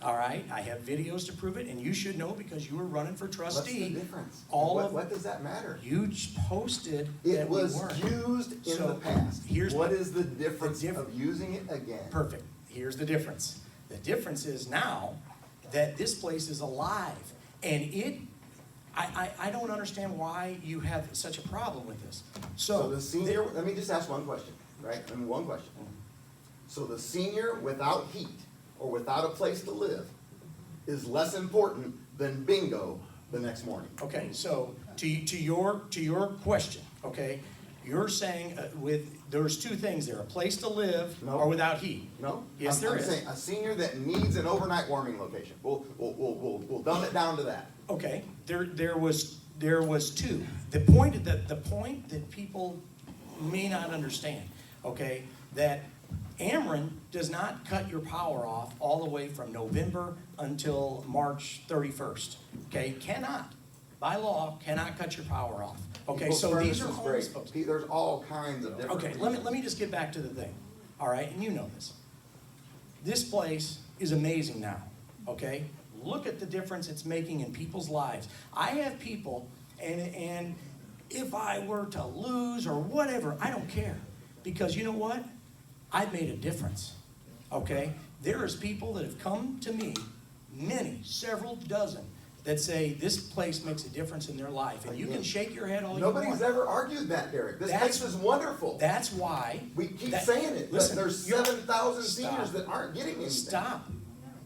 All right, I have videos to prove it, and you should know because you were running for trustee. What's the difference? All What, of what does that matter? you just posted It that we was weren't. used in So, the past. here's What the- is the difference diff- of using it again? Perfect. Here's the difference. The difference is now that this place is alive, and I don't understand why you have such a problem with this. So the senior, let me just ask one question, right? I mean, one question. So the senior without heat or without a place to live is less important than bingo the next morning. Okay, so to your question, okay, you're saying there's two things there, a place to live No. or without heat. No? Yes, there I'm is. saying a senior that needs an overnight warming location. We'll dumb it down to that. Okay, there was two. The point that people may not understand, okay, that Ameren does not cut your power off all the way from November until March 31st. Okay, cannot, by law, cannot cut your power off. Okay, People's so these are furnaces homes break. supposed. There's all kinds of different. Okay, let me just get back to the thing, all right, and you know this. This place is amazing now, okay? Look at the difference it's making in people's lives. I have people, and if I were to lose or whatever, I don't care. Because you know what? I've made a difference, okay? There is people that have come to me, several dozen, that say this place makes a difference in their life. And you can shake your head all you want. Nobody's ever argued that, Derek. This place is wonderful. That's why. We keep saying it. Listen, There's you're- 7,000 Stop. seniors that aren't getting anything. Stop.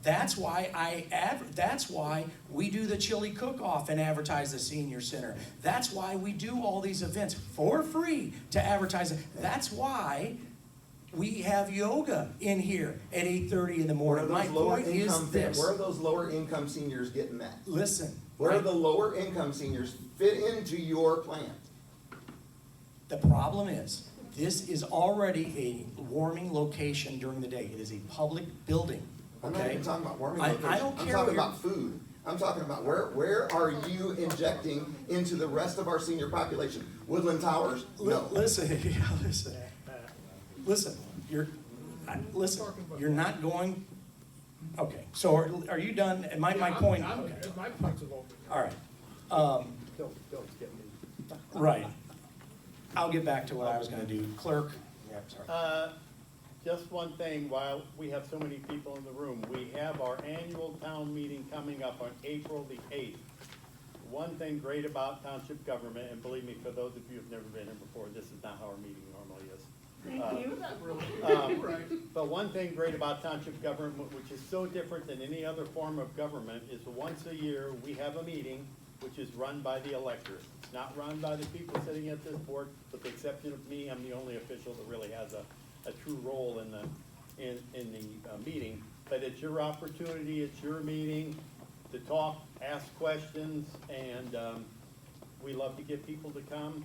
That's why that's why we do the chili cook-off and advertise the senior center. That's why we do all these events for free to advertise it. That's why we have yoga in here at 8:30 in the morning. My point is this. Where are those lower income seniors getting that? Listen. Where are the lower income seniors fit into your plan? The problem is, this is already a warming location during the day. It is a public building. I'm not Okay? even talking about warming I location. don't I'm care talking what about food. I'm talking about where are you injecting into the rest of our senior population? Woodland Towers? No. Listen, you're not going, okay, so are you done? And my point, okay, My point's over. all right. Don't get me. Right. I'll get back to what I was gonna do. Clerk? Yeah, sorry. Just one thing, while we have so many people in the room, we have our annual town meeting coming up on April the 8th. One thing great about township government, and believe me, for those of you who've never been here before, this is not how our meeting normally is. But one thing great about township government, which is so different than any other form of government, is once a year, we have a meeting which is run by the electors. It's not run by the people sitting at this board, with the exception of me. I'm the only official that really has a true role in the meeting. But it's your opportunity, it's your meeting to talk, ask questions, and we love to get people to come.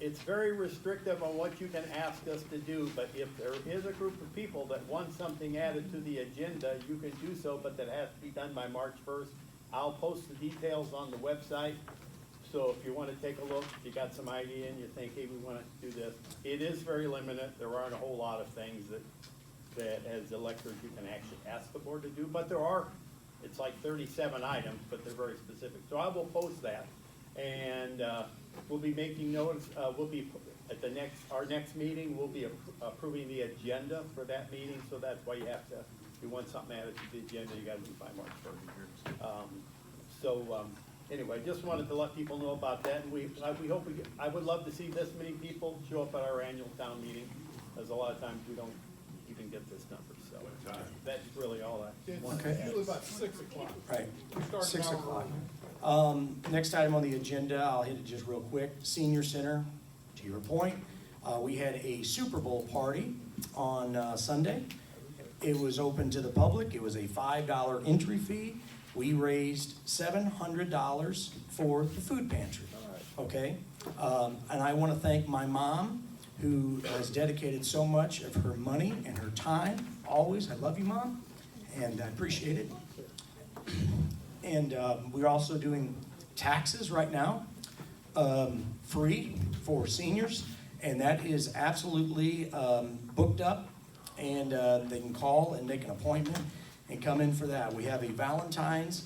It's very restrictive on what you can ask us to do, but if there is a group of people that want something added to the agenda, you can do so, but that has to be done by March 1st. I'll post the details on the website, so if you want to take a look, if you got some idea and you think, hey, we want to do this, it is very limited. There aren't a whole lot of things that as electors you can actually ask the board to do, but there are, it's like 37 items, but they're very specific. So I will post that, and we'll be making notes, we'll be, at our next meeting, we'll be approving the agenda for that meeting, so that's why you have to, if you want something added to the agenda, you gotta do by March 1st. Anyway, just wanted to let people know about that, and we hope I would love to see this many people show up at our annual town meeting, as a lot of times we don't even get this number, so that's really all I want to It's Okay. usually about 6 o'clock. Right, We start 6 an hour o'clock. early. Next item on the agenda, I'll hit it just real quick. Senior Center, to your point, we had a Super Bowl party on Sunday. It was open to the public. It was a $5 entry fee. we raised $700 for the food pantry, okay? And I want to thank my mom, who has dedicated so much of her money and her time, always. I love you, Mom, and I appreciate it. And we're also doing taxes right now, free for seniors, and that is absolutely booked up, and they can call and make an appointment and come in for that. We have a Valentine's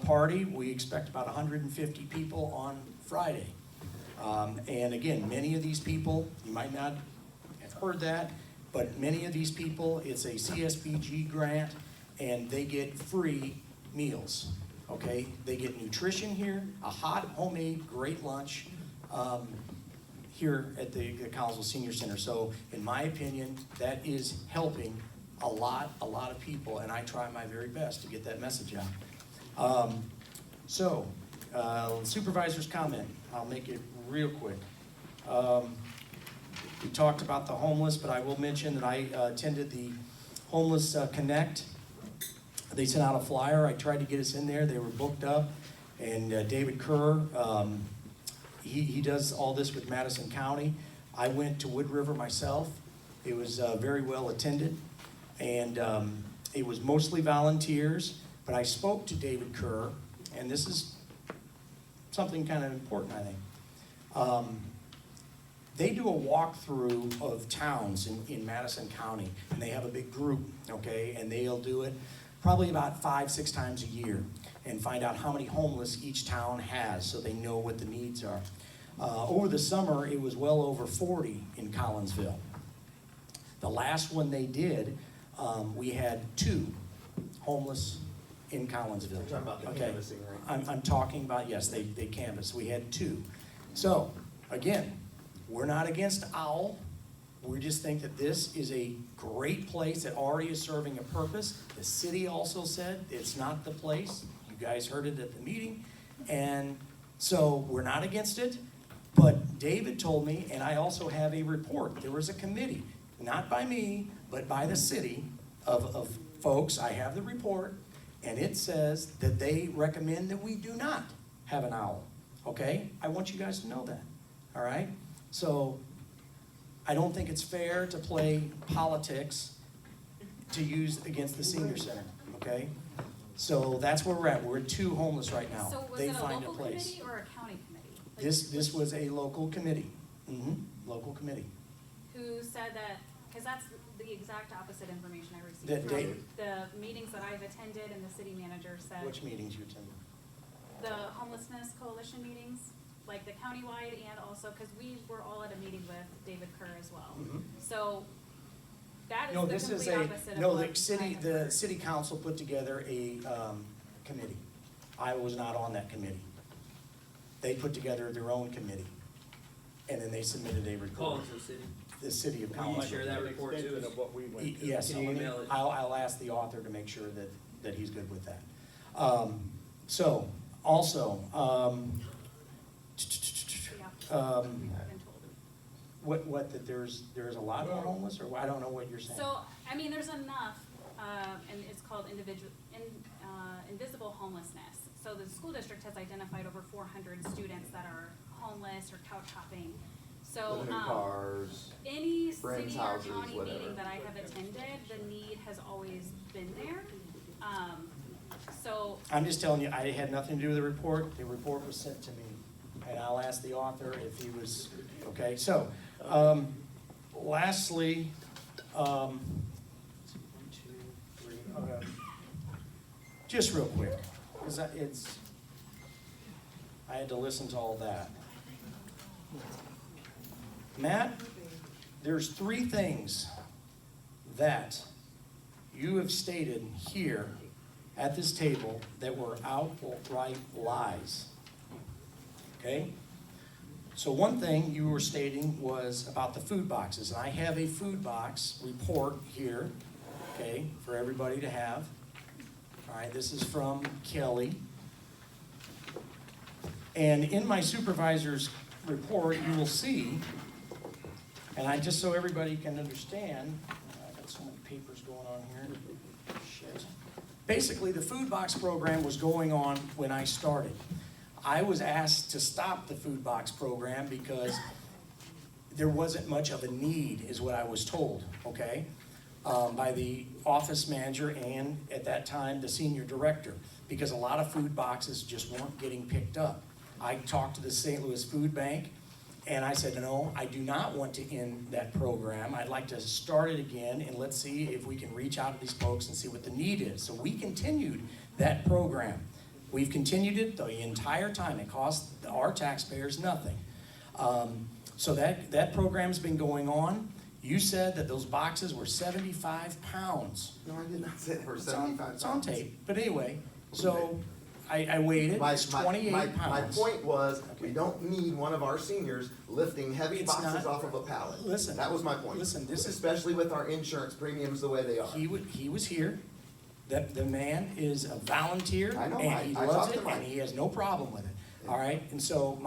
party. We expect about 150 people on Friday. And again, many of these people, you might not have heard that, but many of these people, it's a CSBG grant, and they get free meals, okay? They get nutrition here, a hot, homemade, great lunch here at the Collinsville Senior Center. So in my opinion, that is helping a lot of people, and I try my very best to get that message out. Supervisor's comment, I'll make it real quick. We talked about the homeless, but I will mention that I attended the Homeless Connect. They sent out a flyer. I tried to get us in there. They were booked up. And David Kerr, he does all this with Madison County. I went to Wood River myself. It was very well attended. And it was mostly volunteers. But I spoke to David Kerr, and this is something kind of important, I think. They do a walkthrough of towns in Madison County, and they have a big group, okay? And they'll do it probably about 5-6 times a year and find out how many homeless each town has so they know what the needs are. Over the summer, it was well over 40 in Collinsville. The last one they did, we had 2 homeless in Collinsville. You're talking about the Okay. canvassing, right? I'm talking about, yes, they canvassed. We had 2. So, again, we're not against OWL. We just think that this is a great place that already is serving a purpose. The city also said it's not the place. You guys heard it at the meeting. And so we're not against it. But David told me, and I also have a report. There was a committee, not by me, but by the city of folks. I have the report, and it says that they recommend that we do not have an OWL. Okay? I want you guys to know that. All right? So I don't think it's fair to play politics to use against the senior center, okay? So that's where we're at. We're at 2 homeless right now. So was They it a find local place. committee or a county committee? Like, This was a local committee. Local committee. who said that, because that's the exact opposite information I That received they- from the meetings that I've attended, and the city manager said. Which meetings you attended? The homelessness coalition meetings, like the countywide, and also, because we were all at a meeting with David Kerr as well. So that No, is this the is complete opposite of no, what the city council put together a committee. I was not on that committee. They put together their own committee, and then they submitted a report. Collinsville City. The city of Will you Collinsville. share that report too? Extension of what we went to. Yes, Can you email it? I'll ask the author to make sure that he's good with that. So, also, that there's a lot more homeless, or I don't know what you're saying. So, I mean, there's enough, and it's called invisible homelessness. So the school district has identified over 400 students that are homeless or couch hopping. So, Living in cars. any friends' city or houses, county whatever. meeting that I have attended, the need has always been there. So, I'm just telling you, I had nothing to do with the report. The report was sent to me, and I'll ask the author if he was, okay? So, lastly, 1, 2, 3, okay. Just real quick, because I had to listen to all that. Matt, there's 3 things that you have stated here at this table that were outright lies. Okay? So one thing you were stating was about the food boxes. And I have a food box report here, okay, for everybody to have. All right, this is from Kelly. And in my supervisor's report, you will see, and just so everybody can understand, I've got so many papers going on here. Shit. basically, the food box program was going on when I started. I was asked to stop the food box program because there wasn't much of a need, is what I was told, okay? By the office manager and, at that time, the senior director, because a lot of food boxes just weren't getting picked up. I talked to the St. Louis Food Bank, and I said, no, I do not want to end that program. I'd like to start it again, and let's see if we can reach out to these folks and see what the need is. So we continued that program. We've continued it the entire time. It cost our taxpayers nothing. So that program's been going on. You said that those boxes were 75 pounds. No, I did not say they were 75 pounds. It's on tape, but anyway, so I weighed it, it's 28 My pounds. point was, we don't need one of our seniors lifting heavy It's boxes not- off of a pallet. Listen, That was my point. listen, this is- Especially with our insurance premiums the way they are. He was here, the man is a volunteer, I know, and he I loves talked it, to Mike. and he has no problem with it, all right? And so,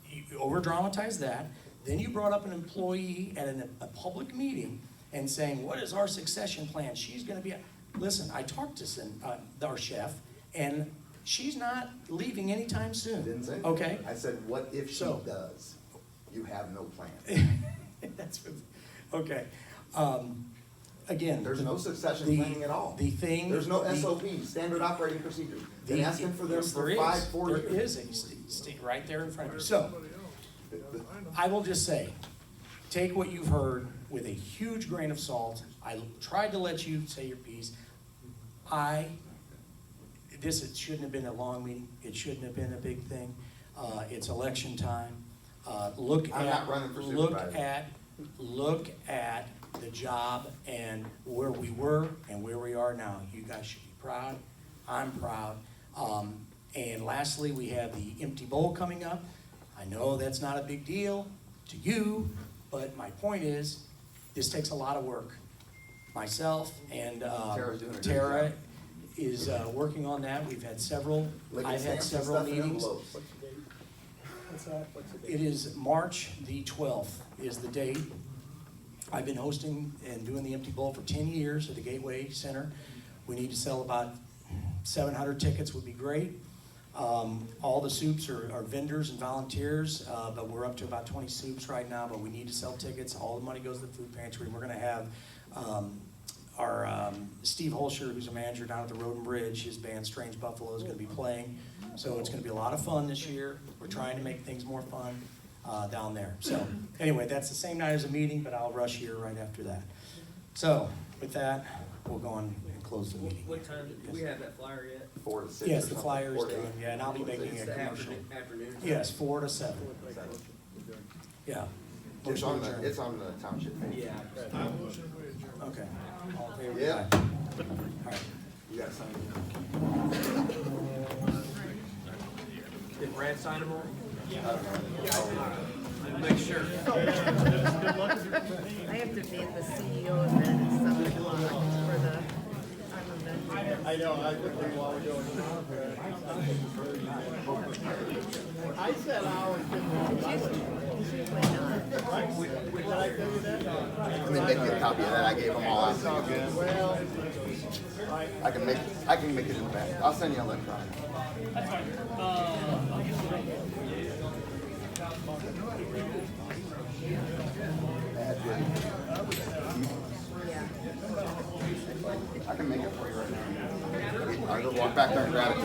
you over-dramatize that, then you brought up an employee at a public meeting and saying, what is our succession plan? She's gonna be, listen, I talked to our chef, and she's not leaving anytime soon. Didn't say. Okay? I said, what if she So- does? You have no plan. That's, okay. Again. There's no succession the- planning at all. The thing. There's no the- SOP, standard operating procedures. Been asking for them Yes, for there is. 4 years. There is a state right there in front of you. So, I will just say, take what you've heard with a huge grain of salt. I tried to let you say your piece. It shouldn't have been a long meeting. It shouldn't have been a big thing. It's election time. Look I'm at, not running for look supervisor. look at the job and where we were and where we are now. You guys should be proud. I'm proud. And lastly, we have the empty bowl coming up. I know that's not a big deal to you, but my point is, this takes a lot of work. Myself and Tara's doing a great Tara job. is working on that. We've had several, Licking I've had stamps and several stuff in meetings. envelopes. It is March the 12th is the date. I've been hosting and doing the Empty Bowl for 10 years at the Gateway Center. We need to sell about 700 tickets would be great. All the soups are vendors and volunteers, but we're up to about 20 soups right now, but we need to sell tickets. All the money goes to the food pantry. We're gonna have our Steve Holscher, who's a manager down at the Road and Bridge, his band Strange Buffalo is gonna be playing. So it's gonna be a lot of fun this year. We're trying to make things more fun down there. So anyway, that's the same night as a meeting, but I'll rush here right after that. So with that, we'll go on and close the meeting. What time, do we have that flyer yet? 4 to 6. Yes, or the something. flyer's 4 to done, 8. yeah, and I'll be making a It's the commercial. afternoon. Yes, 4 to 7, yeah. It's Motion on adjourned. the, it's on the township page. Yeah. Okay. All in favor? Yeah. Aye. All right. You gotta sign it. Did Brad sign them all? Make sure. I have to be at the CEO event at 7 o'clock for the, I know, I was thinking while we're doing I said ours it's usually not. Did I tell you that? Let me make you a copy of that. I gave them all out. Well, I can make it in the back. I'll send you an electronic. I can make it for you right now. I'll go walk back there and grab it.